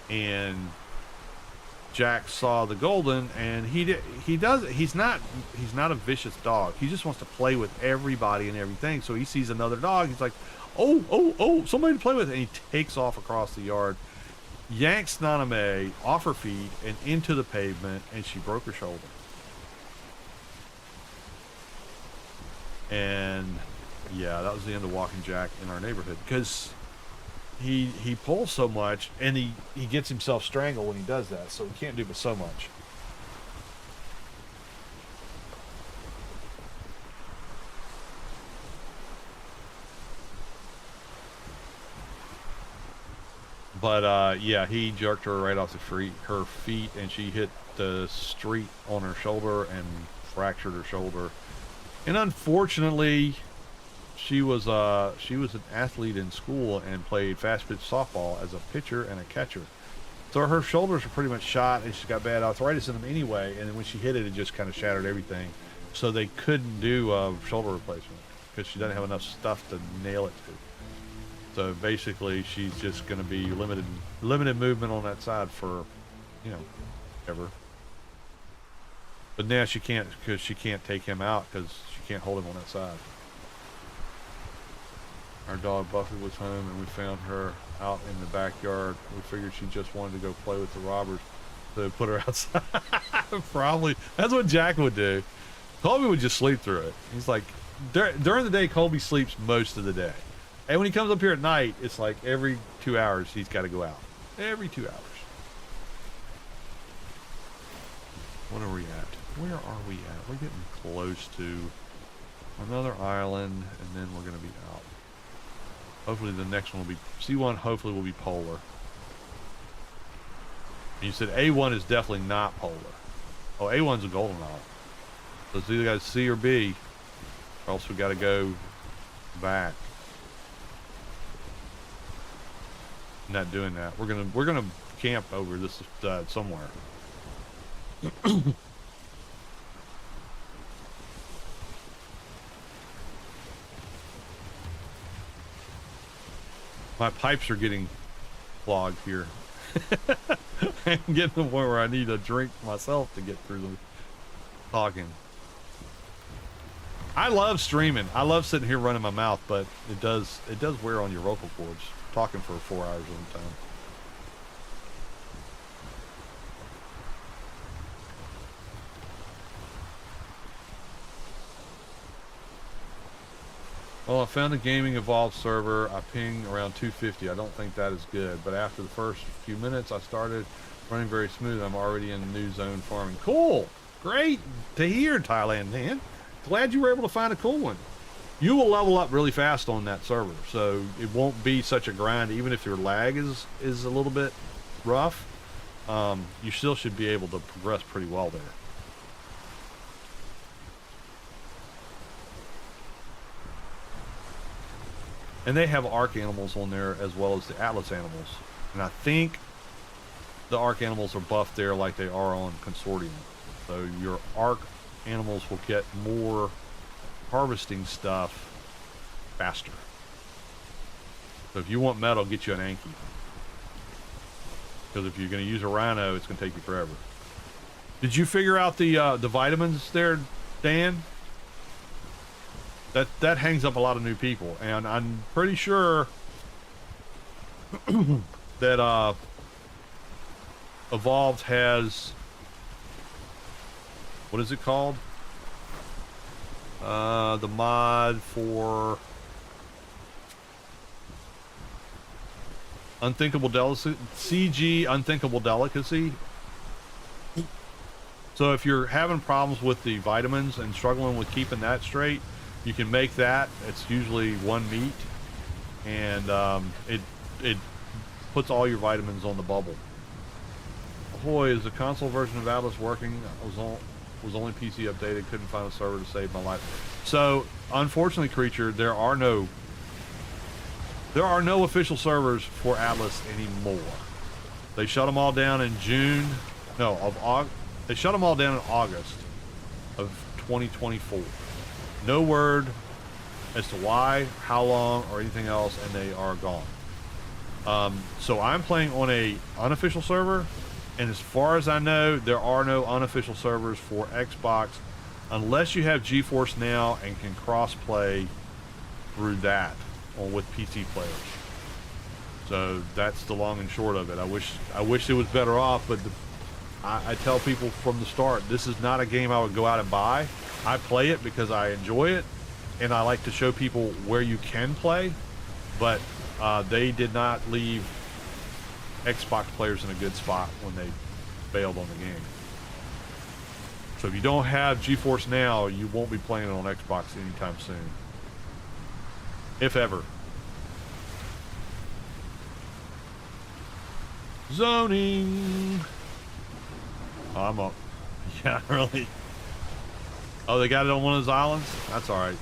And Jack saw the golden, and he's not a vicious dog. He just wants to play with everybody and everything. So he sees another dog, he's like, oh, somebody to play with, and he takes off across the yard. yanked Naname off her feet and into the pavement, and she broke her shoulder. And yeah, that was the end of Walking Jack in our neighborhood, because he pulls so much, and he gets himself strangled when he does that, so he can't do but so much. But yeah, he jerked her right off her feet, and she hit the street on her shoulder and fractured her shoulder. And unfortunately, she was an athlete in school and played fast pitch softball as a pitcher and a catcher. So her shoulders are pretty much shot, and she's got bad arthritis in them anyway. And then when she hit it, it just kind of shattered everything. So they couldn't do a shoulder replacement because she doesn't have enough stuff to nail it to. So basically, she's just going to be limited movement on that side for, you know, ever. But now she can't, because she can't take him out because she can't hold him on that side. Our dog Buffy was home, and we found her out in the backyard. We figured she just wanted to go play with the robbers, so we put her outside. Probably that's what Jack would do. Colby would just sleep through it. He's like, during the day, Colby sleeps most of the day. And when he comes up here at night, it's like every 2 hours he's got to go out. Every 2 hours. What are we at? Where are we at? We're getting close to another island, and then we're going to be out. Hopefully the next one will be... C1 hopefully will be polar. And you said A1 is definitely not polar. Oh, A1's a golden isle. So it's either got C or B, or else we got to go back. Not doing that. We're gonna camp over this somewhere. My pipes are getting clogged here. I'm getting to the point where I need a drink myself to get through the talking. I love streaming. I love sitting here running my mouth, but it does wear on your vocal cords. Talking for 4 hours at a time. Well, I found a Gaming Evolved server. I ping around 250. I don't think that is good, but after the first few minutes, I started running very smooth. I'm already in new zone farming. Cool. Great to hear, Thailand, man. Glad you were able to find a cool one. You will level up really fast on that server, so it won't be such a grind. Even if your lag is a little bit rough, you still should be able to progress pretty well there. And they have Arc animals on there as well as the Atlas animals. And I think the Arc animals are buffed there like they are on Consortium. So your Arc animals will get more harvesting stuff faster. So if you want metal, get you an Anki. Because if you're going to use a Rhino, it's going to take you forever. Did you figure out the vitamins there, Dan? That hangs up a lot of new people, and I'm pretty sure that Evolved has, what is it called? The mod for Unthinkable Delicacy, CG Unthinkable Delicacy. So if you're having problems with the vitamins and struggling with keeping that straight, you can make that. It's usually one meat, and it puts all your vitamins on the bubble. Ahoy, is the console version of Atlas working? Was only PC updated, couldn't find a server to save my life. So unfortunately, Creature, there are no official servers for Atlas anymore. They shut them all down in they shut them all down in August of 2024. No word as to why, how long, or anything else, and they are gone. So I'm playing on a unofficial server, and as far as I know, there are no unofficial servers for Xbox unless you have GeForce Now and can cross-play through that with PC players. So that's the long and short of it. I wish it was better off, but I tell people from the start, this is not a game I would go out and buy. I play it because I enjoy it, and I like to show people where you can play, but they did not leave Xbox players in a good spot when they bailed on the game. So if you don't have GeForce Now, you won't be playing it on Xbox anytime soon. If ever. Zoning. Oh, I'm up. Yeah, really. Oh, they got it on one of those islands? That's alright.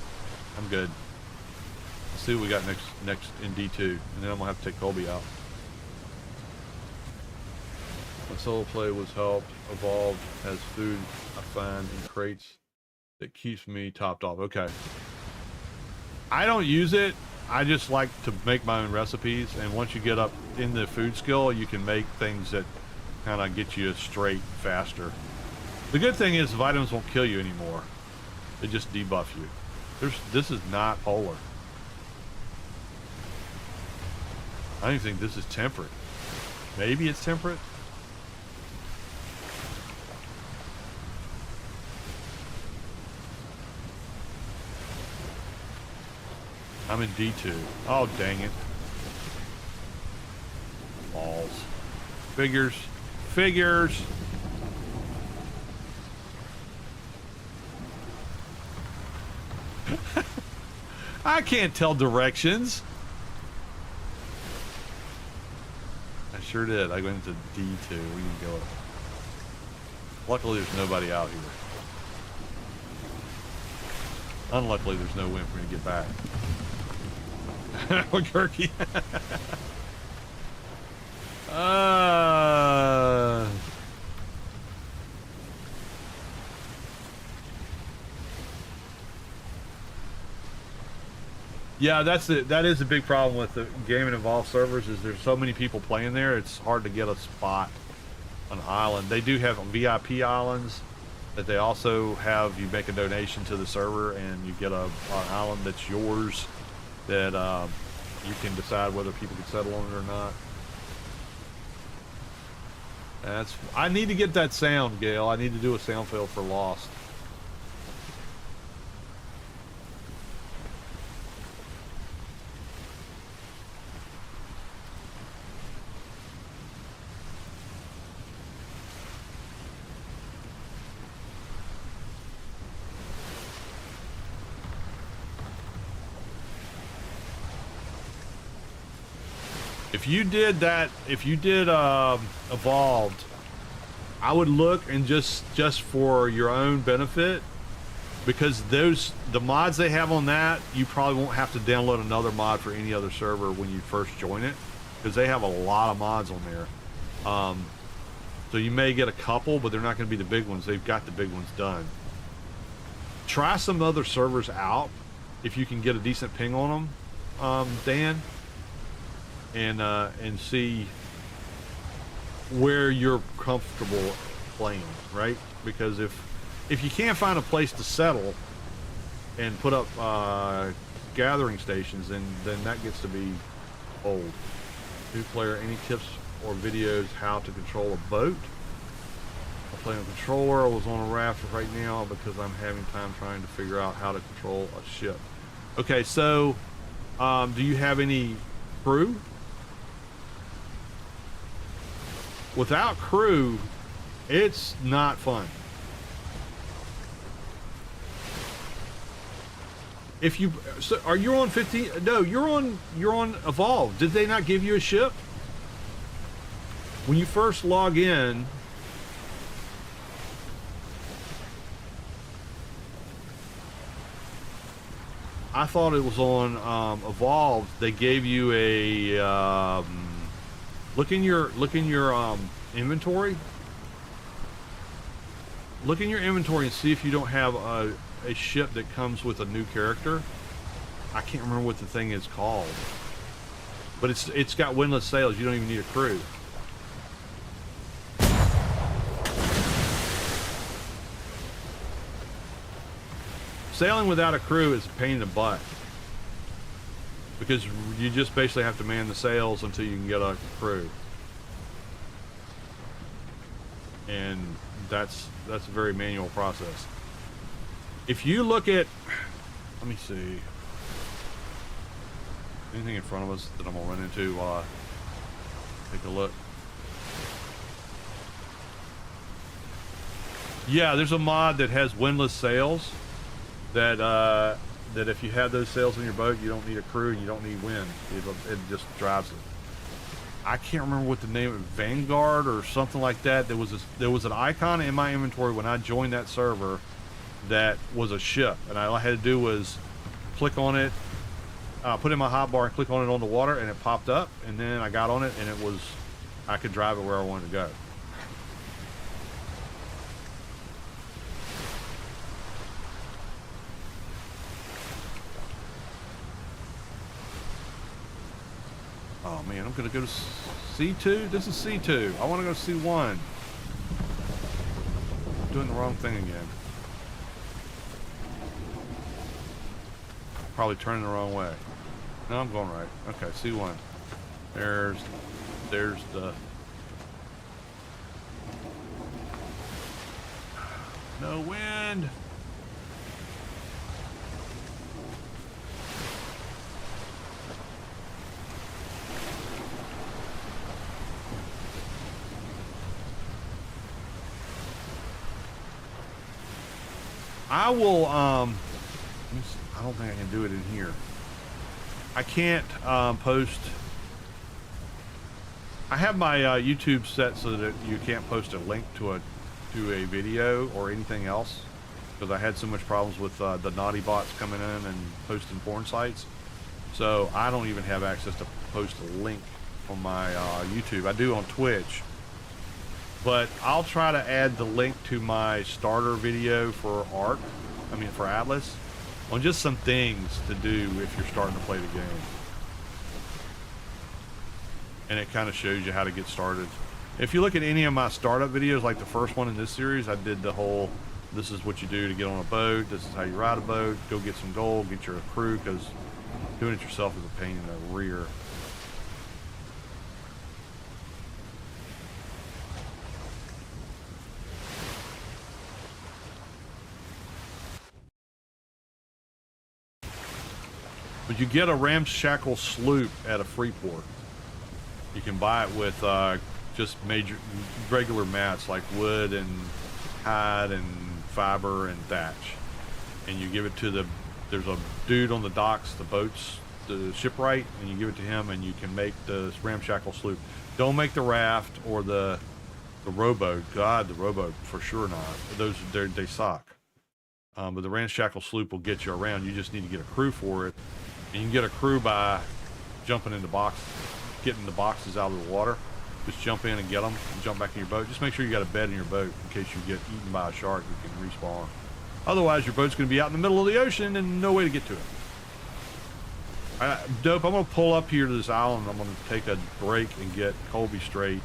I'm good. Let's see what we got next in D2. And then I'm gonna have to take Colby out. My solo play was helped. Evolved has food I find in crates that keeps me topped off. Okay. I don't use it. I just like to make my own recipes, and once you get up in the food skill, you can make things that kind of get you straight faster. The good thing is vitamins won't kill you anymore. They just debuff you. This is not polar. I don't even think this is temperate. Maybe it's temperate. I'm in D2. Oh, dang it. Balls. Figures. Figures. I can't tell directions. I sure did. I went into D2. We can go. Luckily, there's nobody out here. Unluckily, there's no wind for me to get back. Albuquerque. Yeah, that is a big problem with the Game and Evolve servers, is there's so many people playing there, it's hard to get a spot on an island. They do have VIP islands that they also have, you make a donation to the server and you get an island that's yours, that you can decide whether people can settle on it or not. I need to get that sound, Gail. I need to do a sound fill for Lost. If you did that, if you did Evolved, I would look and just for your own benefit, because the mods they have on that, you probably won't have to download another mod for any other server when you first join it, because they have a lot of mods on there. So you may get a couple, but they're not going to be the big ones. They've got the big ones done. Try some other servers out if you can get a decent ping on them, Dan. And see where you're comfortable playing, right? Because if you can't find a place to settle and put up gathering stations, then that gets to be old. New player, any tips or videos how to control a boat? I play on a controller. I was on a raft right now because I'm having time trying to figure out how to control a ship. Okay, so do you have any crew? Without crew, it's not fun. If you, so are you on 15? No, you're on Evolve. Did they not give you a ship? When you first log in, I thought it was on Evolve. They gave you a look in your inventory. Look in your inventory and see if you don't have a ship that comes with a new character. I can't remember what the thing is called, but it's got windlass sails. You don't even need a crew. Sailing without a crew is a pain in the butt. because you just basically have to man the sails until you can get a crew. And that's a very manual process. If you look at, let me see, anything in front of us that I'm gonna run into while I take a look. Yeah, there's a mod that has windlass sails that that if you have those sails on your boat, you don't need a crew and you don't need wind. It just drives it. I can't remember what the name of it, Vanguard or something like that. There was an icon in my inventory when I joined that server that was a ship, and all I had to do was click on it, put in my hotbar and click on it on the water, and it popped up, and then I got on it, and I could drive it where I wanted to go. Oh man, I'm gonna go to C2. This is C2. I want to go to C1. I'm doing the wrong thing again. Probably turning the wrong way. No, I'm going right. Okay, C1. There's the. No wind. I will, let me see. I don't think I can do it in here. I can't post. I have my YouTube set so that you can't post a link to a video or anything else, because I had so much problems with the naughty bots coming in and posting porn sites. So I don't even have access to post a link on my YouTube. I do on Twitch. But I'll try to add the link to my starter video for for Atlas, on just some things to do if you're starting to play the game. And it kind of shows you how to get started. If you look at any of my startup videos, like the first one in this series, I did the whole, this is what you do to get on a boat, this is how you ride a boat, go get some gold, get your crew, because doing it yourself is a pain in the rear. But you get a ramshackle sloop at a Freeport. You can buy it with just regular mats like wood and hide and fiber and thatch. And you give it to there's a dude on the docks, the shipwright, and you give it to him, and you can make the ramshackle sloop. Don't make the raft or the rowboat. God, the rowboat for sure not. Those they suck. But the ramshackle sloop will get you around. You just need to get a crew for it. And you can get a crew by jumping into boxes, getting the boxes out of the water. Just jump in and get them and jump back in your boat. Just make sure you got a bed in your boat in case you get eaten by a shark. You can respawn. Otherwise, your boat's going to be out in the middle of the ocean and no way to get to it. Dope, I'm going to pull up here to this island. I'm going to take a break and get Colby straight.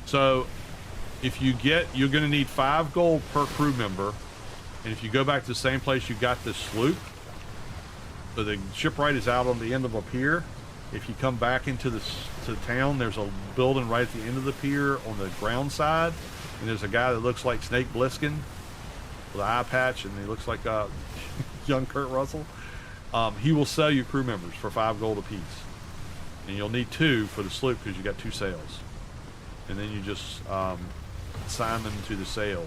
So if you're going to need 5 gold per crew member. And if you go back to the same place you got this sloop, so the shipwright is out on the end of a pier. If you come back into the town, there's a building right at the end of the pier on the ground side. And there's a guy that looks like Snake Plissken with an eye patch, and he looks like young Kurt Russell. He will sell you crew members for 5 gold apiece. And you'll need 2 for the sloop because you got 2 sails. And then you just assign them to the sail.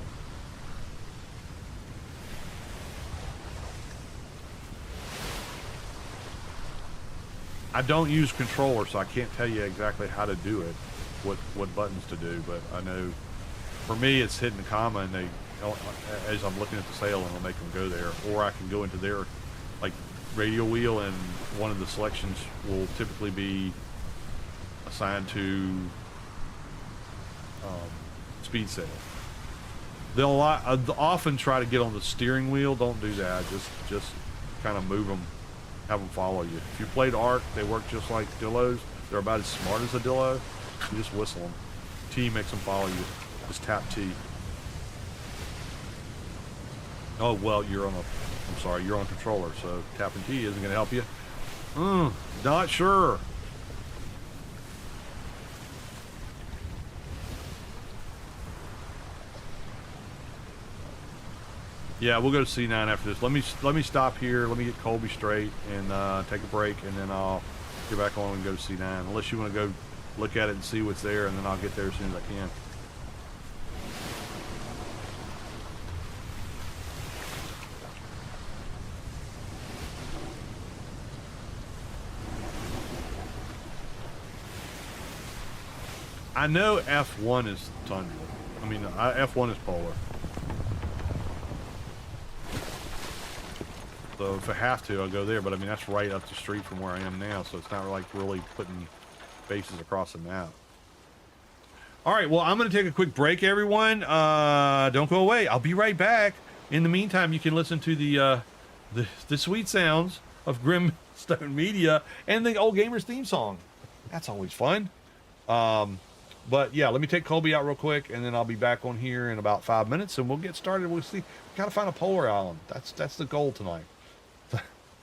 I don't use controller, so I can't tell you exactly how to do it, what buttons to do, but I know for me it's hitting the comma, and as I'm looking at the sail, and it'll make them go there. Or I can go into their like radio wheel, and one of the selections will typically be assigned to speed sail. They'll often try to get on the steering wheel. Don't do that. Just kind of move them, have them follow you. If you played Ark, they work just like Dillos. They're about as smart as a dillo. You just whistle them. T makes them follow you. Just tap T. Oh, well, you're on a... I'm sorry, you're on a controller, so tapping T isn't going to help you. Not sure. Yeah, we'll go to C9 after this. Let me stop here. Let me get Colby straight and take a break, and then I'll get back on and go to C9. Unless you want to go look at it and see what's there, and then I'll get there as soon as I can. I know F1 is tundra. I mean, F1 is polar. So if I have to, I'll go there. But I mean, that's right up the street from where I am now, so it's not like really putting bases across the map. All right, well, I'm going to take a quick break, everyone. Don't go away. I'll be right back. In the meantime, you can listen to the sweet sounds of Grimstone Media and the Old Gamers theme song. That's always fun. But yeah, let me take Colby out real quick, and then I'll be back on here in about 5 minutes, and we'll get started. We'll see. We gotta find a polar island. That's the goal tonight.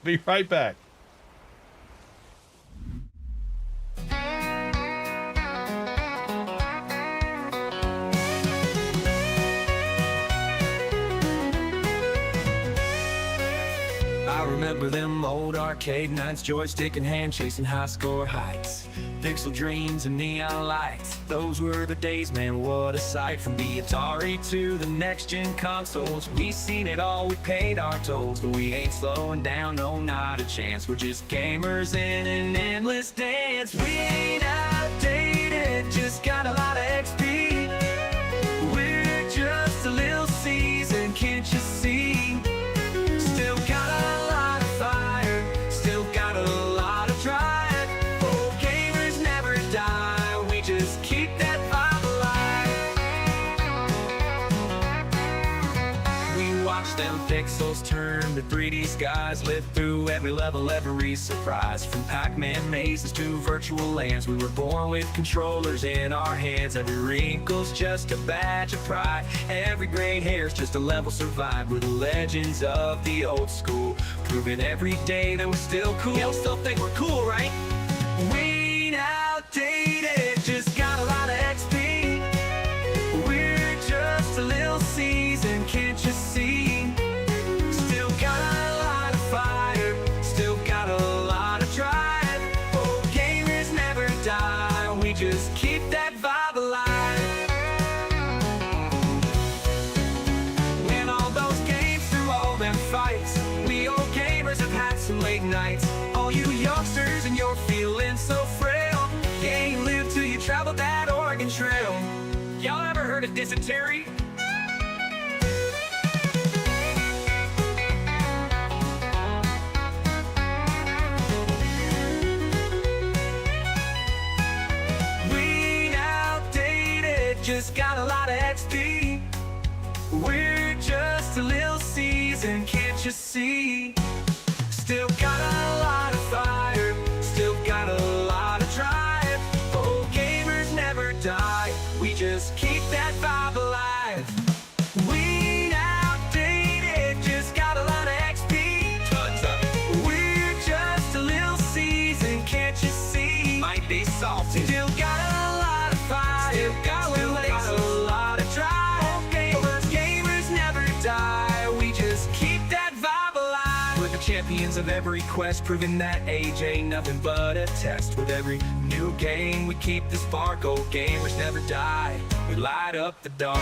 Be right back. I remember them old arcade nights, joystick in hand, chasing high score heights, pixel dreams and neon lights. Those were the days, man, what a sight. From the Atari to the next-gen consoles, we seen it all, we paid our tolls. But we ain't slowing down, no, not a chance. We're just gamers in an endless dance. We ain't outdated, just got a lot of XP. We're just a little seasoned, can't you see? Still got a lot of fire, still got a lot of drive. Old gamers never die, we just keep that vibe alive. We watch them pixels turn to 3D skies, live through every level, every surprise. From Pac-Man mazes to virtual lands, we were born with controllers in our hands. Every wrinkle's just a badge of pride, every gray hair's just a level survived. We're the legends of the old school, proving every day that we're still cool. Yeah, we still think we're cool, right? We ain't outdated, just got a lot of XP. We're just a little seasoned, can't you see? Still got a lot of fire, still got a lot of drive. Old gamers never die, we just keep that vibe alive. Win all those games through all them fights. We old gamers have had some late nights. All you youngsters and you're feeling so frail, you ain't lived till you traveled that Oregon Trail. Y'all ever heard of dysentery? Just got a lot of XP. We're just a little seasoned, can't you see? Still got a lot of fire, still got a lot of drive. Old gamers never die, we just keep that vibe alive. We ain't outdated, just got a lot of XP. Tons of it. We're just a little seasoned, can't you see? Might be salty, still got a lot of fire, still got a lot of drive. Gamers never die, we just keep that vibe alive. We're the champions of every quest, proving that age ain't nothing but a test. With every new game, we keep the spark. Old gamers never die, we light up the dark.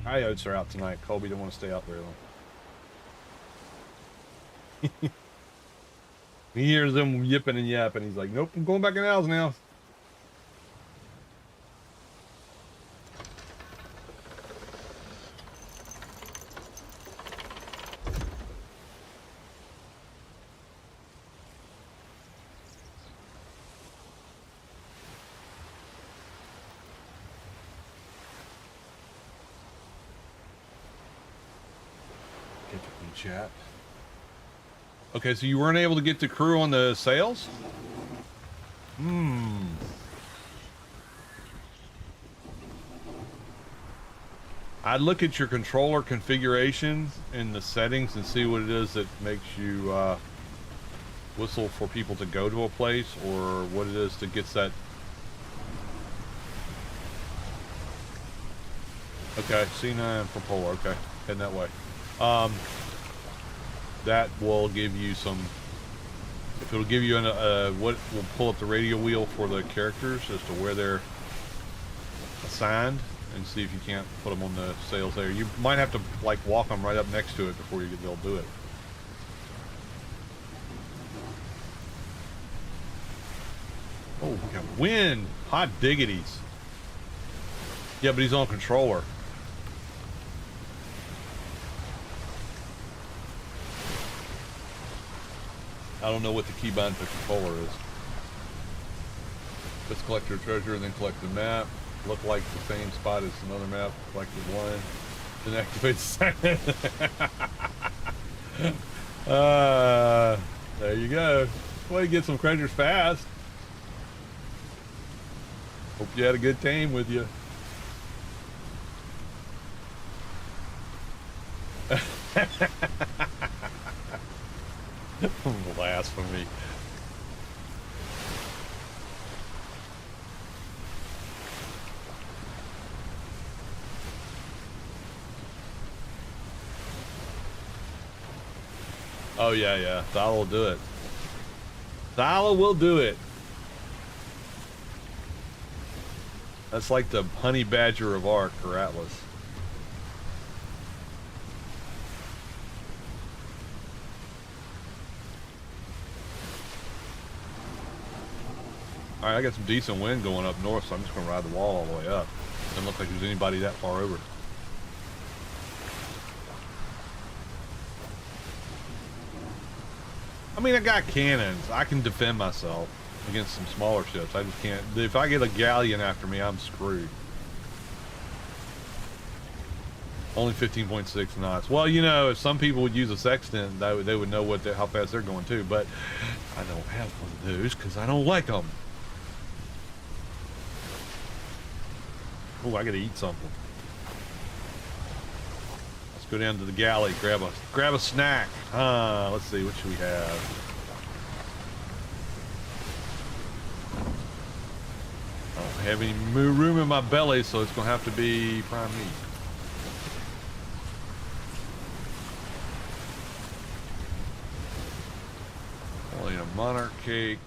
coyotes are out tonight. Colby don't want to stay out very long. He hears them yipping and yapping. He's like, nope, I'm going back in the house now. Chat. Okay, so you weren't able to get the crew on the sails? I'd look at your controller configuration in the settings and see what it is that makes you whistle for people to go to a place, or what it is that gets that. Okay, C9 for polar. Okay, heading that way. That will give you some. If it'll give you what will pull up the radio wheel for the characters as to where they're assigned, and see if you can't put them on the sails there. You might have to like walk them right up next to it before they'll do it. Oh, we got wind! Hot diggities! Yeah, but he's on controller. I don't know what the keybind for controller is. Let's collect your treasure and then collect the map. Look like the same spot as another map. Collect the one. Then activate the second. There you go. Way to get some treasures fast. Hope you had a good time with you. Blasphemy. Oh yeah. Thala will do it. Thala will do it. That's like the honey badger of Ark or Atlas. Alright, I got some decent wind going up north, so I'm just going to ride the wall all the way up. Doesn't look like there's anybody that far over. I mean, I got cannons. I can defend myself against some smaller ships. I just can't. If I get a galleon after me, I'm screwed. Only 15.6 knots. Well, you know, if some people would use a sextant, they would know how fast they're going too. But I don't have one of those because I don't like them. Oh, I gotta eat something. Let's go down to the galley, grab a snack. Let's see, what should we have? I don't have any room in my belly, so it's gonna have to be prime meat. I'll eat a monarch cake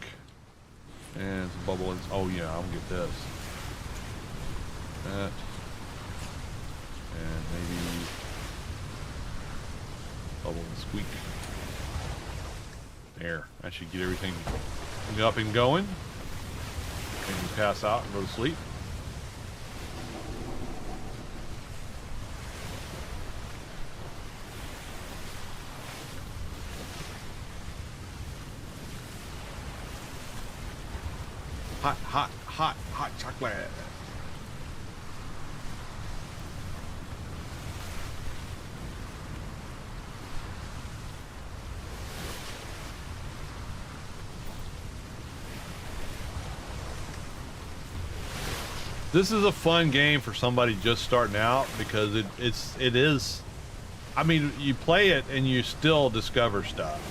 and some bubble. Oh yeah, I'll get this. That and maybe bubble and squeak. There, that should get everything up and going. And you pass out and go to sleep. Hot chocolate. This is a fun game for somebody just starting out because it is. I mean, you play it and you still discover stuff,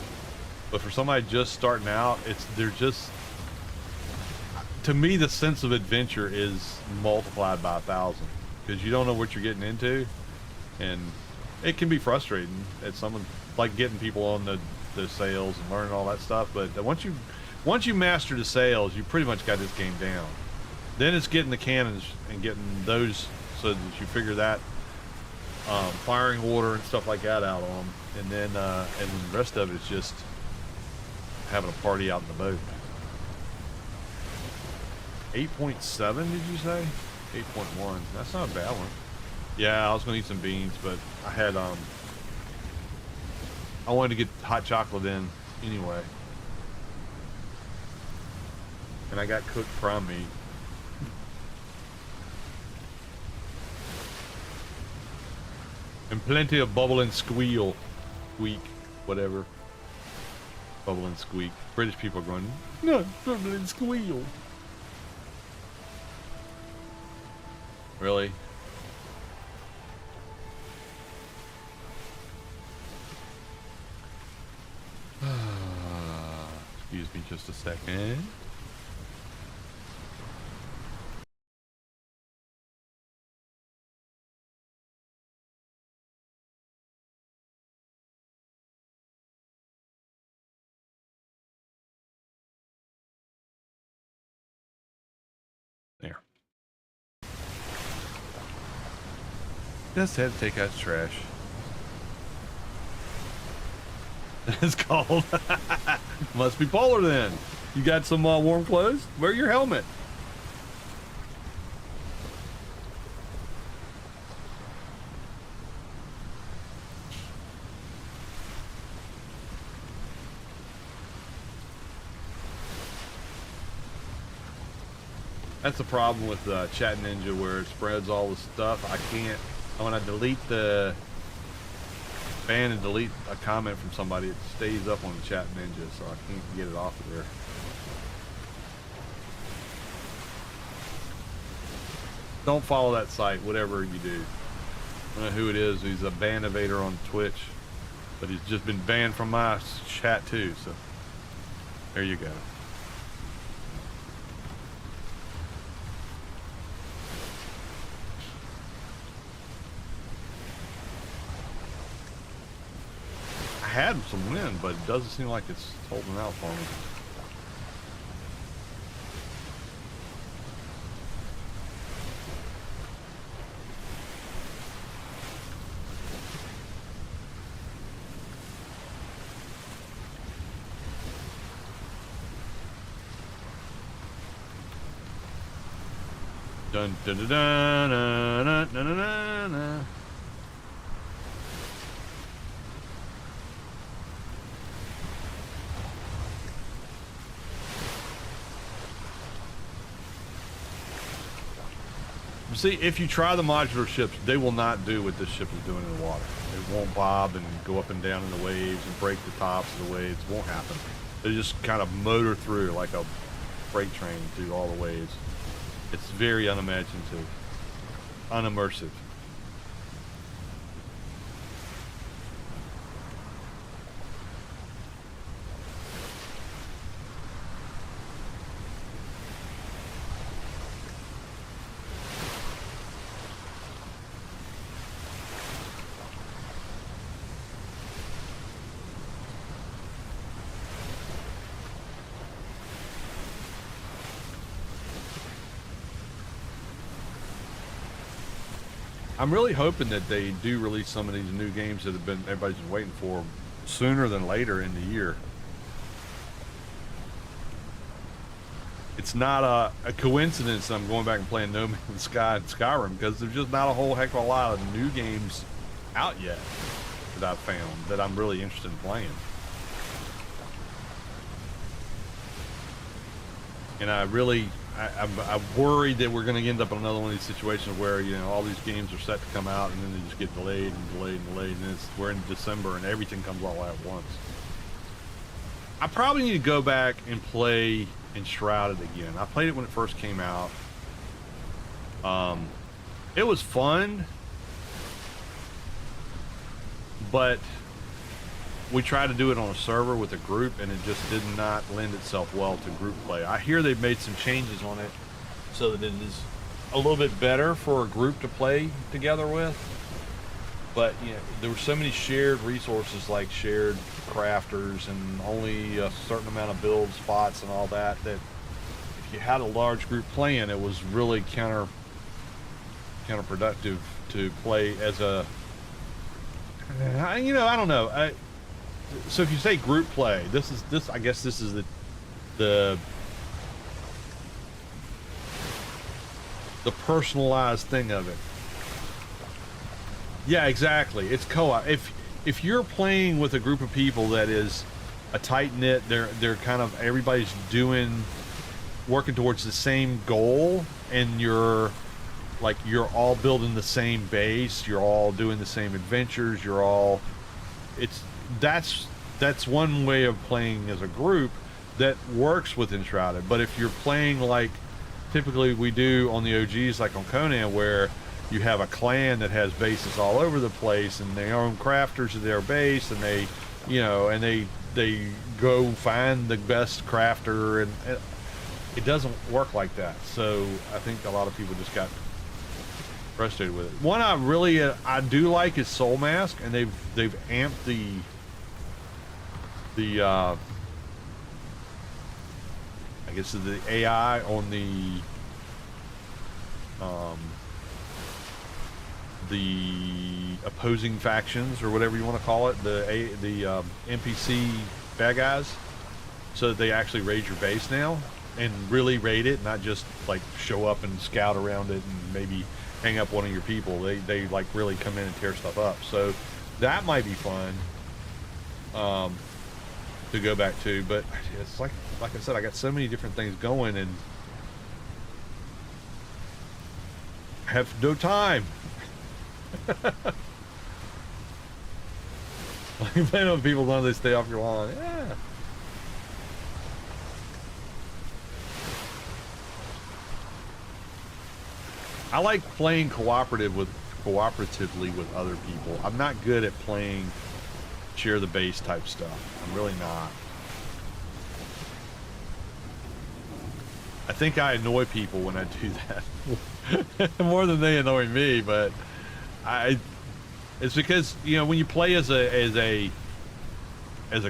but for somebody just starting out, they're just. To me, the sense of adventure is multiplied by 1,000 because you don't know what you're getting into, and it can be frustrating at someone like getting people on the sails and learning all that stuff. But once you master the sails, you pretty much got this game down. Then it's getting the cannons and getting those so that you figure that firing order and stuff like that out on them, and then the rest of it's just having a party out in the boat. 8.7, did you say? 8.1. That's not a bad one. Yeah, I was gonna eat some beans, but I had I wanted to get hot chocolate in anyway, and I got cooked prime meat. And plenty of bubble and squeal. Squeak. Whatever. Bubble and squeak. British people are going, no, bubble and squeal. Really? Excuse me just a second. There. Just had to take out the trash. It's cold. Must be polar then. You got some warm clothes? Wear your helmet. That's the problem with Chat Ninja, where it spreads all the stuff. I can't, when I delete the ban and delete a comment from somebody, it stays up on the Chat Ninja, so I can't get it off of there. Don't follow that site, whatever you do. I don't know who it is. He's a ban evader on Twitch, but he's just been banned from my chat too, so there you go. I had some wind, but it doesn't seem like it's holding out for me. Dun dun dun dun dun dun dun dun dun. See, if you try the modular ships, they will not do what this ship is doing in the water. It won't bob and go up and down in the waves and break the tops of the waves. It won't happen. They just kind of motor through like a freight train through all the waves. It's very unimaginative, unimmersive. I'm really hoping that they do release some of these new games that have been everybody's been waiting for sooner than later in the year. It's not a coincidence I'm going back and playing No Man's Sky and Skyrim, because there's just not a whole heck of a lot of new games out yet that I've found that I'm really interested in playing. And I'm worried that we're going to end up in another one of these situations where, you know, all these games are set to come out and then they just get delayed and delayed and delayed, and we're in December and everything comes all at once. I probably need to go back and play Enshrouded again. I played it when it first came out. It was fun, but we tried to do it on a server with a group and it just did not lend itself well to group play. I hear they've made some changes on it so that it is a little bit better for a group to play together with. But you know, there were so many shared resources, like shared crafters and only a certain amount of build spots and all that, that if you had a large group playing, it was really counterproductive to play as a I don't know. So if you say group play, I guess this is the personalized thing of it. Yeah, exactly. It's co-op. If you're playing with a group of people that is a tight knit, they're kind of everybody's working towards the same goal, and you're all building the same base, you're all doing the same adventures, that's one way of playing as a group that works with Enshrouded. But if you're playing like typically we do on the OGs, like on Conan, where you have a clan that has bases all over the place and their own crafters at their base, and they go find the best crafter, and it doesn't work like that. So I think a lot of people just got frustrated with it. One I do like is Soul Mask, and they've amped the I guess the AI on the opposing factions, or whatever you want to call it, the NPC bad guys, so that they actually raid your base now and really raid it, not just like show up and scout around it and maybe hang up one of your people. They like really come in and tear stuff up. So that might be fun to go back to. But it's like I said, I got so many different things going and have no time. Like playing on people, long as they stay off your lawn. Yeah. I like playing cooperatively with other people. I'm not good at playing share the base type stuff. I'm really not. I think I annoy people when I do that more than they annoy me, but it's because, you know, when you play as a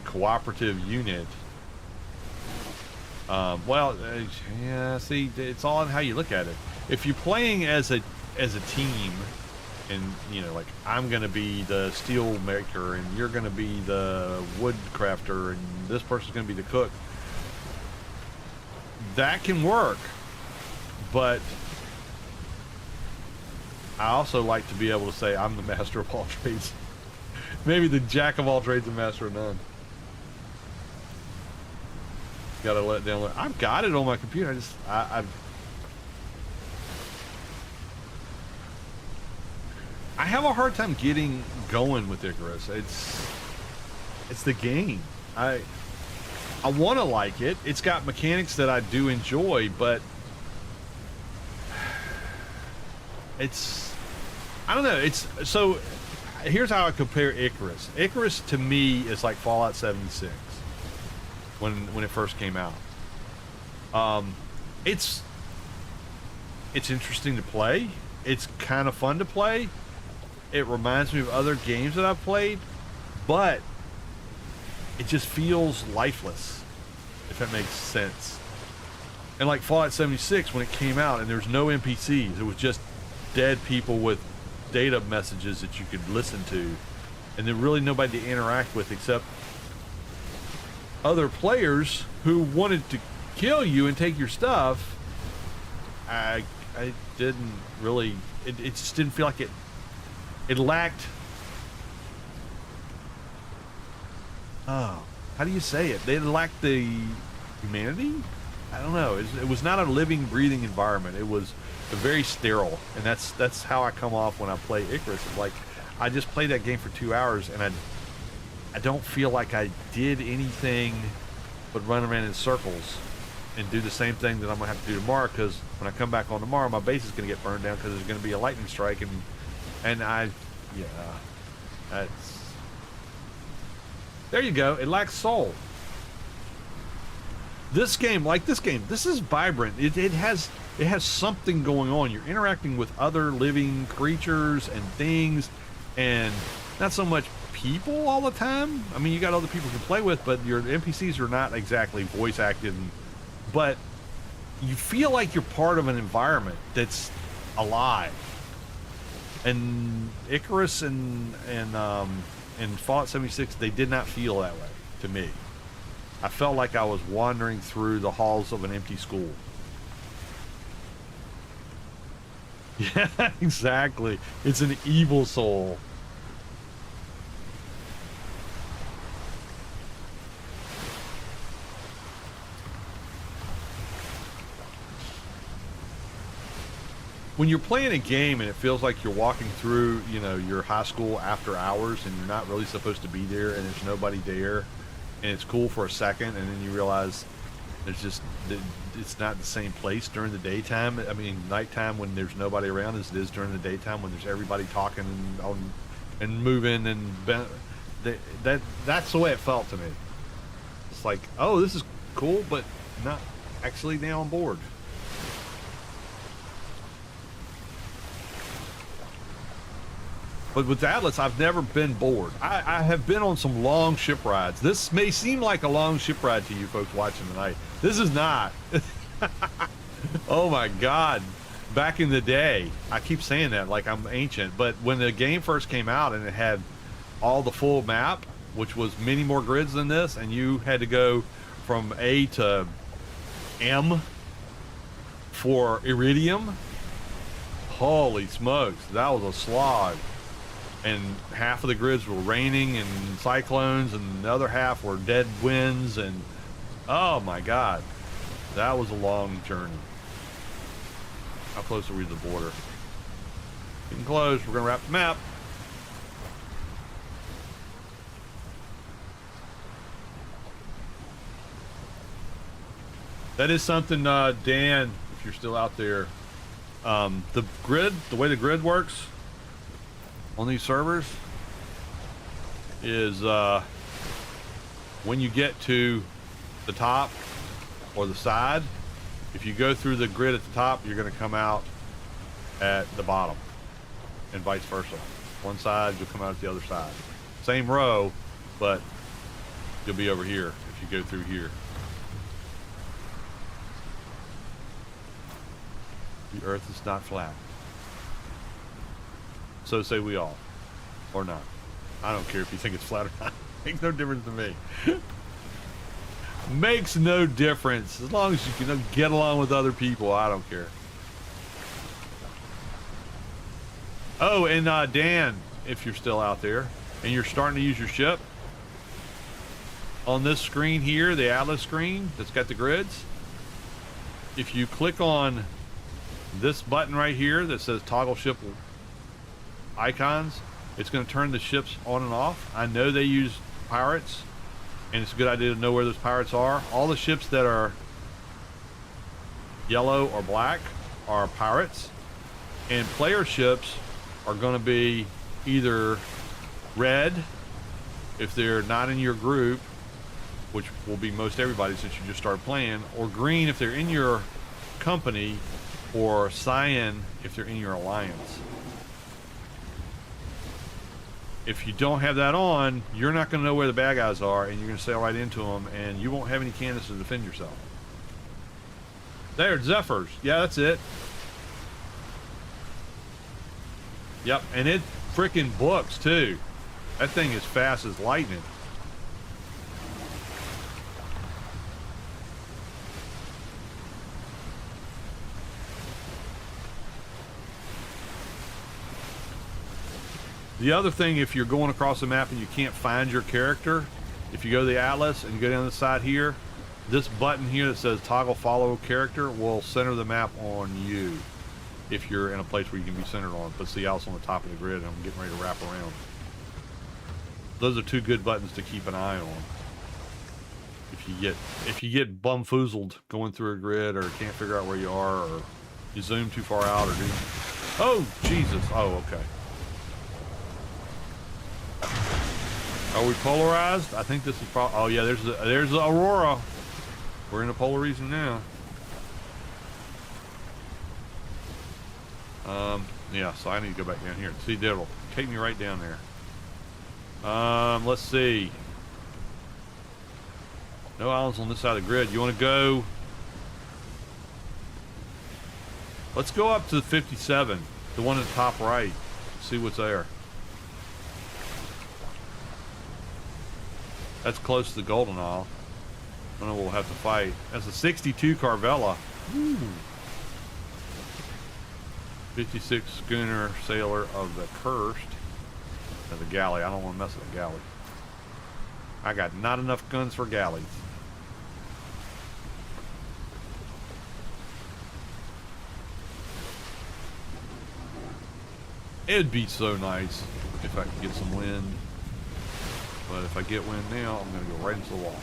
cooperative unit, yeah, see, it's all in how you look at it. If you're playing as a team, and you know, like, I'm gonna be the steel maker and you're gonna be the wood crafter and this person's gonna be the cook, that can work. But I also like to be able to say I'm the master of all trades. Maybe the jack of all trades and master of none. Gotta let it down. I've got it on my computer. I have a hard time getting going with Icarus. It's the game. I want to like it. It's got mechanics that I do enjoy, but I don't know. So here's how I compare Icarus. Icarus to me is like Fallout 76 when it first came out. It's interesting to play. It's kind of fun to play. It reminds me of other games that I've played, but it just feels lifeless, if that makes sense. And like Fallout 76, when it came out and there's no NPCs, it was just dead people with data messages that you could listen to, and there really nobody to interact with except other players who wanted to kill you and take your stuff. I didn't really, it just didn't feel like it lacked, how do you say it? They lacked the humanity? I don't know. It was not a living, breathing environment. It was very sterile, and that's how I come off when I play Icarus. It's like, I just played that game for 2 hours, and I don't feel like I did anything but run around in circles and do the same thing that I'm gonna have to do tomorrow, because when I come back on tomorrow, my base is gonna get burned down because there's gonna be a lightning strike, and there you go. It lacks soul. This game, this is vibrant. It has something going on. You're interacting with other living creatures and things, and not so much people all the time. I mean, you got other people to play with, but your NPCs are not exactly voice acted, but you feel like you're part of an environment that's alive. And Icarus and Fallout 76, they did not feel that way to me. I felt like I was wandering through the halls of an empty school. Yeah, exactly. It's an evil soul. When you're playing a game and it feels like you're walking through, you know, your high school after hours and you're not really supposed to be there and there's nobody there and it's cool for a second and then you realize it's not the same place during the daytime. I mean, nighttime when there's nobody around as it is during the daytime when there's everybody talking and moving and that's the way it felt to me. It's like, oh, this is cool, but not actually now on board. But with Atlas, I've never been bored. I have been on some long ship rides. This may seem like a long ship ride to you folks watching tonight. This is not. Oh my God. Back in the day, I keep saying that like I'm ancient, but when the game first came out and it had all the full map, which was many more grids than this, and you had to go from A to M for Iridium, holy smokes, that was a slog. And half of the grids were raining and cyclones and the other half were dead winds and oh my God, that was a long journey. How close are we to the border? Getting close. We're gonna wrap the map. That is something, Dan, if you're still out there, the grid, the way the grid works on these servers is when you get to the top or the side, if you go through the grid at the top, you're going to come out at the bottom and vice versa. One side, you'll come out at the other side. Same row, but you'll be over here if you go through here. The earth is not flat. So say we all. Or not. I don't care if you think it's flat or not. Makes no difference to me. Makes no difference. As long as you can get along with other people, I don't care. Oh, and Dan, if you're still out there, and you're starting to use your ship, on this screen here, the Atlas screen that's got the grids, if you click on this button right here that says toggle ship icons, it's going to turn the ships on and off. I know they use pirates, and it's a good idea to know where those pirates are. All the ships that are yellow or black are pirates, and player ships are going to be either red if they're not in your group, which will be most everybody since you just started playing, or green if they're in your company, or cyan if they're in your alliance. If you don't have that on, you're not going to know where the bad guys are, and you're going to sail right into them, and you won't have any cannons to defend yourself. There, Zephyrs. Yeah, that's it. Yep, and it freaking books too. That thing is fast as lightning. The other thing, if you're going across the map and you can't find your character, if you go to the Atlas and you go down the side here, this button here that says toggle follow character will center the map on you if you're in a place where you can be centered on. But see, I was on the top of the grid and I'm getting ready to wrap around. Those are two good buttons to keep an eye on. If you get bumfoozled going through a grid or can't figure out where you are, or you zoom too far out, or do you... Oh, Jesus. Oh, okay. Are we polarized? I think this is probably... Oh, yeah, there's the Aurora. We're in the polar region now. Yeah, so I need to go back down here. See, that'll take me right down there. Let's see. No islands on this side of the grid. You want to go... Let's go up to 57, the one at the top right. See what's there. That's close to the Golden Isle. I don't know, we'll have to fight. That's a 62 Carvela. Ooh. 56 schooner sailor of the Cursed. That's a galley. I don't want to mess with a galley. I got not enough guns for galleys. It'd be so nice if I could get some wind. But if I get wind now, I'm going to go right into the wall.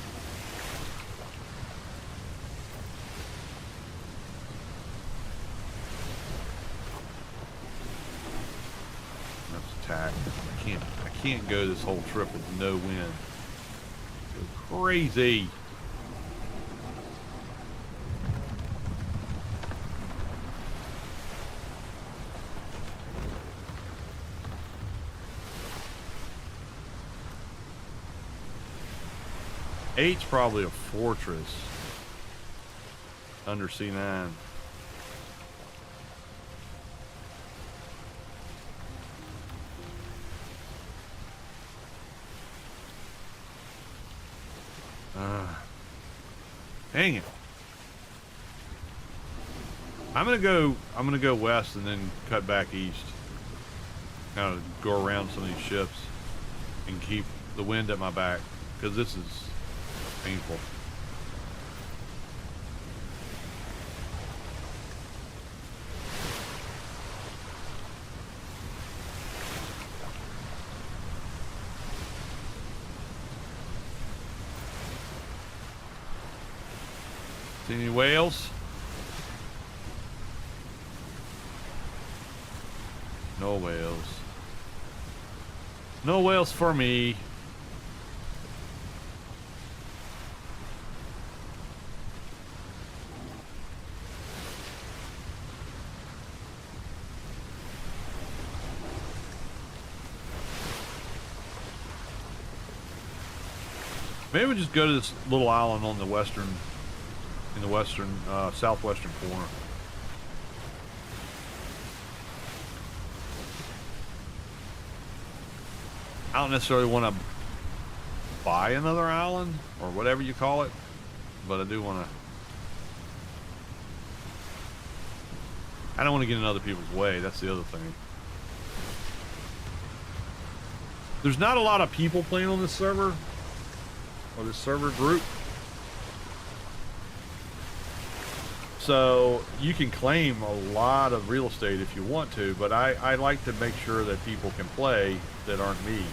Let's attack. I can't go this whole trip with no wind. Go crazy. Eight's probably a fortress under C9. Dang it. I'm gonna go west and then cut back east. Kind of go around some of these ships and keep the wind at my back, because this is painful. See any whales? No whales. No whales for me. Maybe we just go to this little island on the western, southwestern corner. I don't necessarily want to buy another island or whatever you call it, but I do want to. I don't want to get in other people's way. That's the other thing. There's not a lot of people playing on this server, or this server group. So you can claim a lot of real estate if you want to, but I like to make sure that people can play that aren't me.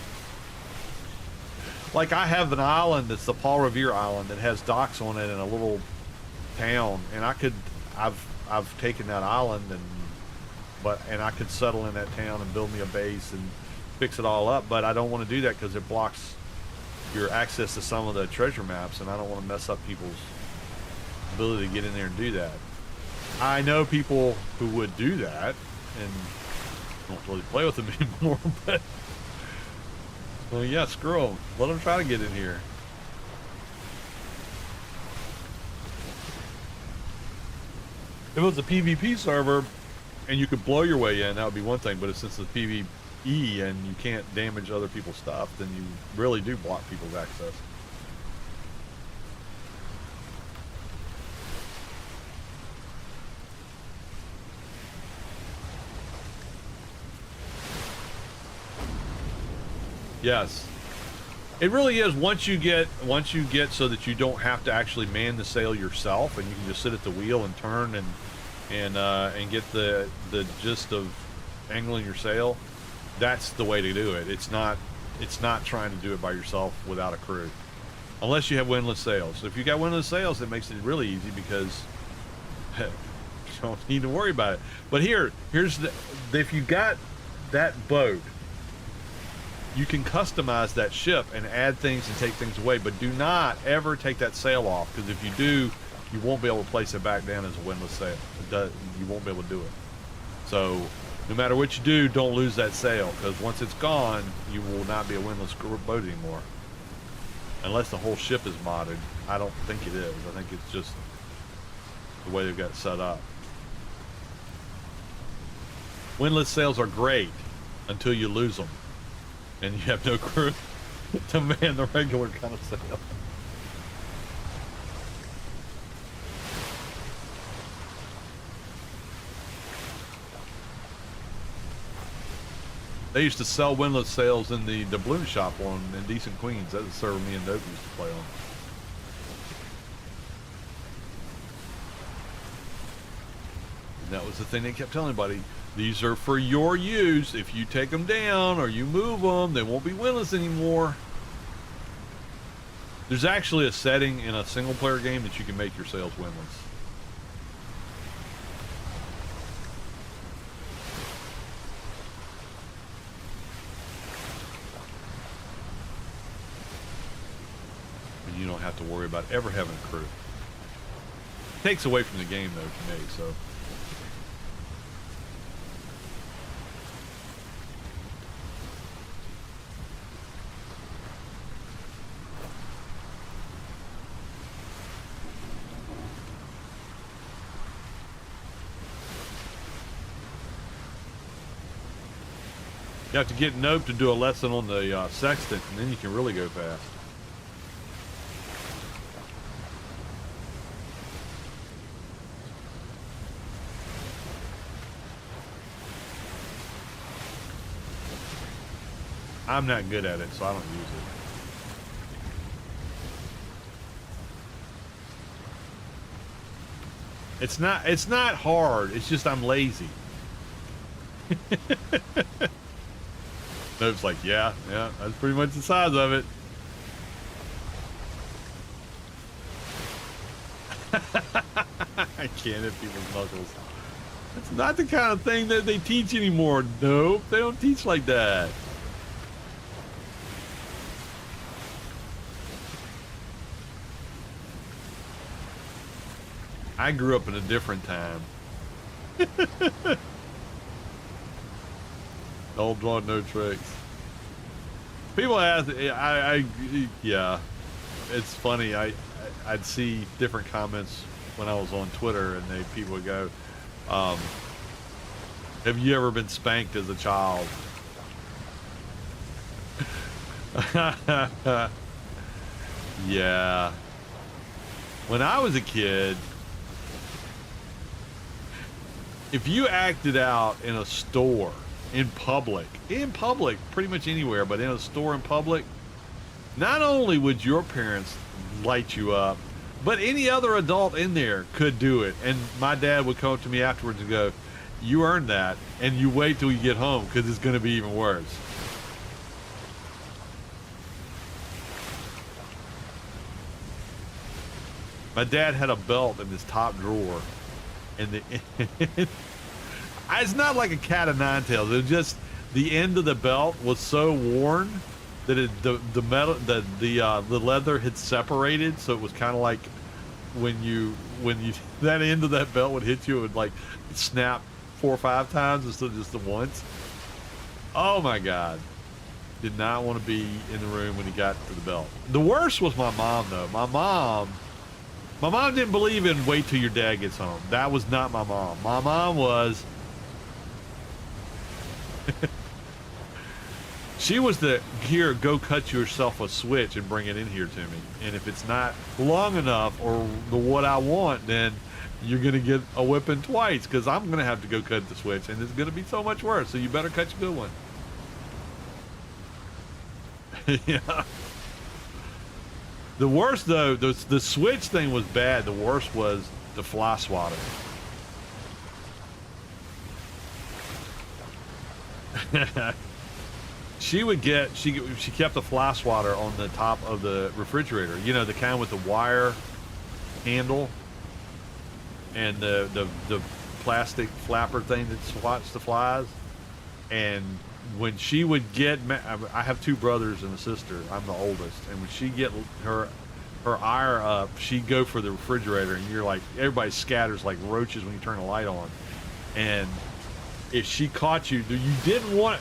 Like, I have an island that's the Paul Revere Island that has docks on it in a little town, and I've taken that island and I could settle in that town and build me a base and fix it all up, but I don't want to do that because it blocks your access to some of the treasure maps, and I don't want to mess up people's ability to get in there and do that. I know people who would do that and don't really play with them anymore, but well, yeah, screw them. Let them try to get in here. If it was a PvP server and you could blow your way in, that would be one thing, but since it's PvE and you can't damage other people's stuff, then you really do block people's access. Yes, it really is. Once you get so that you don't have to actually man the sail yourself, and you can just sit at the wheel and turn and get the gist of angling your sail. That's the way to do it. It's not trying to do it by yourself without a crew, unless you have windlass sails. So if you got windlass sails, it makes it really easy because you don't need to worry about it. But here's if you got that boat, you can customize that ship and add things and take things away, but do not ever take that sail off, because if you do, you won't be able to place it back down as a windlass sail. You won't be able to do it. So no matter what you do, don't lose that sail, because once it's gone, you will not be a windlass boat anymore. Unless the whole ship is modded. I don't think it is. I think it's just the way they've got it set up. Windlass sails are great. until you lose them, and you have no crew to man the regular kind of sail. They used to sell windlass sails in the balloon shop on Indecent Queens. That was the server me and Dope used to play on. And that was the thing they kept telling everybody. These are for your use. If you take them down or you move them, they won't be windlass anymore. There's actually a setting in a single player game that you can make your sails windlass. And you don't have to worry about ever having a crew. Takes away from the game though to me, so. You have to get Nope to do a lesson on the sextant, and then you can really go fast. I'm not good at it, so I don't use it. It's not hard. It's just I'm lazy. Nope's like, yeah, that's pretty much the size of it. I can't hit people's knuckles. That's not the kind of thing that they teach anymore. Nope, they don't teach like that. I grew up in a different time. Old draw, no tricks. People ask, yeah, it's funny. I'd see different comments when I was on Twitter, and people would go, "Have you ever been spanked as a child?" Yeah. When I was a kid, if you acted out in a store, in public, pretty much anywhere, but in a store in public, not only would your parents light you up, but any other adult in there could do it. And my dad would come up to me afterwards and go, "You earned that, and you wait till you get home because it's going to be even worse." My dad had a belt in his top drawer, and it's not like a cat of nine tails. It was just the end of the belt was so worn that the metal, the leather had separated, so it was kind of like when you that end of that belt would hit you, it would like snap 4 or 5 times instead of just the once. Oh my God. Did not want to be in the room when he got to the belt. The worst was my mom though. My mom didn't believe in wait till your dad gets home. That was not my mom. My mom was she was the, "Here, go cut yourself a switch and bring it in here to me. And if it's not long enough or what I want, then you're going to get a whipping twice because I'm going to have to go cut the switch and it's going to be so much worse. So you better cut your good one." Yeah. The worst though, the switch thing was bad. The worst was the fly swatter. She kept the fly swatter on the top of the refrigerator. You know, the kind with the wire handle and the plastic flapper thing that swats the flies. And when she would get, I have 2 brothers and a sister. I'm the oldest, and when she get her ire up, she'd go for the refrigerator, and you're like, everybody scatters like roaches when you turn the light on. And if she caught you, you didn't want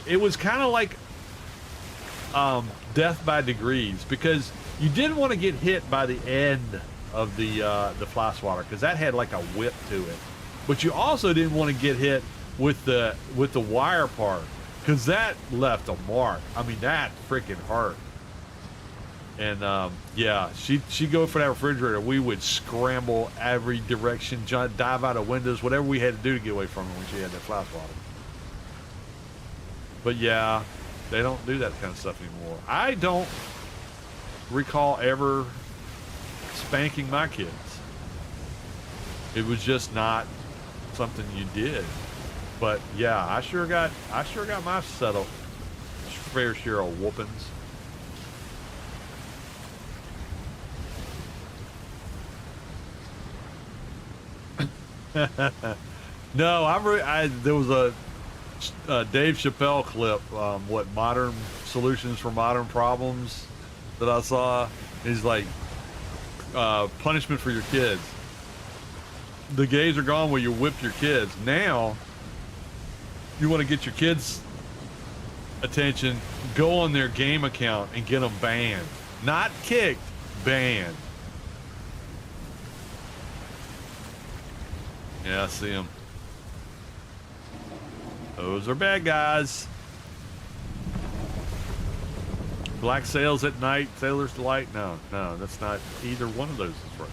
it was kind of like death by degrees, because you didn't want to get hit by the end of the fly swatter, because that had like a whip to it. But you also didn't want to get hit with the wire part, Because that left a mark. I mean, that freaking hurt. And yeah, she'd go for that refrigerator. We would scramble every direction, dive out of windows, whatever we had to do to get away from her when she had that fly swatter. But yeah, they don't do that kind of stuff anymore. I don't recall ever spanking my kids. It was just not something you did. But yeah, I sure got my fair share of whoopings. No, there was a Dave Chappelle clip, what modern solutions for modern problems that I saw. Is like punishment for your kids. The gays are gone where you whip your kids. Now, you want to get your kids' attention, go on their game account and get them banned. Not kicked, banned. Yeah, I see them. Those are bad guys. Black sails at night, sailor's delight. No, that's not either one of those is right.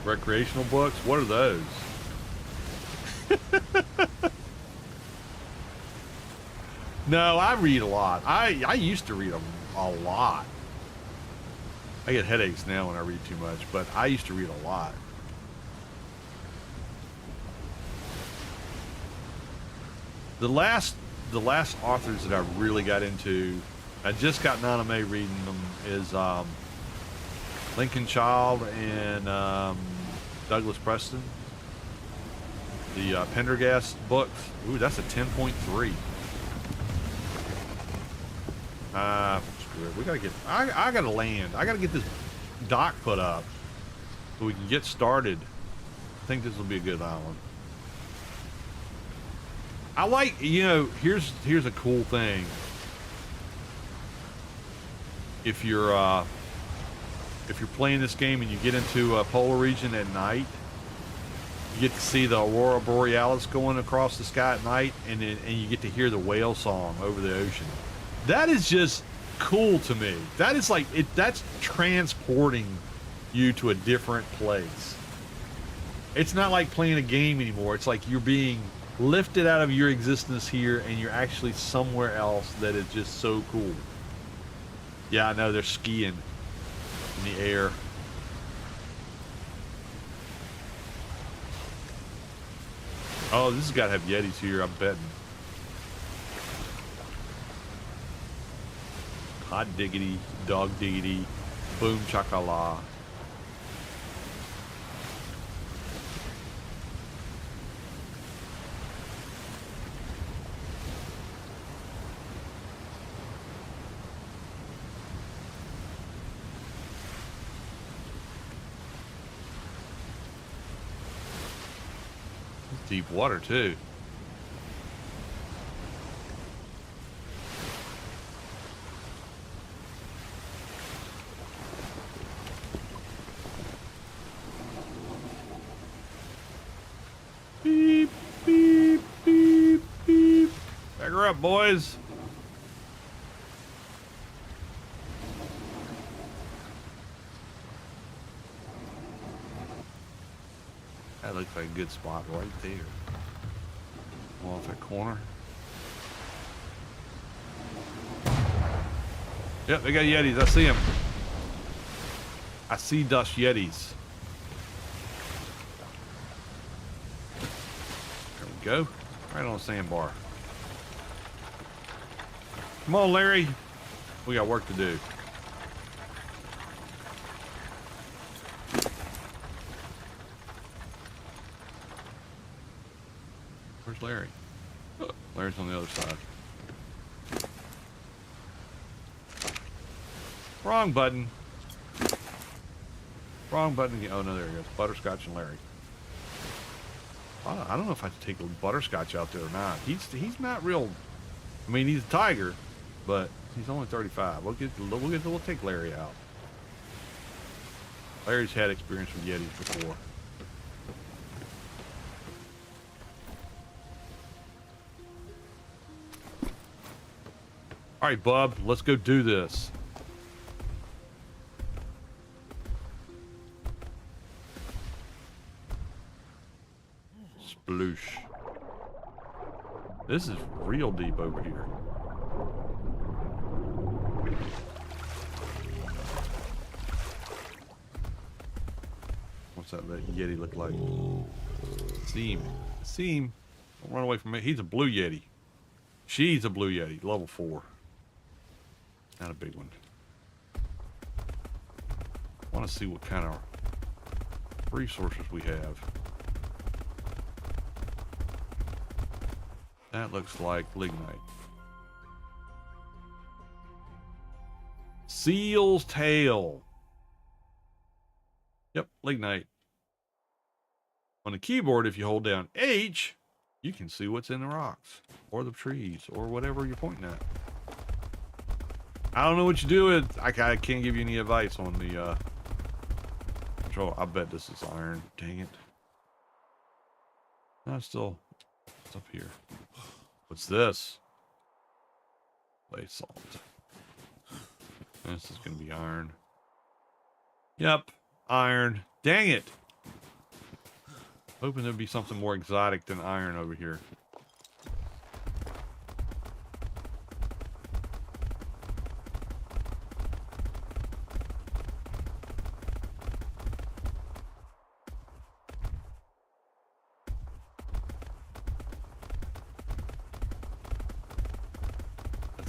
Recreational books? What are those? No, I read a lot. I used to read them a lot. I get headaches now when I read too much, but I used to read a lot. The last authors that I really got into, I just got Nana May reading them, is Lincoln Child and Douglas Preston. The Pendergast books. Ooh, that's a 10.3. Screw it. We gotta get. I gotta land. I gotta get this dock put up so we can get started. I think this will be a good island. I like, here's a cool thing. If you're playing this game and you get into a polar region at night, you get to see the aurora borealis going across the sky at night, and you get to hear the whale song over the ocean. That is just cool to me. That is like that's transporting you to a different place. It's not like playing a game anymore. It's like you're being lifted out of your existence here and you're actually somewhere else that is just so cool. Yeah, I know, they're skiing in the air. Oh, this has got to have Yetis here, I'm betting. Hot diggity, dog diggity, boom chakala. It's deep water too. Beep, beep, beep, beep. Back her up, boys. That looks like a good spot right there. Off that corner. Yep, they got Yetis. I see them. I see dust Yetis. There we go. Right on the sandbar. Come on, Larry. We got work to do. Where's Larry? Oh, Larry's on the other side. Wrong button. Wrong button again. Oh no, there he goes. Butterscotch and Larry. I don't know if I should take Butterscotch out there or not. He's not real I mean, he's a tiger, but he's only 35. We'll take Larry out. Larry's had experience with Yetis before. All right, bub, let's go do this. Sploosh. This is real deep over here. What's that Yeti look like? See him. See him. Don't run away from me. He's a blue Yeti. She's a blue Yeti. Level 4. Not a big one. I want to see what kind of resources we have. That looks like lignite. Seal's tail. Yep, lignite. On the keyboard, if you hold down H, you can see what's in the rocks or the trees or whatever you're pointing at. I don't know what you do with. I can't give you any advice on the control. I bet this is iron. Dang it. No, it's up here. What's this? Plate salt. This is gonna be iron. Yep, iron. Dang it. Hoping there'd be something more exotic than iron over here.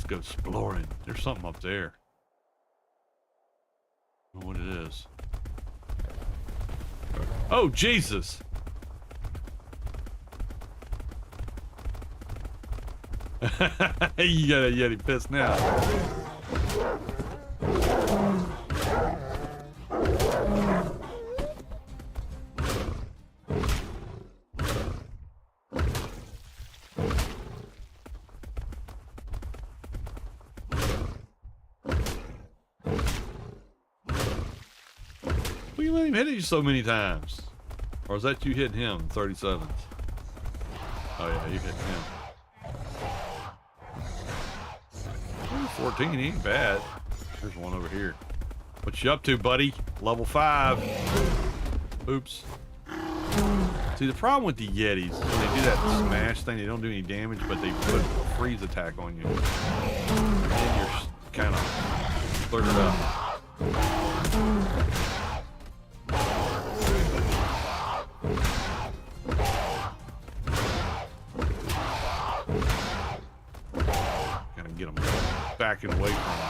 Go exploring. There's something up there. I don't know what it is. Oh, Jesus! You got a Yeti pissed now. Well, you let him hit you so many times. Or is that you hitting him, 37s? Oh yeah, you hit him. 14, he ain't bad. There's one over here. What you up to, buddy? Level 5. Oops. See, the problem with the Yetis, when they do that smash thing, they don't do any damage, but they put a freeze attack on you. And you're kind of blurted up. Gotta get them backing away from them.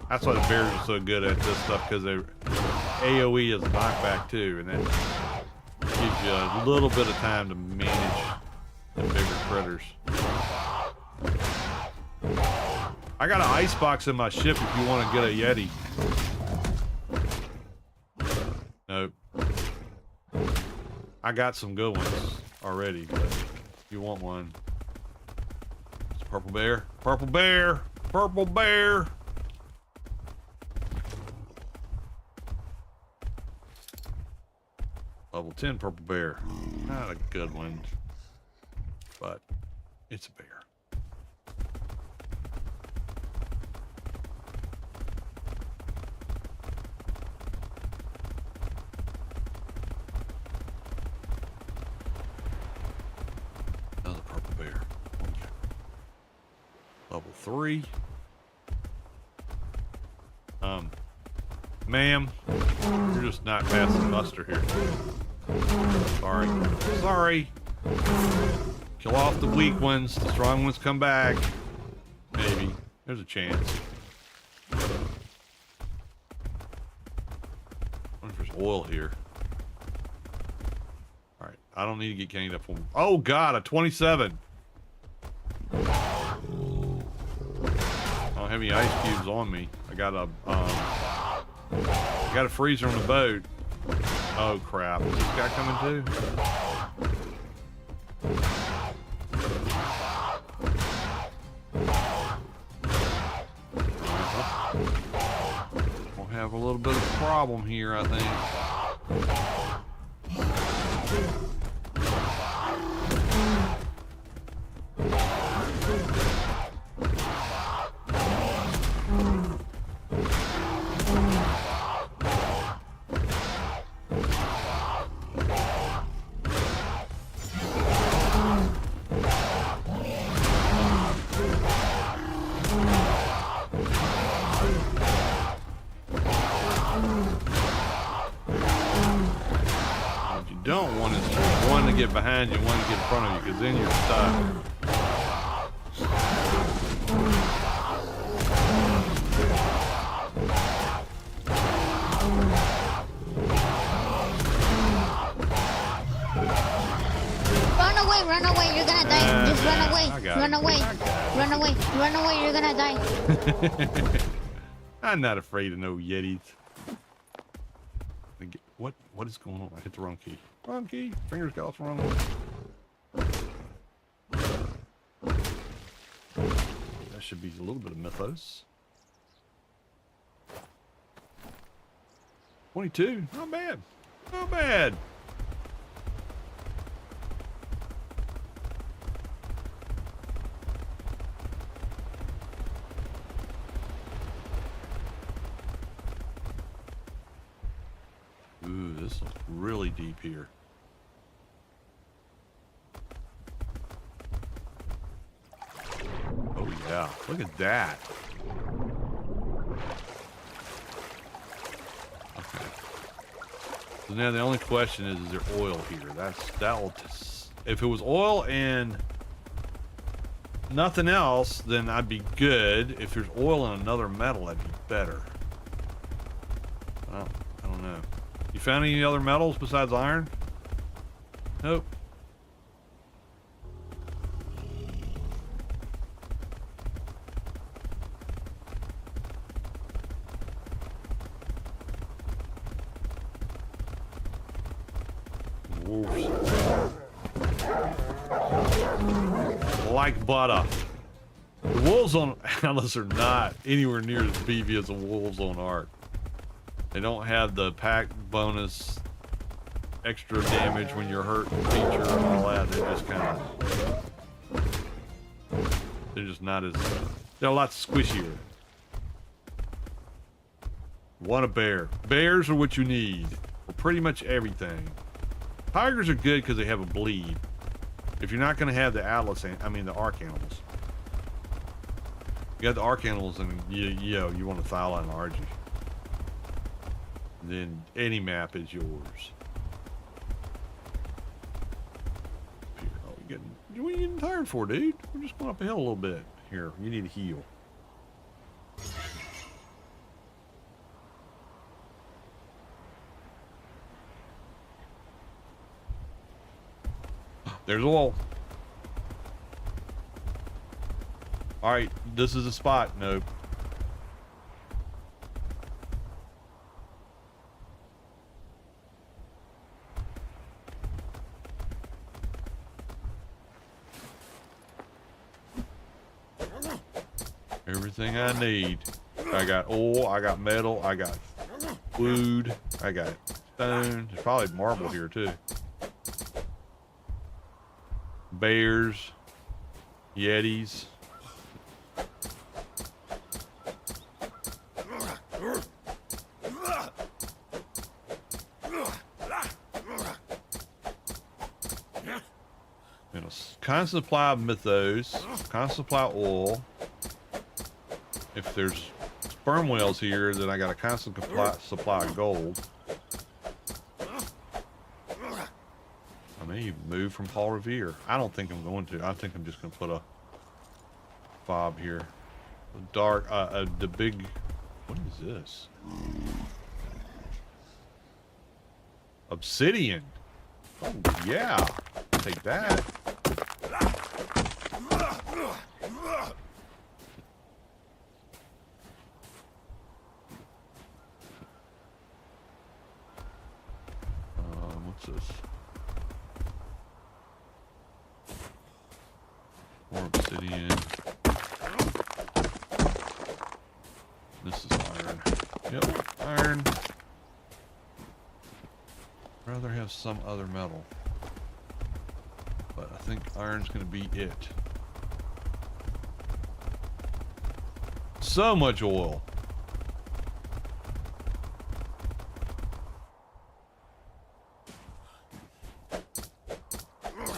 That's why the bears are so good at this stuff, because their AoE is knockback too, and that gives you a little bit of time to manage the bigger critters. I got an icebox in my ship if you want to get a Yeti. Nope. I got some good ones already, but if you want one. It's purple bear. Purple bear. Purple bear. Level 10 purple bear. Not a good one, but it's a bear. Another purple bear. Okay. Level 3. Ma'am, you're just not passing muster here. Sorry. Sorry. Kill off the weak ones. The strong ones come back. Maybe. There's a chance. I wonder if there's oil here. Alright. I don't need to get ganged up on. Oh god, a 27. I don't have any ice cubes on me. I got a freezer on the boat. Oh crap, is this guy coming too? have a little bit of a problem here, I think. Don't want is one to get behind you, one to get in front of you, because then you're stuck. Run away, you're gonna die. Just run away, run away, you're gonna die. I'm not afraid of no Yetis. What is going on? I hit the wrong key. Wrong key. Fingers got off the wrong one. That should be a little bit of mythos. 22. Not bad. Not bad. Ooh, this is really deep here. Oh yeah, look at that. Okay. So now the only question is there oil here? If it was oil and nothing else, then I'd be good. If there's oil and another metal, that'd be better. I don't know. You found any other metals besides iron? Nope. Wolves. Like butter. The wolves on Atlas are not anywhere near as beefy as the wolves on Ark. They don't have the pack bonus, extra damage when you're hurt feature and all that. They're just kind of, they're just not as, they're a lot squishier. Want a bear. Bears are what you need for pretty much everything. Tigers are good because they have a bleed. If you're not going to have the Atlas, the Ark animals. You got the Ark animals and you want a Thyla and Argy. Then any map is yours. Oh, what are you getting tired for, dude? We're just going up a hill a little bit. Here, you need to heal. There's oil. All right, this is a spot. Nope. Everything I need. I got oil, I got metal, I got wood, I got stone. There's probably marble here too. Bears, Yetis. And a constant supply of mythos, constant supply of oil. If there's sperm whales here, then I got a constant supply of gold. I may even move from Paul Revere. I don't think I'm going to. I think I'm just going to put a fob here. The big, what is this? Obsidian. Oh, yeah. Take that. What's this? More obsidian. This is iron. Yep, iron. iron. I'd rather have some other metal. But I think iron's going to be it. So much oil.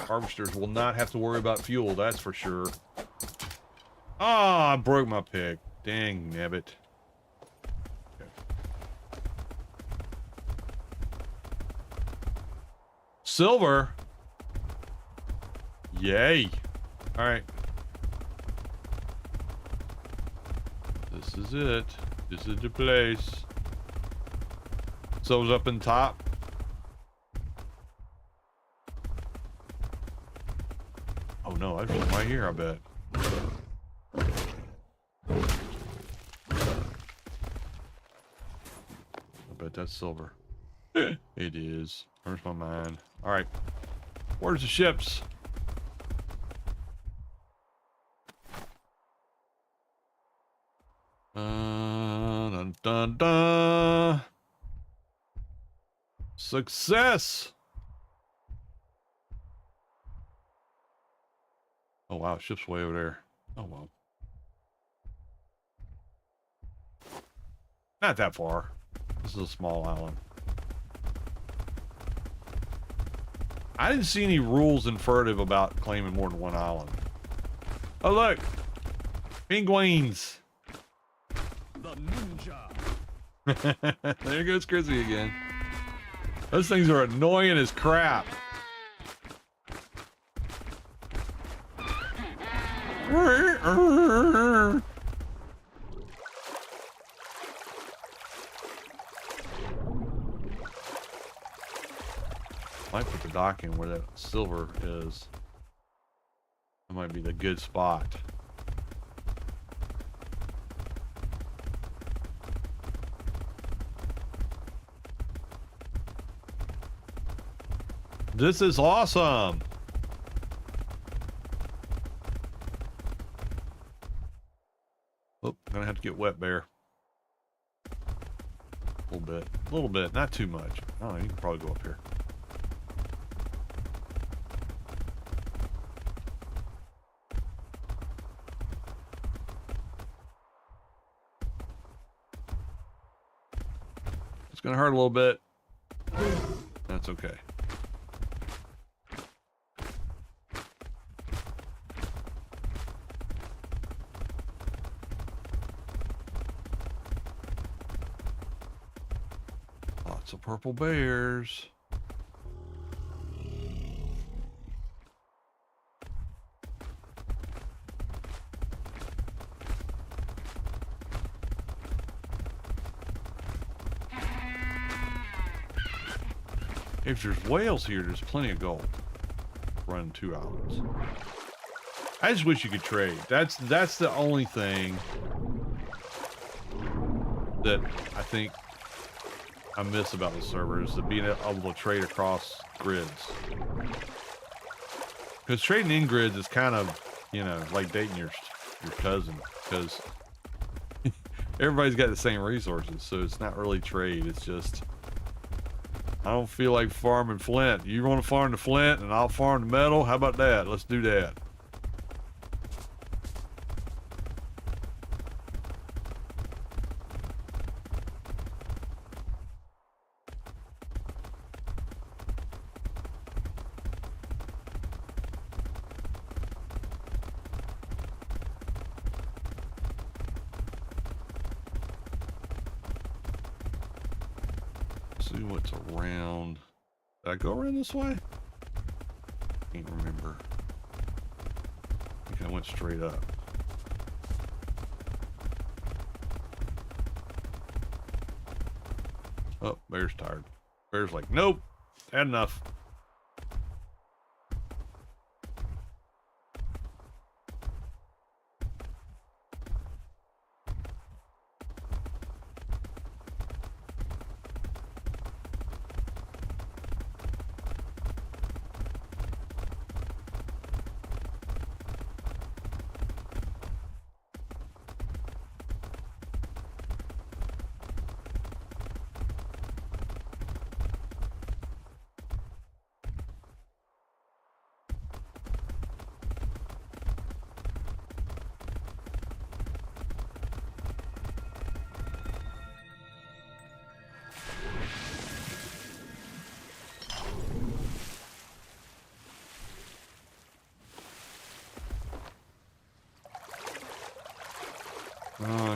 Harvesters will not have to worry about fuel, that's for sure. Ah, I broke my pick. Dang nabbit. Okay. Silver. Yay. All right. This is it. This is the place. So it's up in top. Oh no, I just right here, I bet. I bet that's silver. It is. Where's my mine? All right. Where's the ships? Dun, dun, dun. Success. Oh wow, ship's way over there. Oh well. Not that far. This is a small island. I didn't see any rules in Furtive about claiming more than one island. Oh look! Penguins! The ninja. There goes Chrissy again. Those things are annoying as crap. Might put the dock in where that silver is. That might be the good spot. This is awesome. Oh, gonna have to get wet, bear. A little bit, not too much. Oh, you can probably go up here. It's gonna hurt a little bit. That's okay. Lots of purple bears. If there's whales here, there's plenty of gold. Run 2 islands. I just wish you could trade. That's the only thing that I think I miss about the server is being able to trade across grids. Because trading in grids is kind of, you know, like dating your cousin. Because everybody's got the same resources, so it's not really trade. It's just, I don't feel like farming flint. You want to farm the flint and I'll farm the metal? How about that? Let's do that. See what's around. Did I go around this way? Can't remember. I think I went straight up. Oh, Bear's tired. Bear's like, nope, had enough.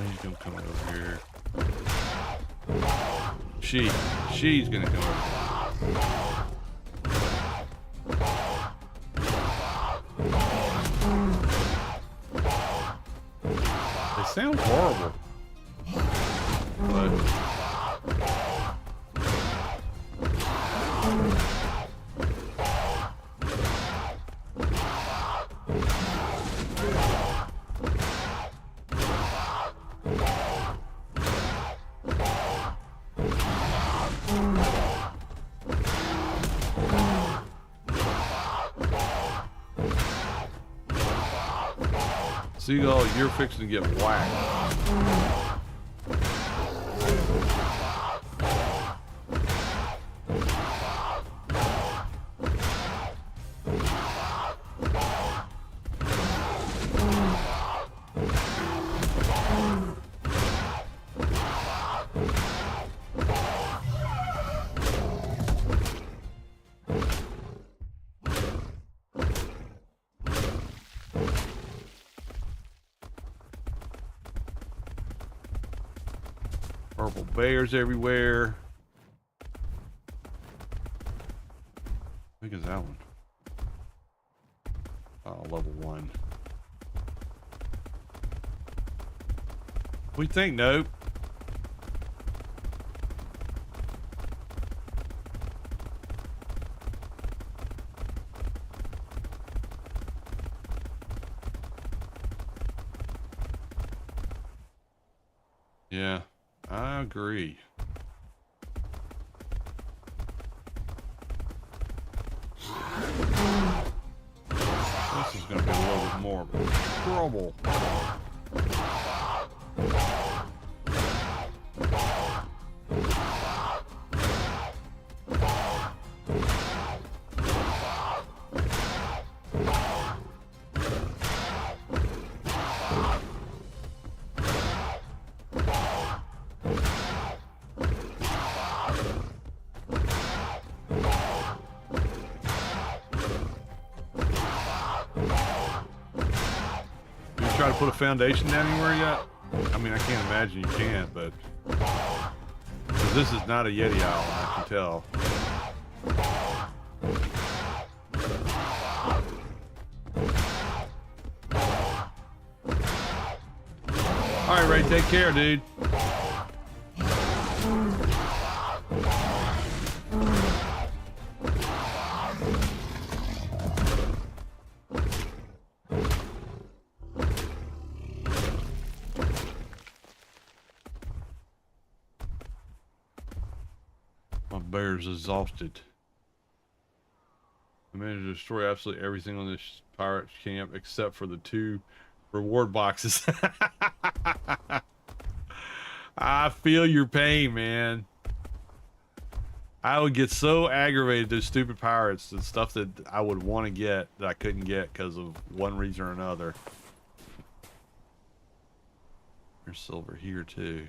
He's gonna come over here. She's gonna come over here. They sound horrible. But Seagull, you're fixing to get whacked. Purple bears everywhere. I think it's that one. Oh, level 1. We think nope. Yeah. I agree. This is going to be a little bit more of a trouble. Try to put a foundation down anywhere yet? I mean, I can't imagine you can't, but this is not a Yeti Island, I can tell. All right, Ray, take care, dude. Bear's exhausted. I managed to destroy absolutely everything on this pirate camp except for the 2 reward boxes. I feel your pain, man. I would get so aggravated, those stupid pirates, the stuff that I would want to get that I couldn't get because of one reason or another. There's silver here too.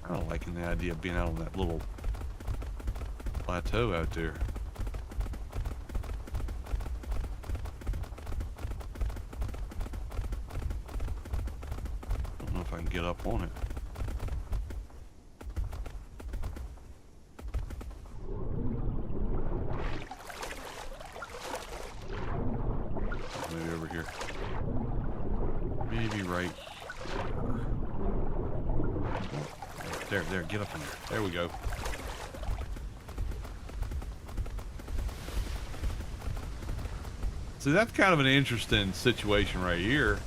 I don't like the idea of being out on that little plateau out there. I don't know if I can get up on it. Maybe over here. Maybe right here. There, get up in there. There we go. See, that's kind of an interesting situation right here.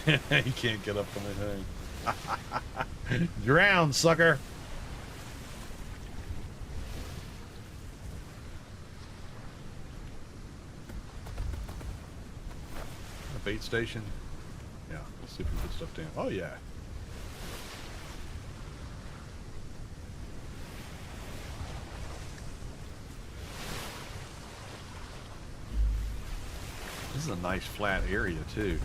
You can't get up on anything. Drown, sucker. bait station. Yeah, let's see if we can put stuff down. Oh yeah. This is a nice flat area too.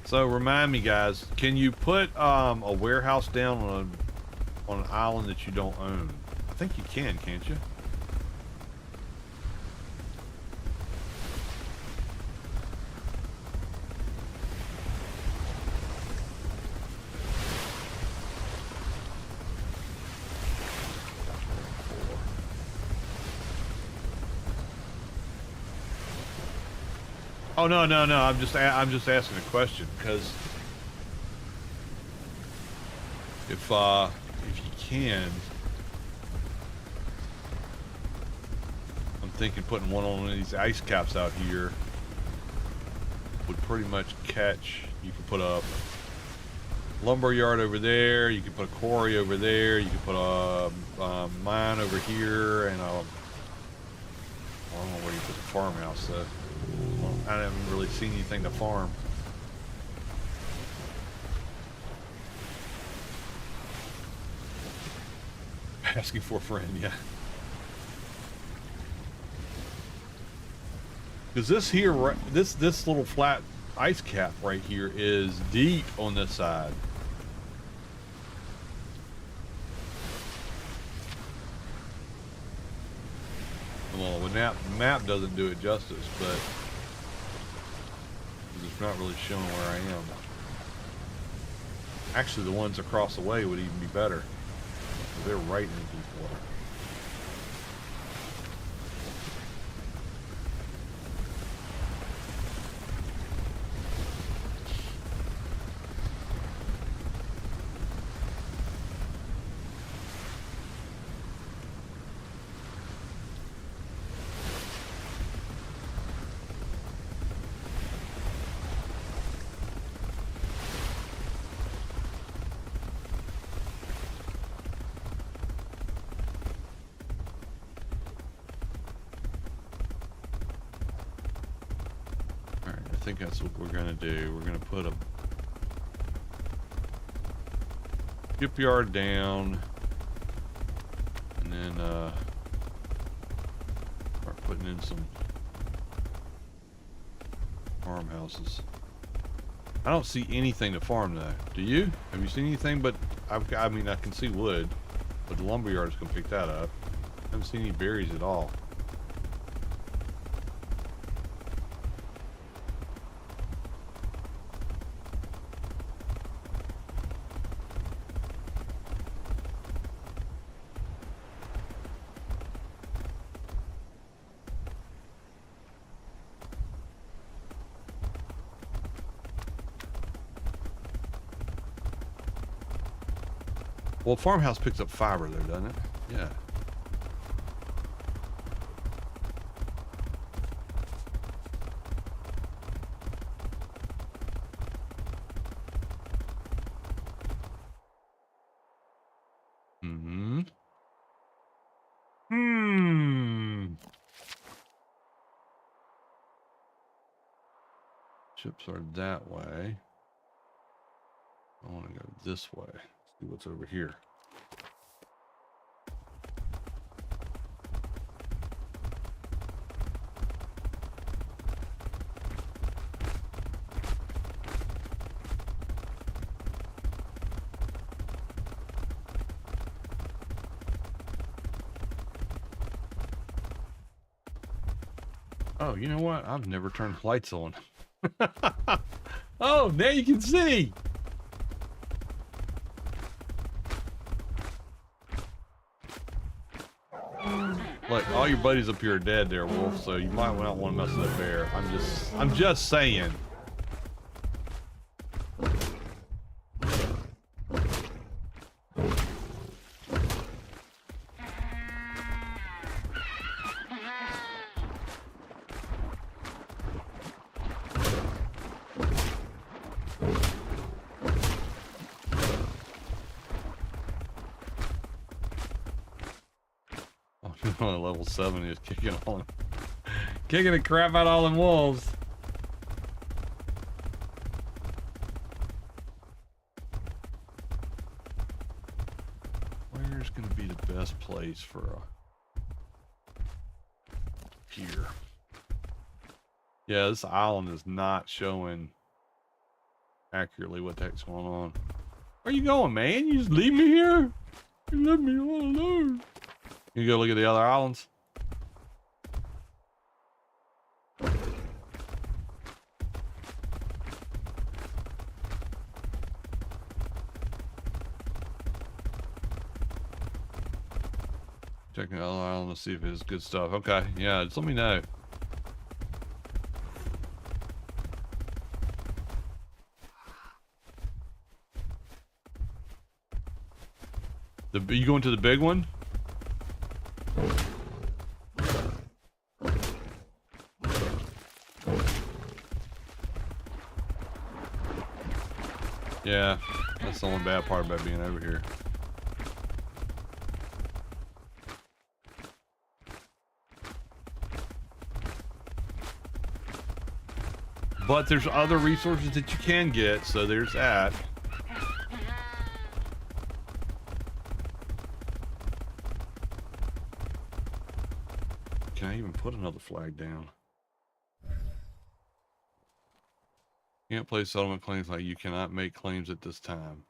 So remind me, guys, can you put a warehouse down on an island that you don't own? I think you can, can't you? Oh no. I'm just asking a question because if you can, I'm thinking putting one on these ice caps out here would pretty much catch. You could put a lumber yard over there. You could put a quarry over there. You could put a mine over here, and I don't know where you put the farmhouse. I haven't really seen anything to farm. Asking for a friend, yeah. Because this here, this little flat ice cap right here is deep on this side. Well, the map doesn't do it justice, but it's not really showing where I am. Actually, the ones across the way would even be better. They're right in deep water. I think that's what we're gonna do. We're gonna put a shipyard down, and then start putting in some farmhouses. I don't see anything to farm though. Do you? Have you seen anything? But I mean, I can see wood, but the lumberyard is gonna pick that up. I haven't seen any berries at all. Well, farmhouse picks up fiber there, doesn't it? Yeah. Ships are that way. I want to go this way. See what's over here. Oh, you know what? I've never turned lights on. Oh, now you can see. Look, all your buddies up here are dead there, Wolf, so you might not want to mess with that bear. I'm just saying. On level 7 is kicking the crap out of all them wolves. Where's gonna be the best place for a here? Yeah, this island is not showing accurately what the heck's going on. Where you going, man? You just leave me here? You left me all alone. You go look at the other islands. Checking the other island to see if it's good stuff. Okay, yeah, just let me know. You going to the big one? Yeah, that's the only bad part about being over here. But there's other resources that you can get, so there's that. Can I even put another flag down? Can't place settlement claims. Like, you cannot make claims at this time.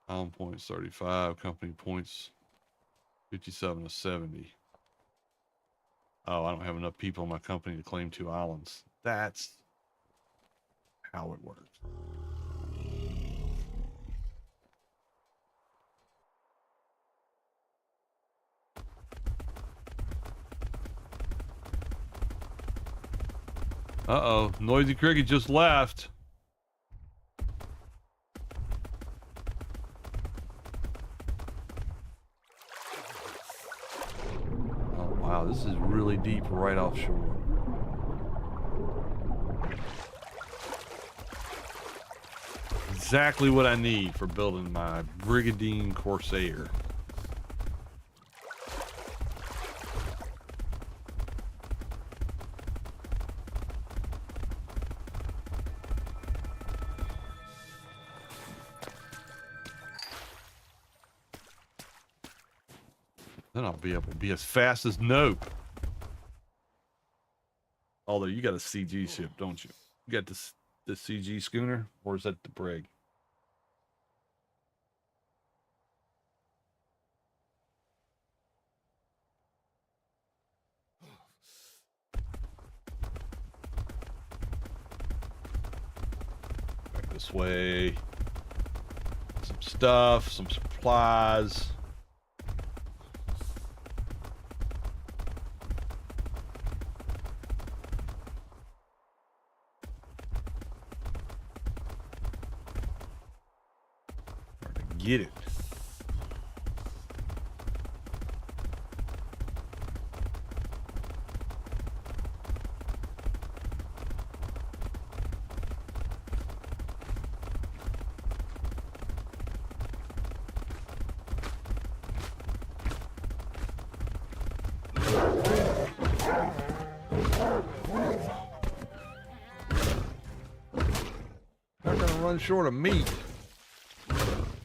Island points 35, company points 57 to 70. Oh, I don't have enough people in my company to claim 2 islands. That's how it works. Uh-oh, Noisy Cricket just left. Oh, wow, this is really deep right offshore. Exactly what I need for building my Brigantine Corsair. Then I'll be able to be as fast as Nope. Although you got a CG ship, don't you? You got this CG schooner, or is that the brig? Back this way. Some stuff, some supplies. Get it. Not gonna run short of meat.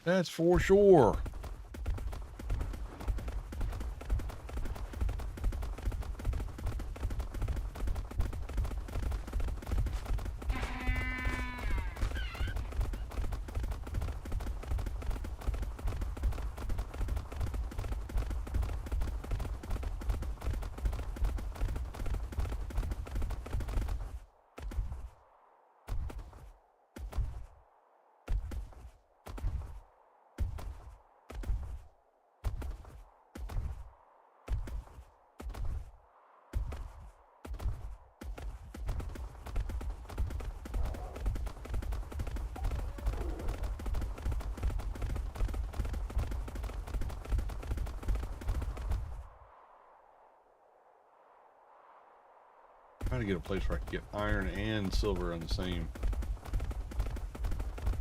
That's for sure. Trying to get a place where I can get iron and silver in the same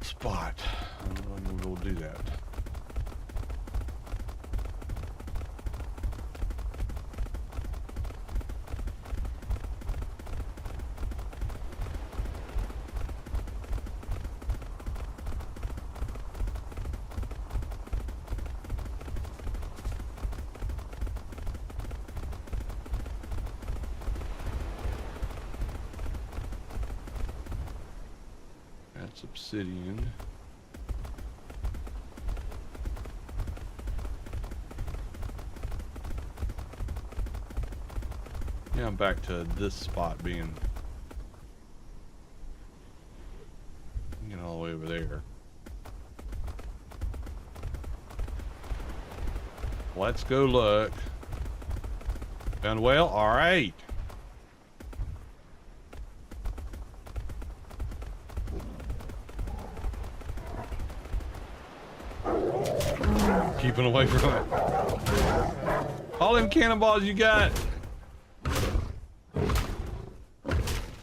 spot. I don't know if I'm gonna be able to do that. That's obsidian. Yeah, I'm back to this spot being all the way over there. Let's go look. Found a whale? Alright. Keeping away from it. All them cannonballs you got.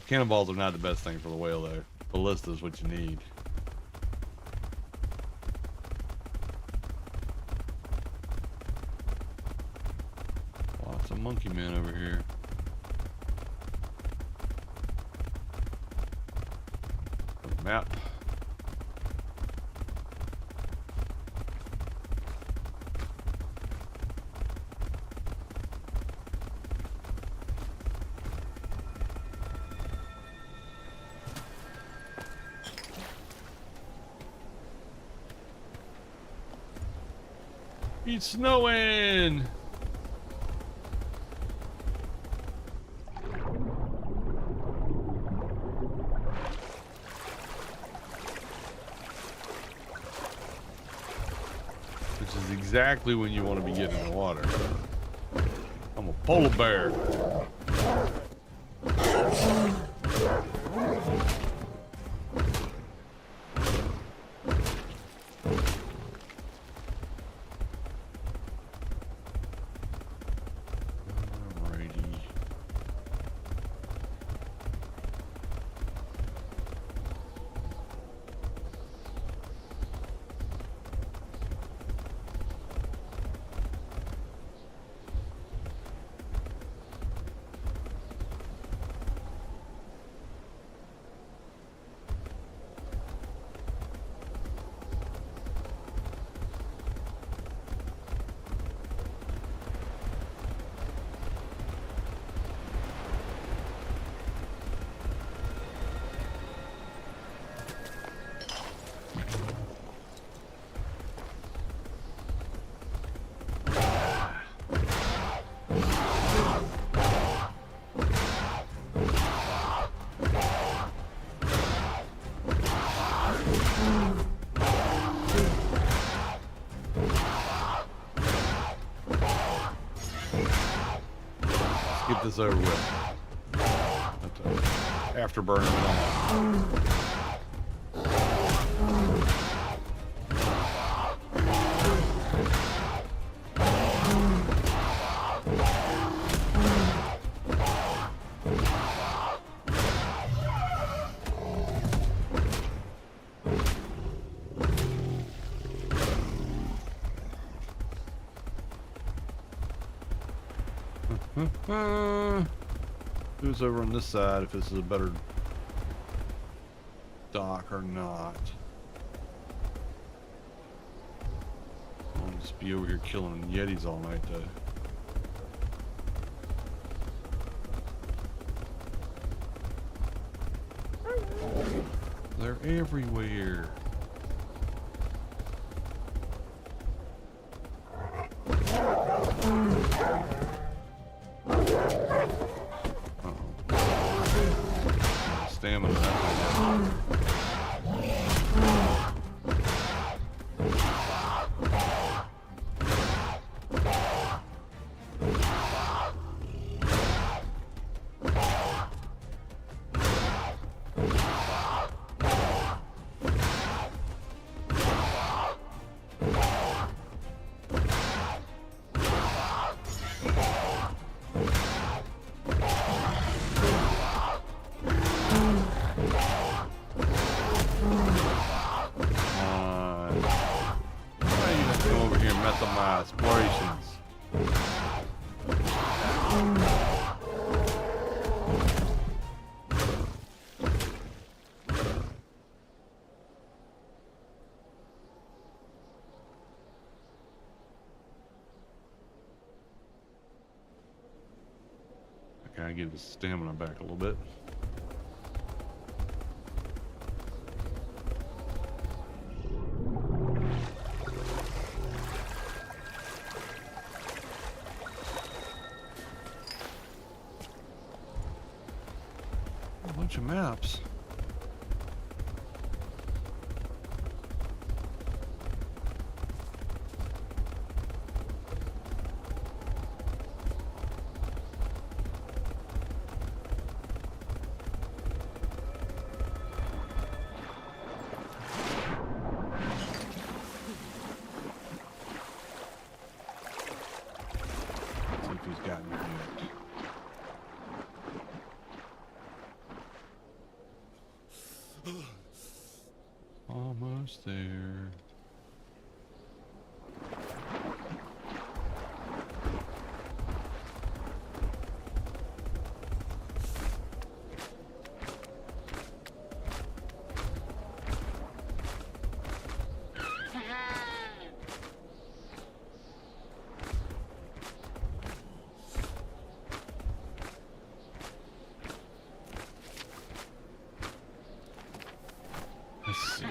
Cannonballs are not the best thing for the whale though. Ballista is what you need. Lots of monkey men over here. Map. It's snowing! Which is exactly when you want to be getting in the water. I'm a polar bear. Get this over with. Afterburner. Who's over on this side if this is a better dock or not. I'll just be over here killing yetis all night though. They're everywhere. Stamina. My explorations. I kind of get the stamina back a little bit. maps. See if he's gotten it yet. Almost there. Let's see.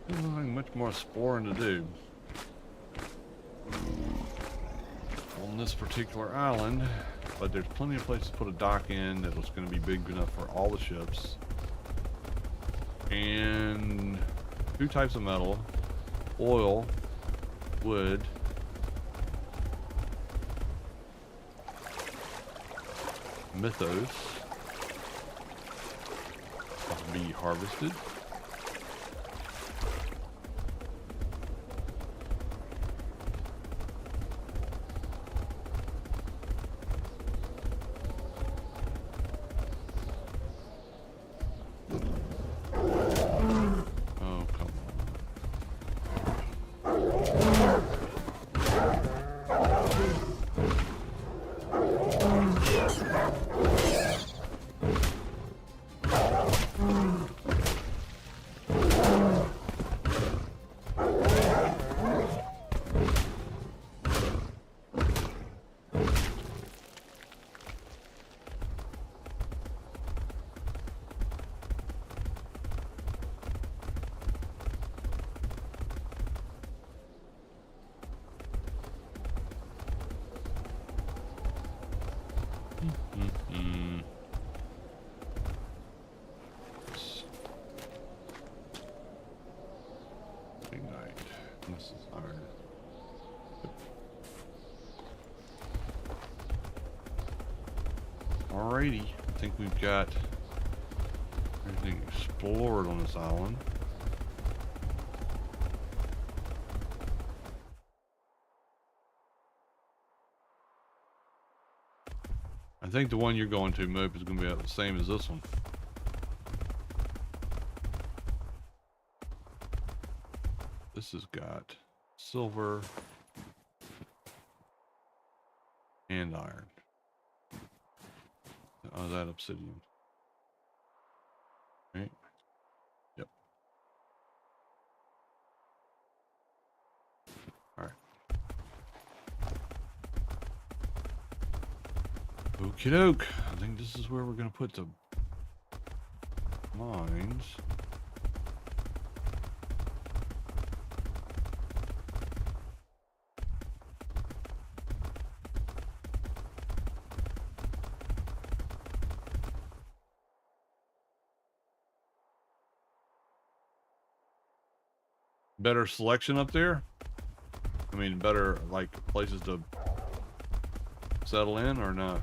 Nothing much more exploring to do on this particular island, but there's plenty of places to put a dock in that was going to be big enough for all the ships, and 2 types of metal: oil, wood, mythos to be harvested. Oh, come Ignite. This is iron. Alrighty, I think we've got everything explored on this island. I think the one you're going to, Moop, is going to be about the same as this one. This has got silver and iron. Oh, that obsidian. Right? Yep. All right. Okie doke. I think this is where we're going to put the mines. Better selection up there? I mean, better like places to settle in or not?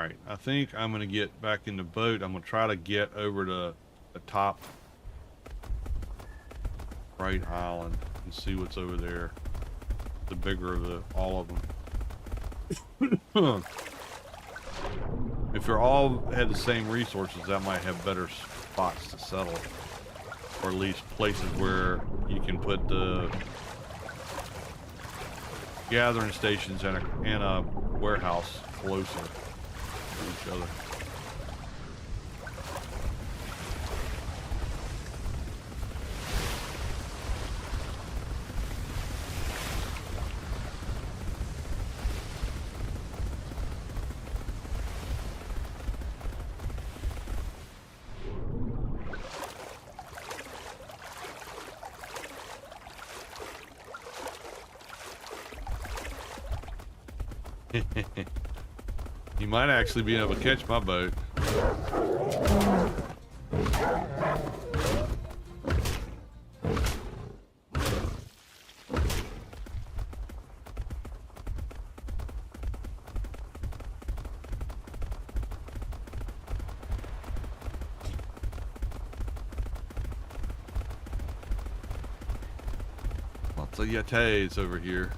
right, I think I'm gonna get back in the boat. I'm gonna try to get over to the top right island and see what's over there. The bigger of all of them. If they're all had the same resources, that might have better spots to settle, or at least places where you can put the gathering stations and a warehouse closer to each other. You might actually be able to catch my boat. Lots of yetis over here.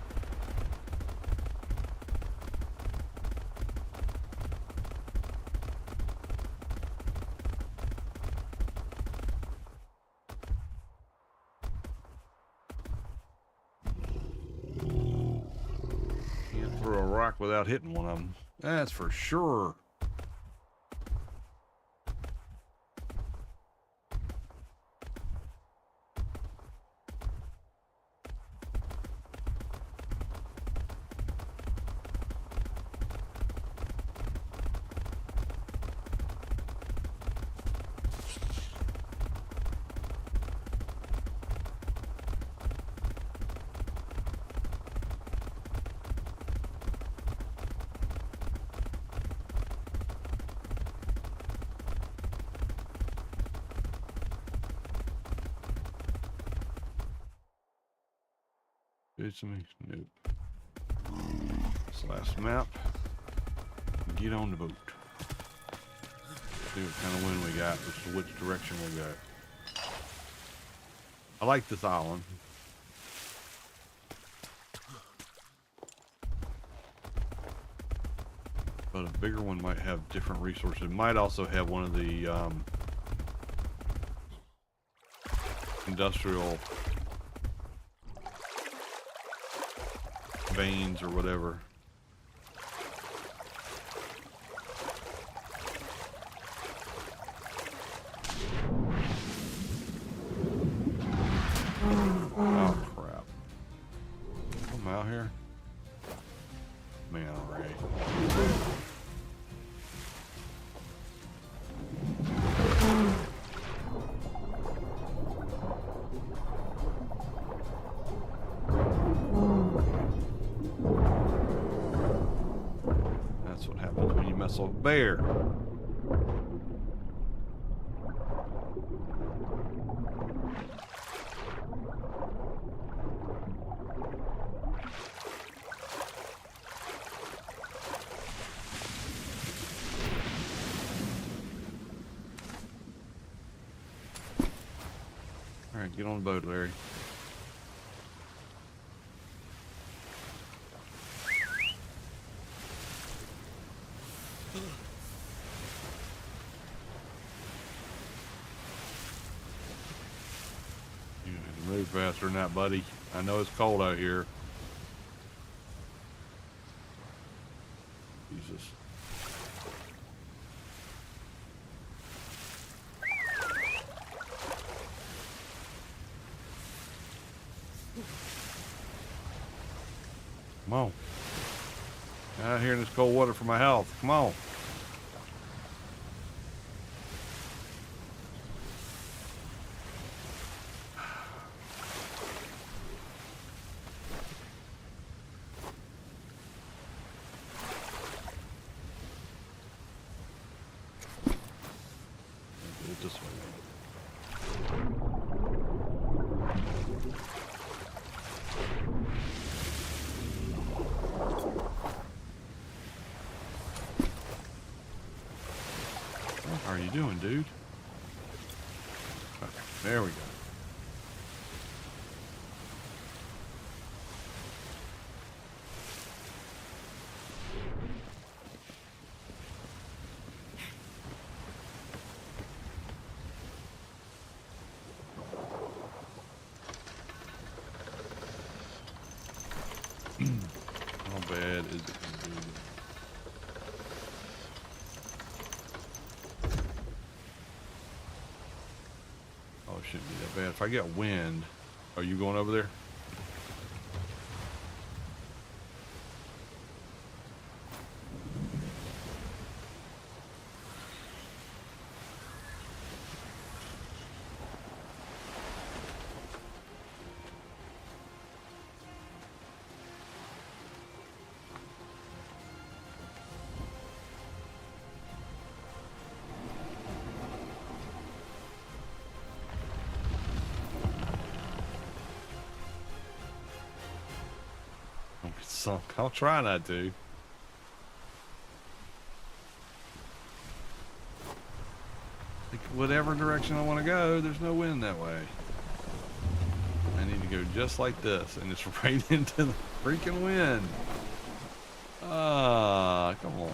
Without hitting one of them, that's for sure. Nope. This last map. Get on the boat. See what kind of wind we got, which direction we got. I like this island. But a bigger one might have different resources. It might also have one of the industrial veins or whatever. Oh crap. I'm out here. Man, alright. So bear. All right, get on the boat, Larry. Move faster than that, buddy. I know it's cold out here. Jesus. Come on. Out here in this cold water for my health. Come on. This way. dude. Okay, there we go. How bad is it gonna be? Oh, it shouldn't be that bad. If I get wind, are you going over there? So I'll try not to. Like whatever direction I want to go, there's no wind that way. I need to go just like this, and it's right into the freaking wind. Ah, come on.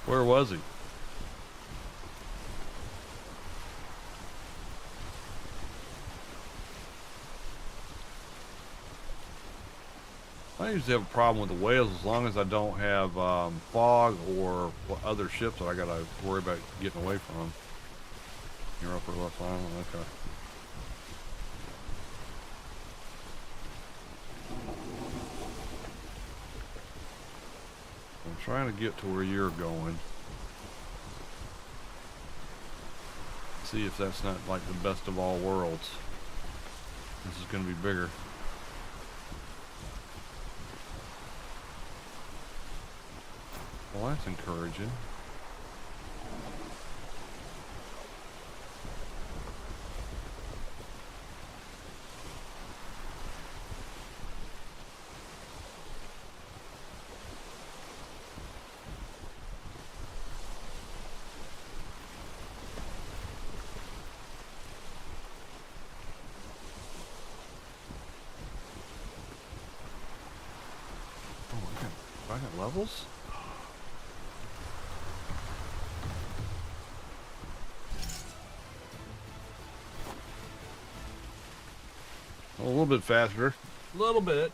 Where was he? I usually have a problem with the whales as long as I don't have fog or other ships that I gotta worry about getting away from. You're upper left island, okay. I'm trying to get to where you're going. See if that's not like the best of all worlds. This is going to be bigger. Well, that's encouraging. I got levels? A little bit faster. A little bit.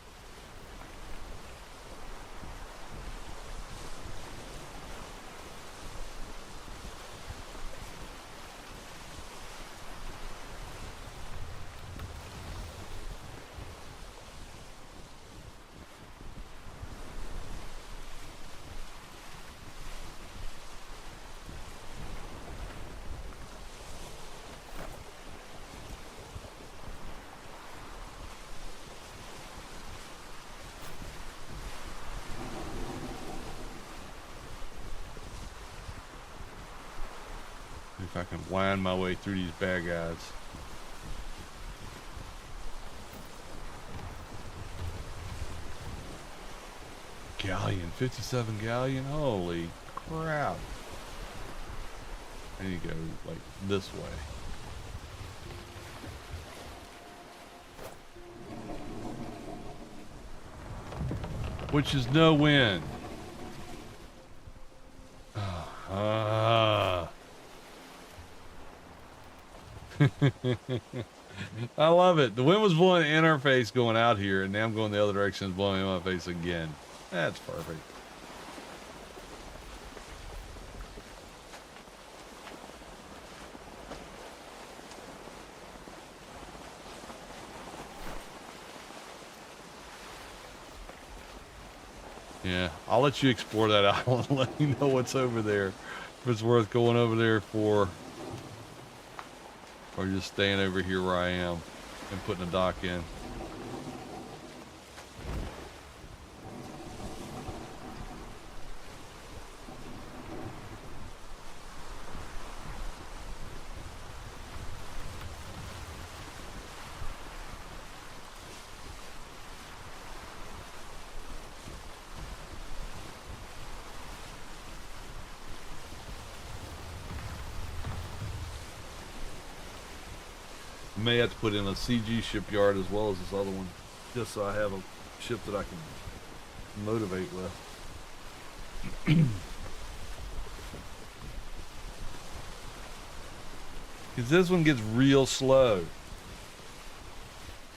If I can wind my way through these bad guys. Galleon, 57 galleon, holy crap. I need to go like this way. Which is no wind. I love it. The wind was blowing in our face going out here, and now I'm going the other direction, it's blowing in my face again. That's perfect. Yeah, I'll let you explore that island and let me know what's over there. If it's worth going over there for, or just staying over here where I am and putting a dock in. may have to put in a CG shipyard as well as this other one, just so I have a ship that I can motivate with. Because this one gets real slow.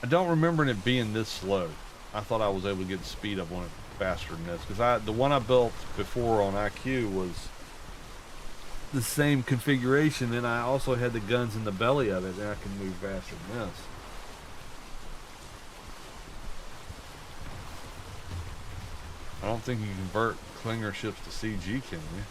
I don't remember it being this slow. I thought I was able to get the speed up on it faster than this. Because the one I built before on IQ was the same configuration, and I also had the guns in the belly of it, and I can move faster than this. I don't think you can convert Klinger ships to CG, can you?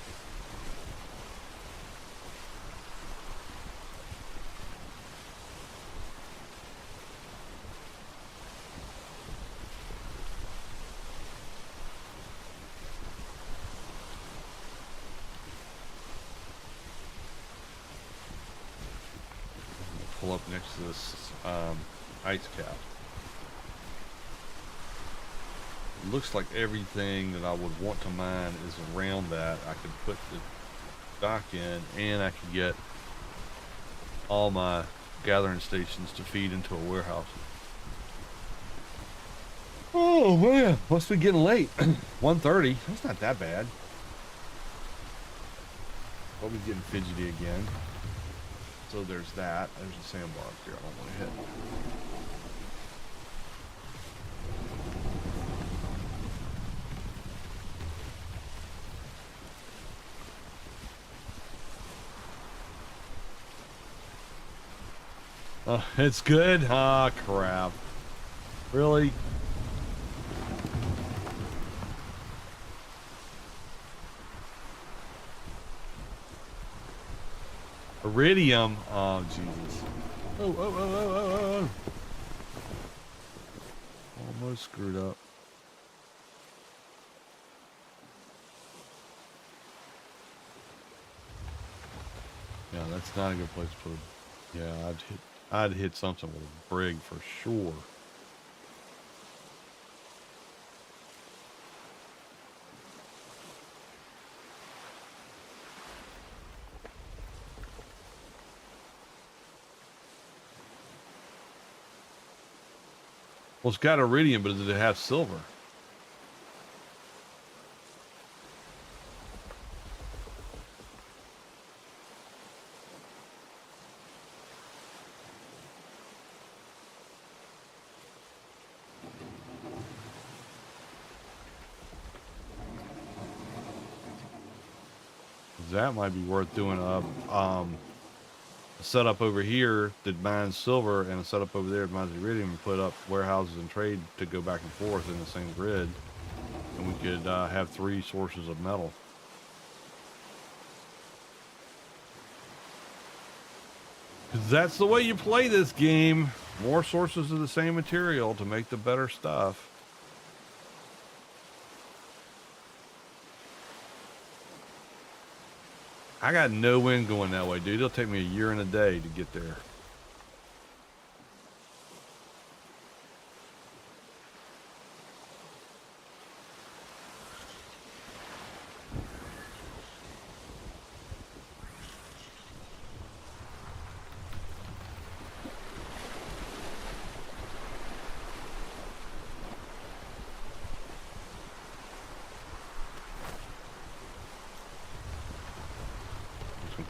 Pull up next to this ice cap. It looks like everything that I would want to mine is around that. I could put the dock in, and I could get all my gathering stations to feed into a warehouse. Oh man, must be getting late. 1:30. That's not that bad. Probably getting fidgety again. So there's that. There's a sandbar up here I don't want to hit. Oh, it's good? Ah, crap. Really? Iridium. Oh, Jesus. Oh. Almost screwed up. Yeah, that's not a good place to put it. Yeah, I'd hit something with a brig for sure. Well, it's got iridium, but does it have silver? That might be worth doing a setup over here that mines silver and a setup over there that mines iridium, and put up warehouses and trade to go back and forth in the same grid, and we could have 3 sources of metal. Because that's the way you play this game. More sources of the same material to make the better stuff. I got no wind going that way, dude. It'll take me a year and a day to get there.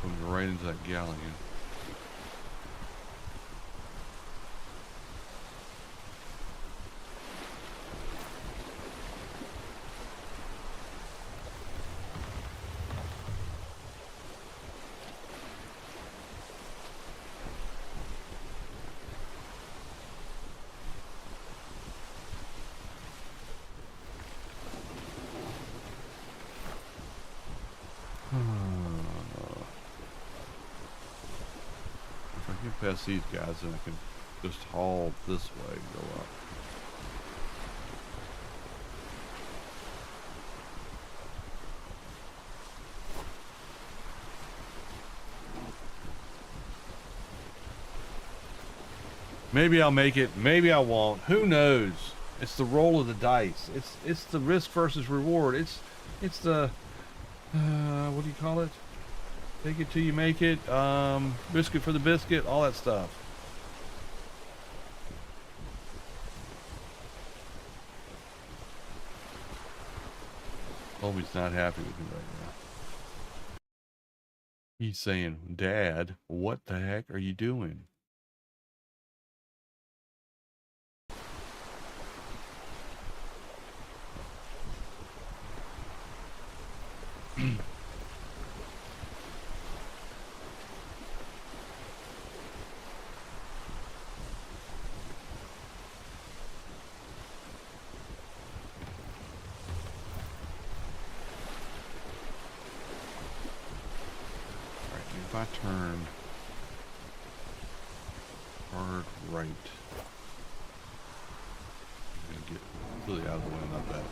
Put me right into that galleon. Past these guys, and I can just haul this way and go up. Maybe I'll make it, maybe I won't. Who knows? It's the roll of the dice. It's the risk versus reward. It's the what do you call it? Take it till you make it. Biscuit for the biscuit, all that stuff. Colby's not happy with me right now. He's saying, Dad, what the heck are you doing? If I turn hard right, I'm gonna get completely out of the way, not that.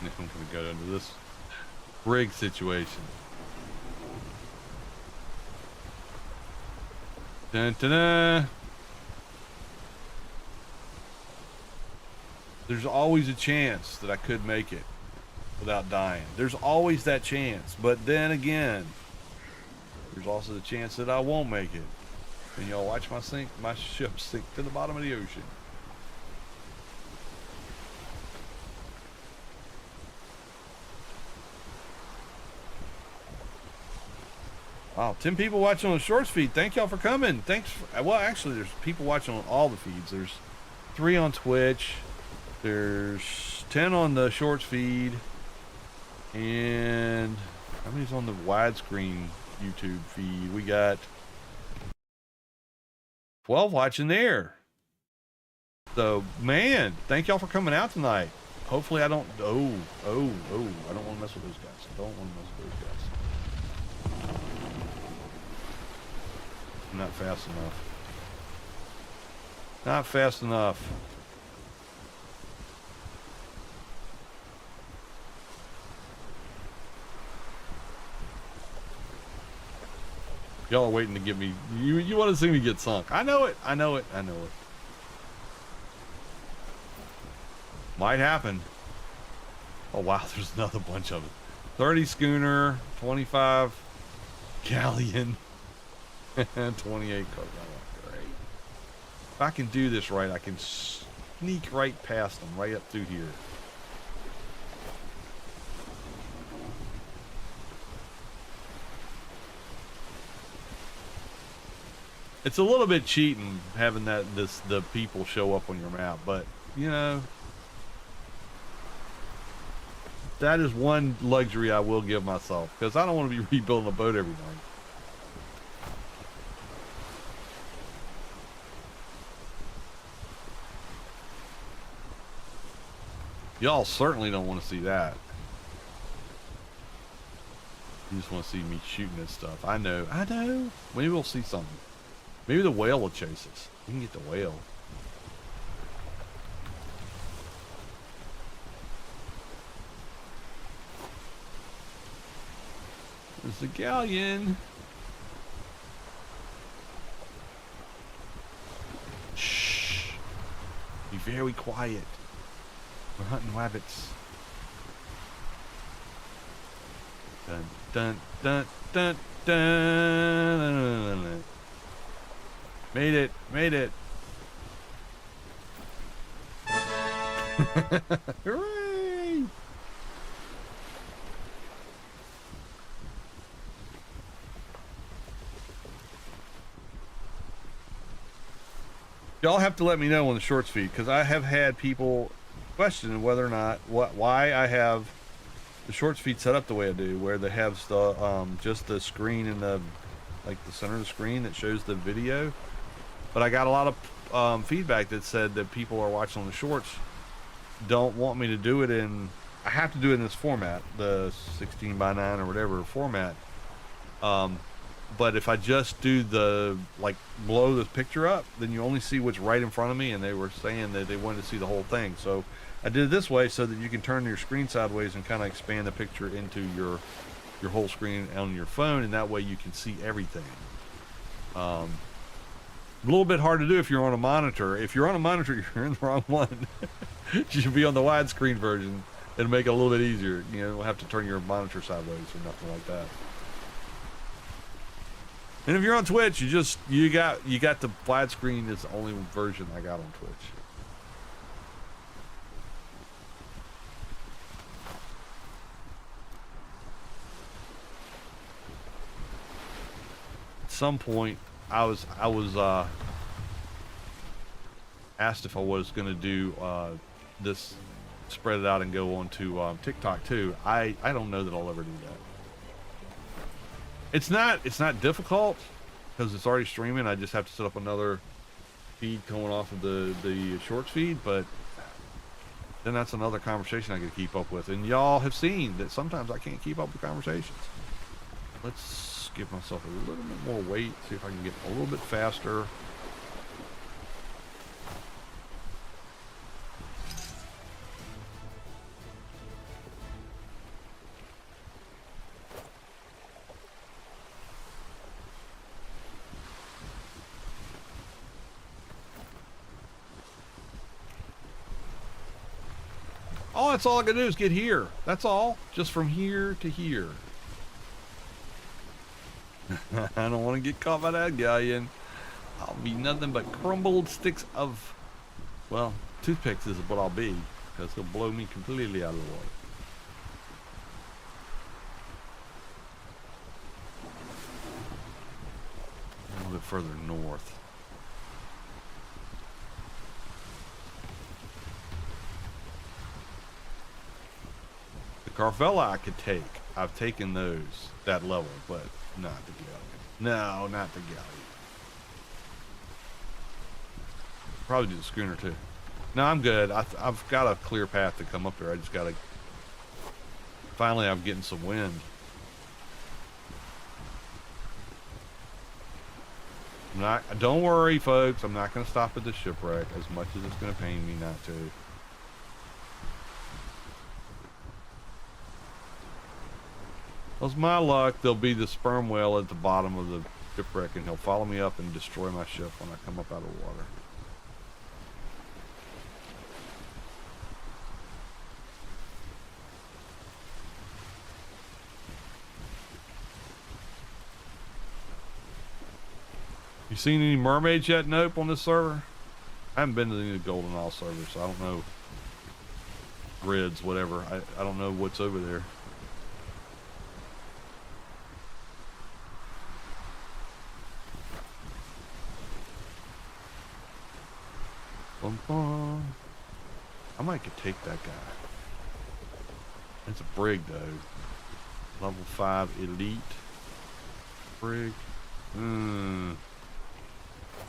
And I'm gonna go into this rig situation. Dun, dun, dun. There's always a chance that I could make it without dying. There's always that chance. But then again, there's also the chance that I won't make it. And y'all watch my ship sink to the bottom of the ocean. Wow, 10 people watching on the shorts feed. Thank y'all for coming. Thanks. Well, actually, there's people watching on all the feeds. There's 3 on Twitch. There's 10 on the shorts feed. And how many's on the widescreen YouTube feed? We got 12 watching there. So, man, thank y'all for coming out tonight. Hopefully I don't... I don't want to mess with those guys. I don't want to mess with those guys. Not fast enough. Not fast enough. Y'all are waiting to get me. You want to see me get sunk. I know it. I know it. I know it. Might happen. Oh wow, there's another bunch of it. 30 schooner, 25 galleon. 28 cargo. Great. If I can do this right, I can sneak right past them, right up through here. It's a little bit cheating having the people show up on your map, but you know, that is one luxury I will give myself, because I don't want to be rebuilding a boat every night. Y'all certainly don't want to see that. You just want to see me shooting at stuff. I know. Maybe we'll see something. Maybe the whale will chase us. We can get the whale. There's the galleon. Shh. Be very quiet. We're hunting rabbits. Dun dun dun dun dun. Made it. Made it. Hooray! Y'all have to let me know on the shorts feed, because I have had people question whether or not why I have the shorts feed set up the way I do, where they have the just the screen in the the center of the screen that shows the video. But I got a lot of feedback that said that people are watching on the shorts don't want me to do it in. I have to do it in this format, the 16:9 or whatever format. But if I just do the blow the picture up, then you only see what's right in front of me, and they were saying that they wanted to see the whole thing. So I did it this way so that you can turn your screen sideways and kind of expand the picture into your whole screen on your phone, and that way you can see everything. A little bit hard to do if you're on a monitor. If you're on a monitor, you're in the wrong one. You should be on the widescreen version. It'll make it a little bit easier. You know, you don't have to turn your monitor sideways or nothing like that. And if you're on Twitch, you got the widescreen is the only version I got on Twitch. At some point, I was asked if I was going to do this, spread it out and go on to TikTok too. I don't know that I'll ever do that. It's not difficult because it's already streaming. I just have to set up another feed coming off of the shorts feed, but then that's another conversation I got to keep up with. And y'all have seen that sometimes I can't keep up with conversations. Let's give myself a little bit more weight, see if I can get a little bit faster. Oh, that's all I can do is get here. That's all. Just from here to here. I don't want to get caught by that galleon. I'll be nothing but crumbled sticks of, well, toothpicks is what I'll be, because he'll blow me completely out of the water. A little bit further north. Carvella I could take. I've taken those, that level, but not the galleon. No, not the galleon. Probably do the schooner too. No, I'm good. I've got a clear path to come up there. I just gotta... Finally, I'm getting some wind. Don't worry, folks. I'm not gonna stop at the shipwreck, as much as it's gonna pain me not to. With my luck, there'll be the sperm whale at the bottom of the shipwreck, and he'll follow me up and destroy my ship when I come up out of the water. You seen any mermaids yet? Nope, on this server. I haven't been to any of the Golden Isle servers, so I don't know. Grids, whatever. I don't know what's over there. I might could take that guy. It's a brig though. Level 5 elite brig. Give me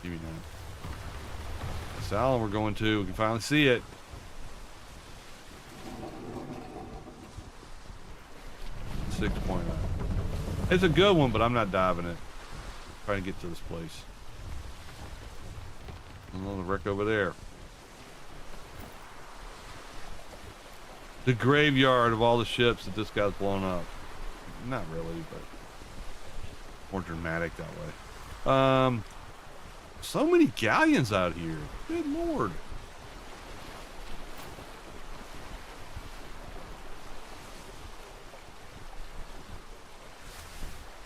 that. That's the island we're going to. We can finally see it. Six point. It's a good one, but I'm not diving it. Trying to get to this place. Another wreck over there. The graveyard of all the ships that this guy's blown up. Not really, but more dramatic that way. So many galleons out here. Good lord.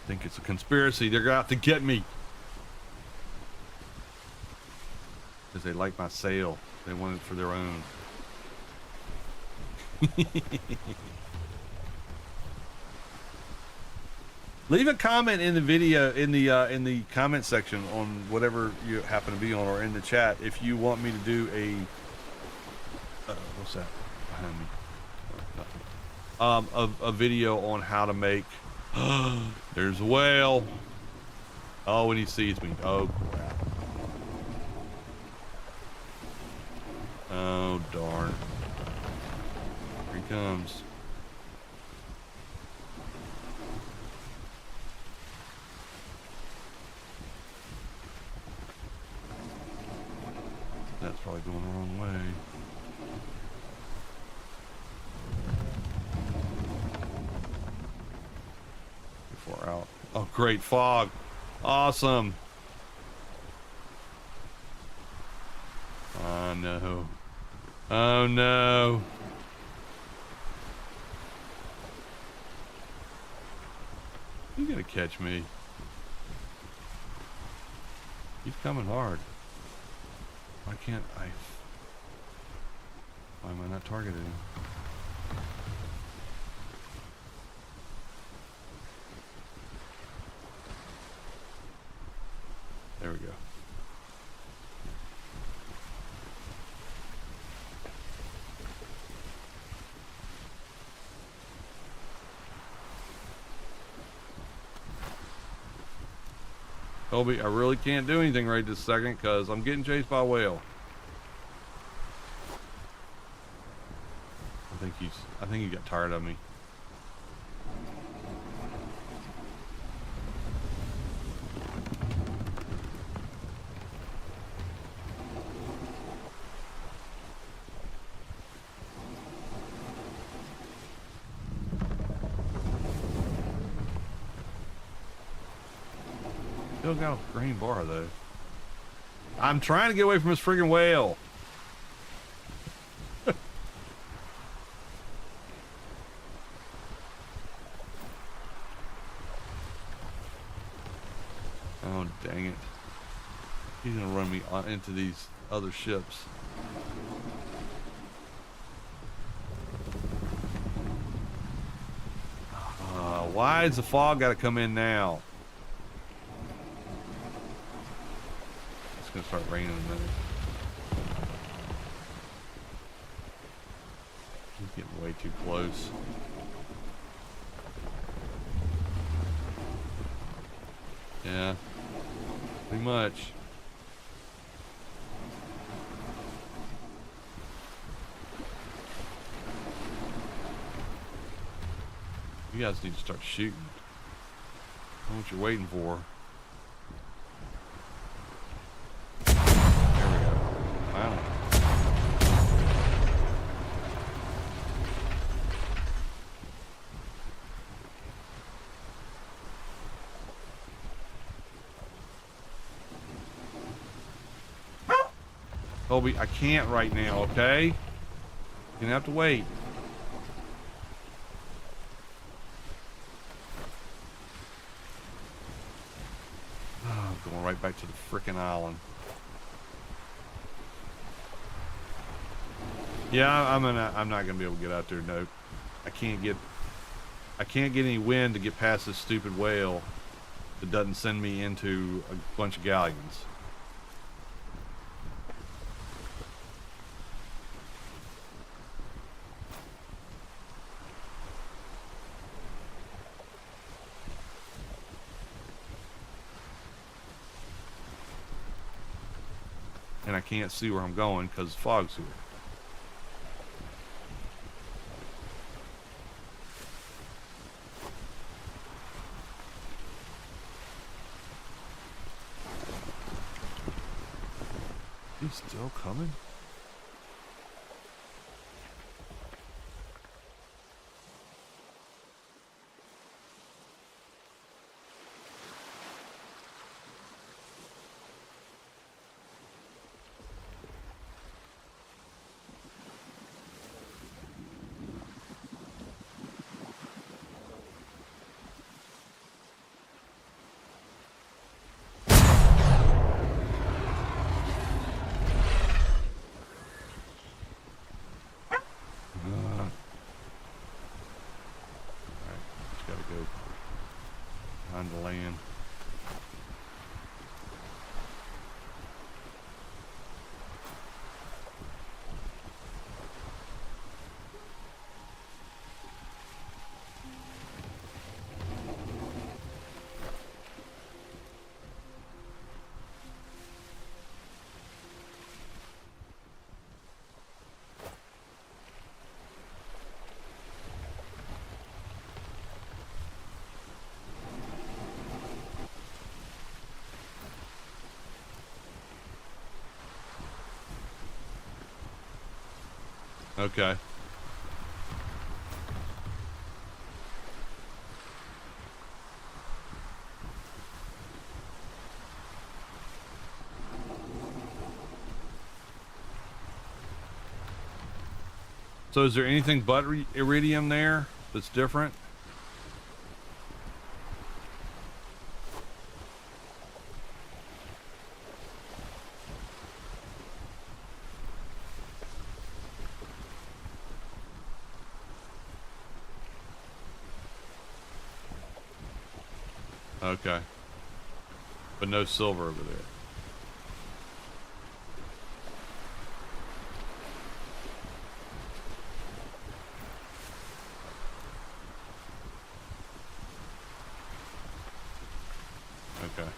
I think it's a conspiracy. They're out to get me. Because they like my sail. They want it for their own. Leave a comment in the video, in the comment section on whatever you happen to be on, or in the chat if you want me to do a what's that behind me? Nothing. A video on how to make there's a whale. Oh, when he sees me. Oh crap. Oh darn. Here he comes. That's probably going the wrong way. Too far out. Oh, great fog. Awesome. I know. Oh no. He's gonna catch me. He's coming hard. Why can't I? Why am I not targeting him? There we go. Colby, I really can't do anything right this second because I'm getting chased by a whale. I think he got tired of me. Still got a green bar though. I'm trying to get away from this friggin' whale. Oh dang it. He's gonna run me into these other ships. Why is the fog gotta come in now? It's gonna start raining in a minute. He's getting way too close. Yeah, pretty much. You guys need to start shooting. I know what you're waiting for. There we go. Finally. Colby, I can't right now, okay? You're gonna have to wait. Going right back to the frickin' island. Yeah, I'm not gonna be able to get out there. Nope. I can't get any wind to get past this stupid whale that doesn't send me into a bunch of galleons. And I can't see where I'm going because the fog's here. He's still coming? To land. Okay. So is there anything but iridium there that's different? Okay. But no silver over there. Okay.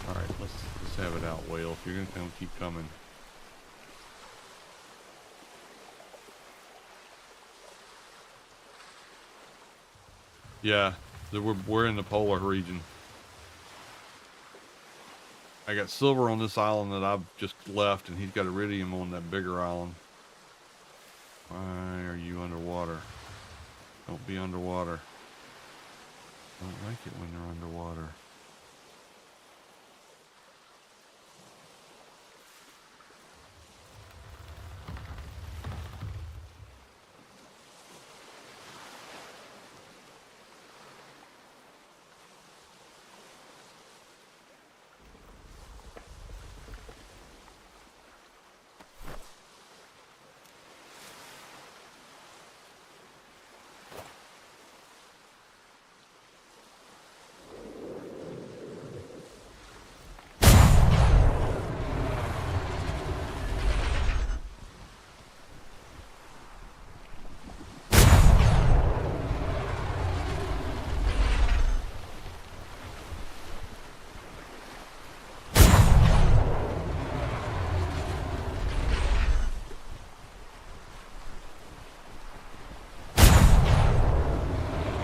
All right, let's have it out, Whale. If you're gonna come, keep coming. Yeah, we're in the polar region. I got silver on this island that I've just left, and he's got iridium on that bigger island. Why are you underwater? Don't be underwater. Don't like it when you're underwater.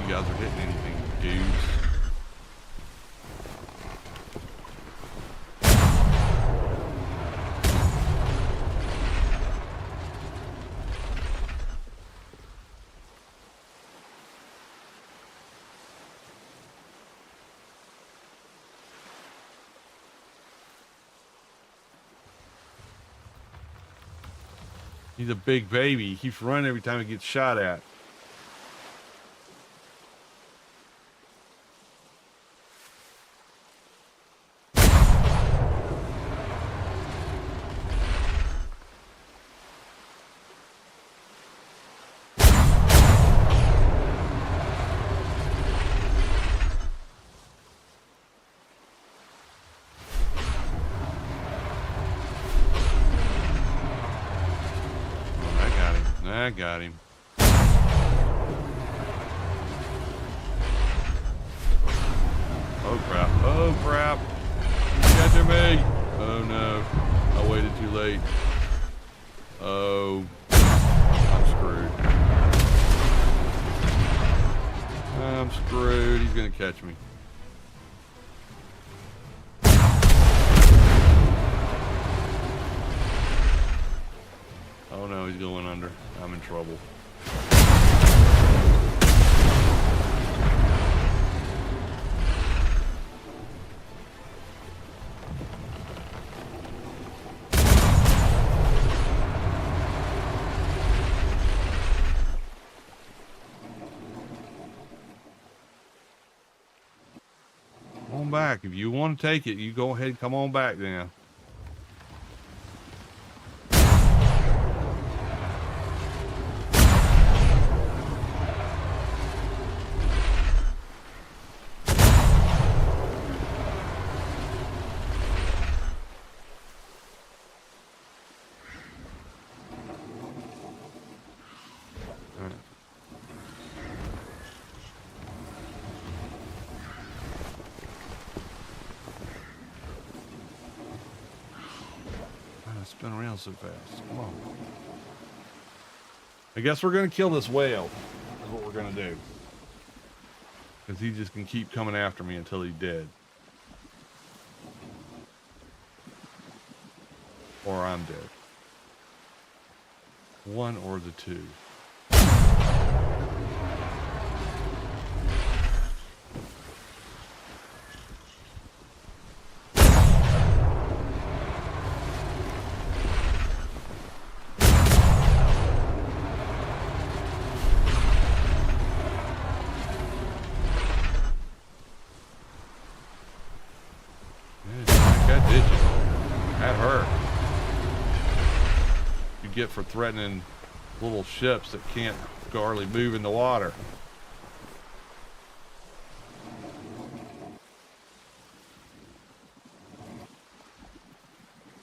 Guys are hitting anything, dudes. He's a big baby. He keeps running every time he gets shot at. I got him. Oh crap. Oh crap. He's catching me. Oh no. I waited too late. Oh. I'm screwed. I'm screwed. He's gonna catch me. Oh no, he's going under. I'm in trouble. Come on back. If you want to take it, you go ahead and come on back then. Spin around so fast. Come on. I guess we're going to kill this whale. That's what we're going to do. Because he just can keep coming after me until he's dead. Or I'm dead. One or the two. that, did you? That hurt. You get for threatening little ships that can't hardly move in the water.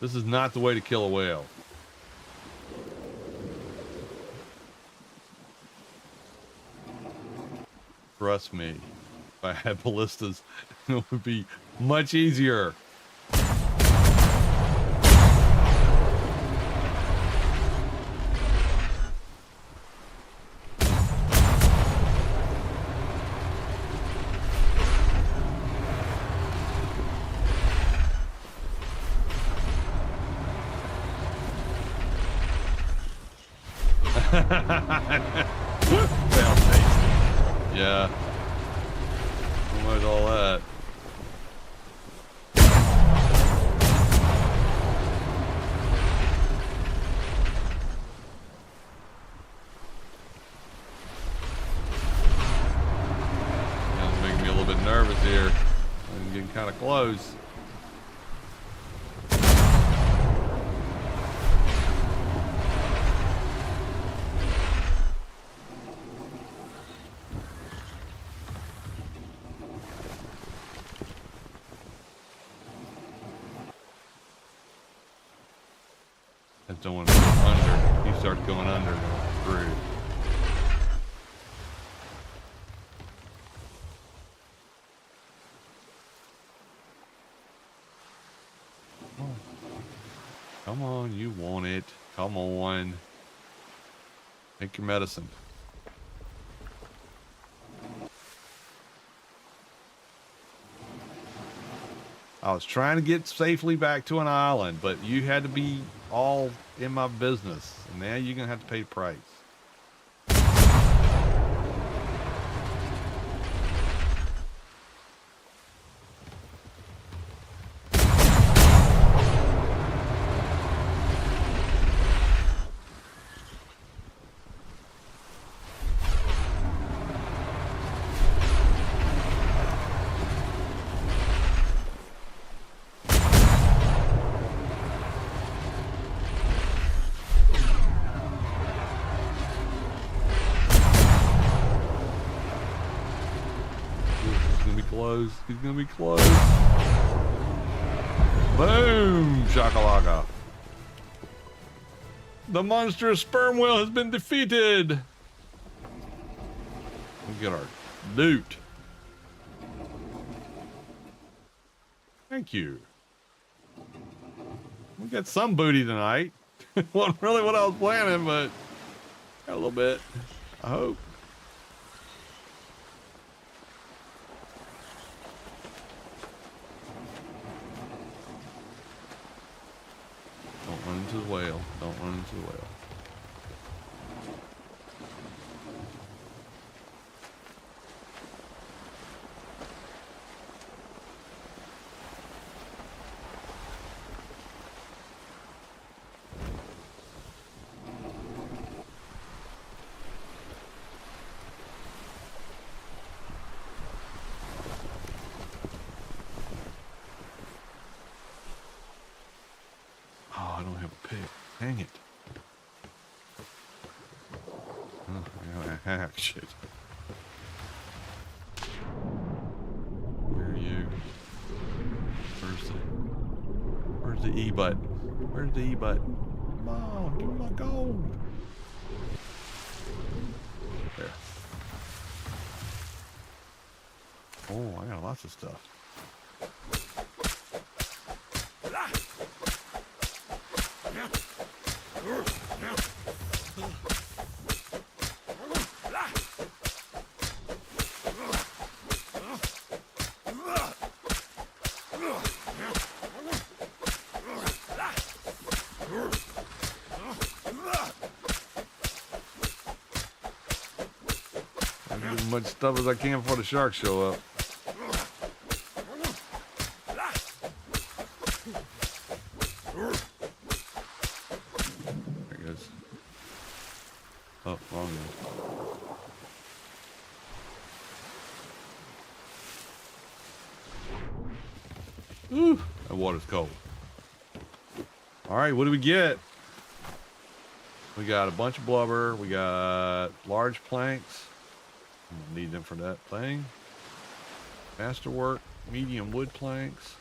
This is not the way to kill a whale. Trust me, if I had ballistas, it would be much easier. Sounds tasty. Yeah. Almost all that. That's making me a little bit nervous here. I'm getting kind of close. I don't want to go under. He starts going under, going through. Come on, you want it. Come on. Take your medicine. I was trying to get safely back to an island, but you had to be all in my business. And now you're going to have to pay the price. Close. He's gonna be close. Boom! Shakalaka. The monstrous sperm whale has been defeated. We'll get our loot. Thank you. We got some booty tonight. Wasn't really what I was planning, but got a little bit. I hope. Don't run into the whale. Don't run into the whale. Oh, I don't have a pick. Dang it. Oh, I gotta hack shit. Where are you? Where's the E button? Where's the E button? Come on, give me my gold. There. Oh, I got lots of stuff. I'm getting as much stuff as I can before the sharks show up. There it goes. Oh, wrong one. Ooh, That water's cold. All right, what do we get? We got a bunch of blubber. We got large planks. Need them for that thing. Masterwork, medium wood planks.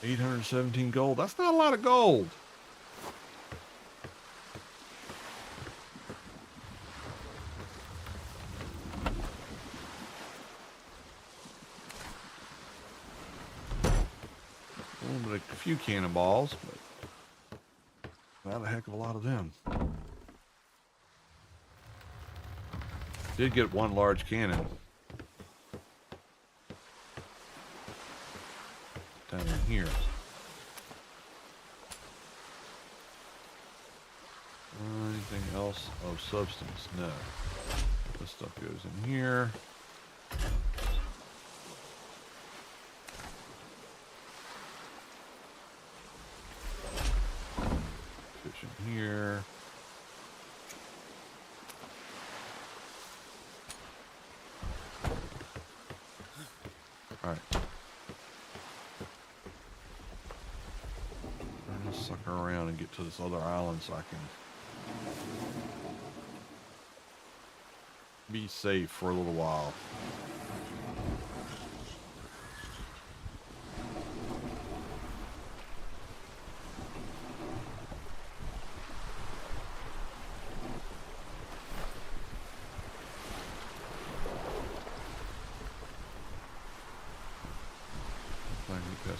817 gold. That's not a lot of gold. A few cannonballs, but not a heck of a lot of them. Did get one large cannon down in here. Anything else of substance? No. This stuff goes in here. Here. All right. I'm gonna sucker around and get to this other island so I can be safe for a little while.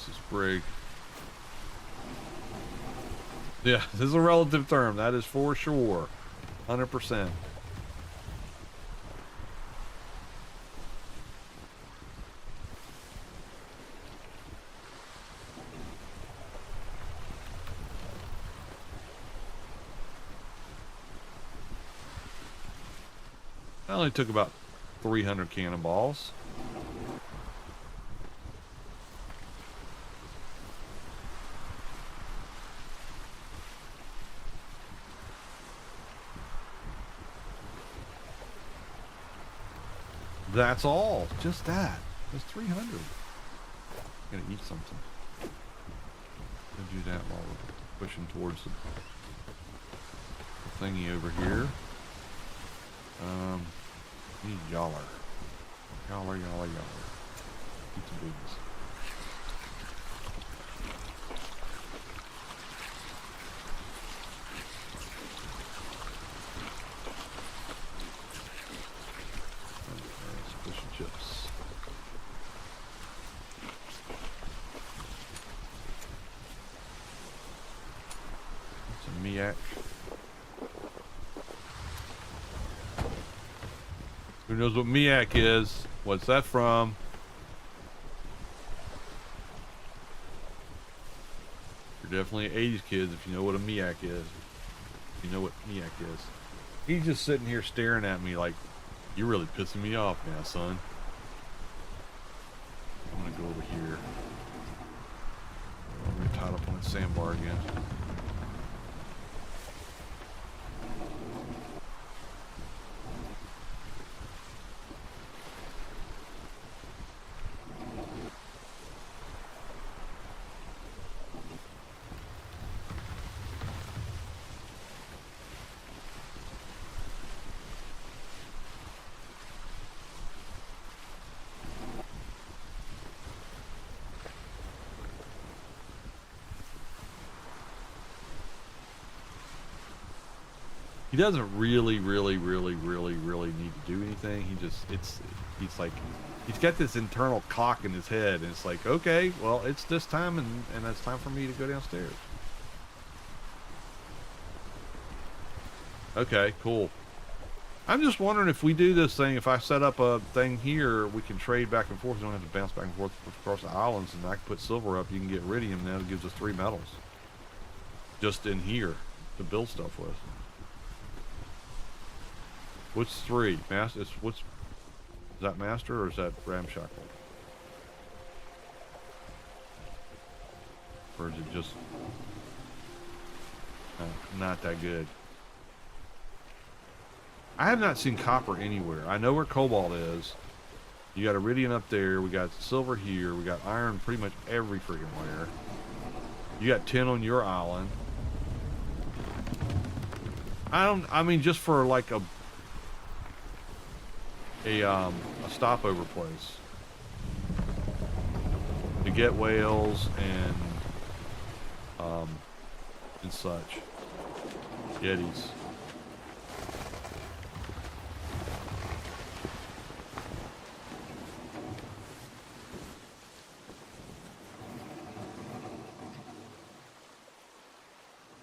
This brig. Yeah, this is a relative term. That is for sure. 100%. I only took about 300 cannonballs. That's all. Just that. Just 300. Gonna eat something. Gonna do that while we're pushing towards the thingy over here. Need yaller. Yaller. Eat some boobies. Chips. Some miak. Who knows what miak is? What's that from? You're definitely 80s kids if you know what a miak is. If you know what miak is. He's just sitting here staring at me like, you're really pissing me off now, son. I'm gonna go over here. I'm gonna tied up on that sandbar again. He doesn't really need to do anything. He's like, he's got this internal clock in his head, and it's like, okay, well, it's this time, and it's time for me to go downstairs. Okay, cool. I'm just wondering if we do this thing, if I set up a thing here, we can trade back and forth. You don't have to bounce back and forth across the islands, and I can put silver up. You can get iridium, and that gives us 3 metals. Just in here to build stuff with. What's 3? Master? Is that master or is that ramshackle? Or is it just not that good? I have not seen copper anywhere. I know where cobalt is. You got iridium up there. We got silver here. We got iron pretty much every freaking where. You got tin on your island. I mean, just for like a stopover place to get whales and such. Yetis.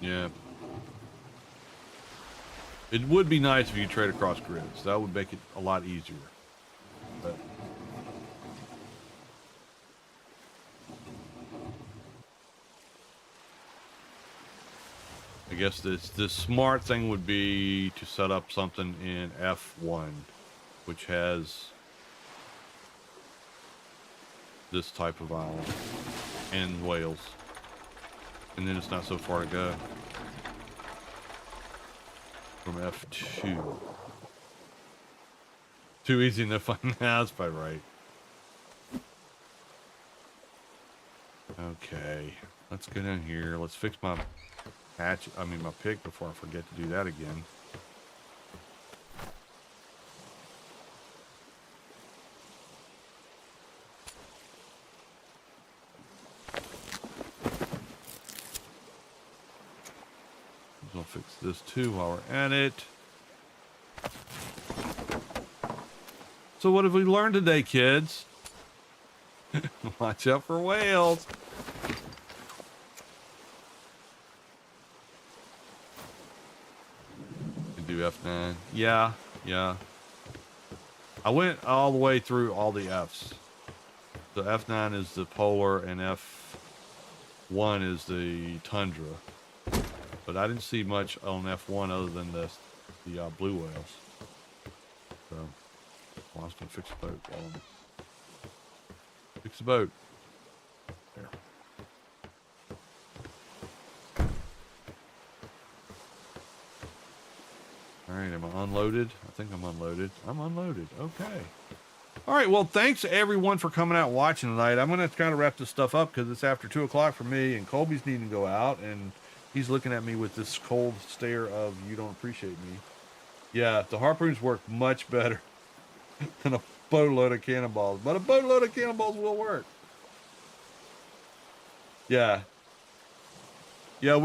Yeah. It would be nice if you could trade across grids. That would make it a lot easier. But I guess the smart thing would be to set up something in F1, which has this type of island and whales. And then it's not so far to go from F2. Too easy to find. That's probably right. Okay, let's go down here. Let's fix my hatch. I mean my pick before I forget to do that again. I'll fix this too while we're at it. So what have we learned today, kids? Watch out for whales. Do F9. Yeah. I went all the way through all the Fs. The F9 is the polar and F1 is the tundra. But I didn't see much on F1 other than the blue whales. So, well, I was going to fix the boat. Fix the boat. There. All right, am I unloaded? I think I'm unloaded. I'm unloaded. Okay. All right, well, thanks everyone for coming out and watching tonight. I'm going to kind of wrap this stuff up because it's after 2 o'clock for me, and Colby's needing to go out, and he's looking at me with this cold stare of, you don't appreciate me. Yeah, the harpoons work much better than a boatload of cannonballs, but a boatload of cannonballs will work. Yeah. Yeah,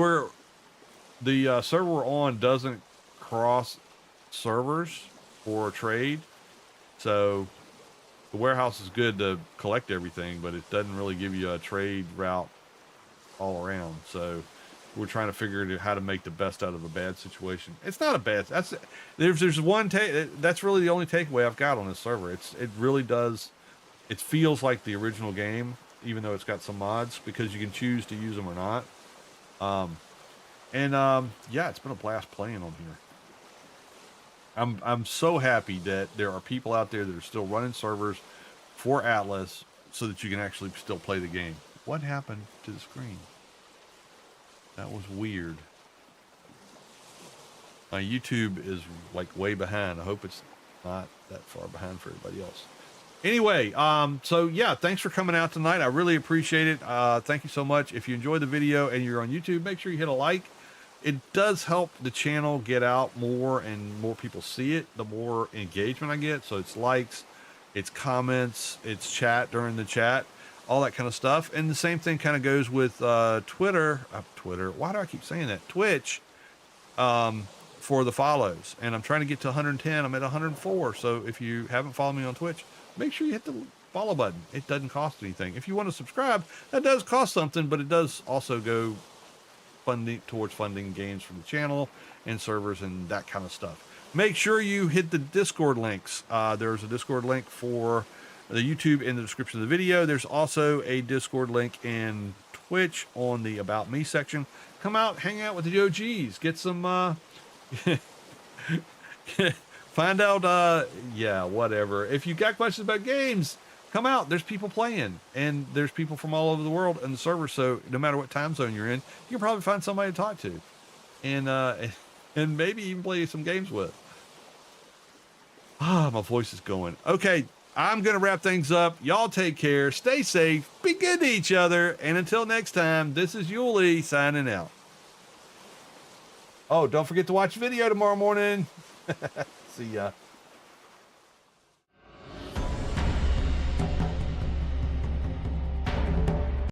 the server we're on doesn't cross servers for trade, so the warehouse is good to collect everything, but it doesn't really give you a trade route all around. So we're trying to figure out how to make the best out of a bad situation. It's not a bad. There's one that's really the only takeaway I've got on this server. It really does. It feels like the original game, even though it's got some mods, because you can choose to use them or not. Yeah, it's been a blast playing on here. I'm so happy that there are people out there that are still running servers for Atlas so that you can actually still play the game. What happened to the screen? That was weird. My YouTube is like way behind. I hope it's not that far behind for everybody else. Anyway, so yeah, thanks for coming out tonight. I really appreciate it. Thank you so much. If you enjoyed the video and you're on YouTube, make sure you hit a like. It does help the channel get out more and more people see it, the more engagement I get. So it's likes, it's comments, it's chat during the chat, all that kind of stuff. And the same thing kind of goes with Twitter. Why do I keep saying that? Twitch, for the follows. And I'm trying to get to 110. I'm at 104. So if you haven't followed me on Twitch, make sure you hit the follow button. It doesn't cost anything. If you want to subscribe, that does cost something, but it does also go towards funding games for the channel and servers and that kind of stuff. Make sure you hit the Discord links. There's a Discord link for the YouTube in the description of the video. There's also a Discord link in Twitch on the About Me section. Come out, hang out with the OGs, get some find out yeah, whatever. If you got questions about games, come out. There's people playing, and there's people from all over the world in the server. So no matter what time zone you're in, you can probably find somebody to talk to, and maybe even play some games with. My voice is going. Okay, I'm going to wrap things up. Y'all take care. Stay safe. Be good to each other. And until next time, this is Yuli signing out. Oh, don't forget to watch the video tomorrow morning. See ya.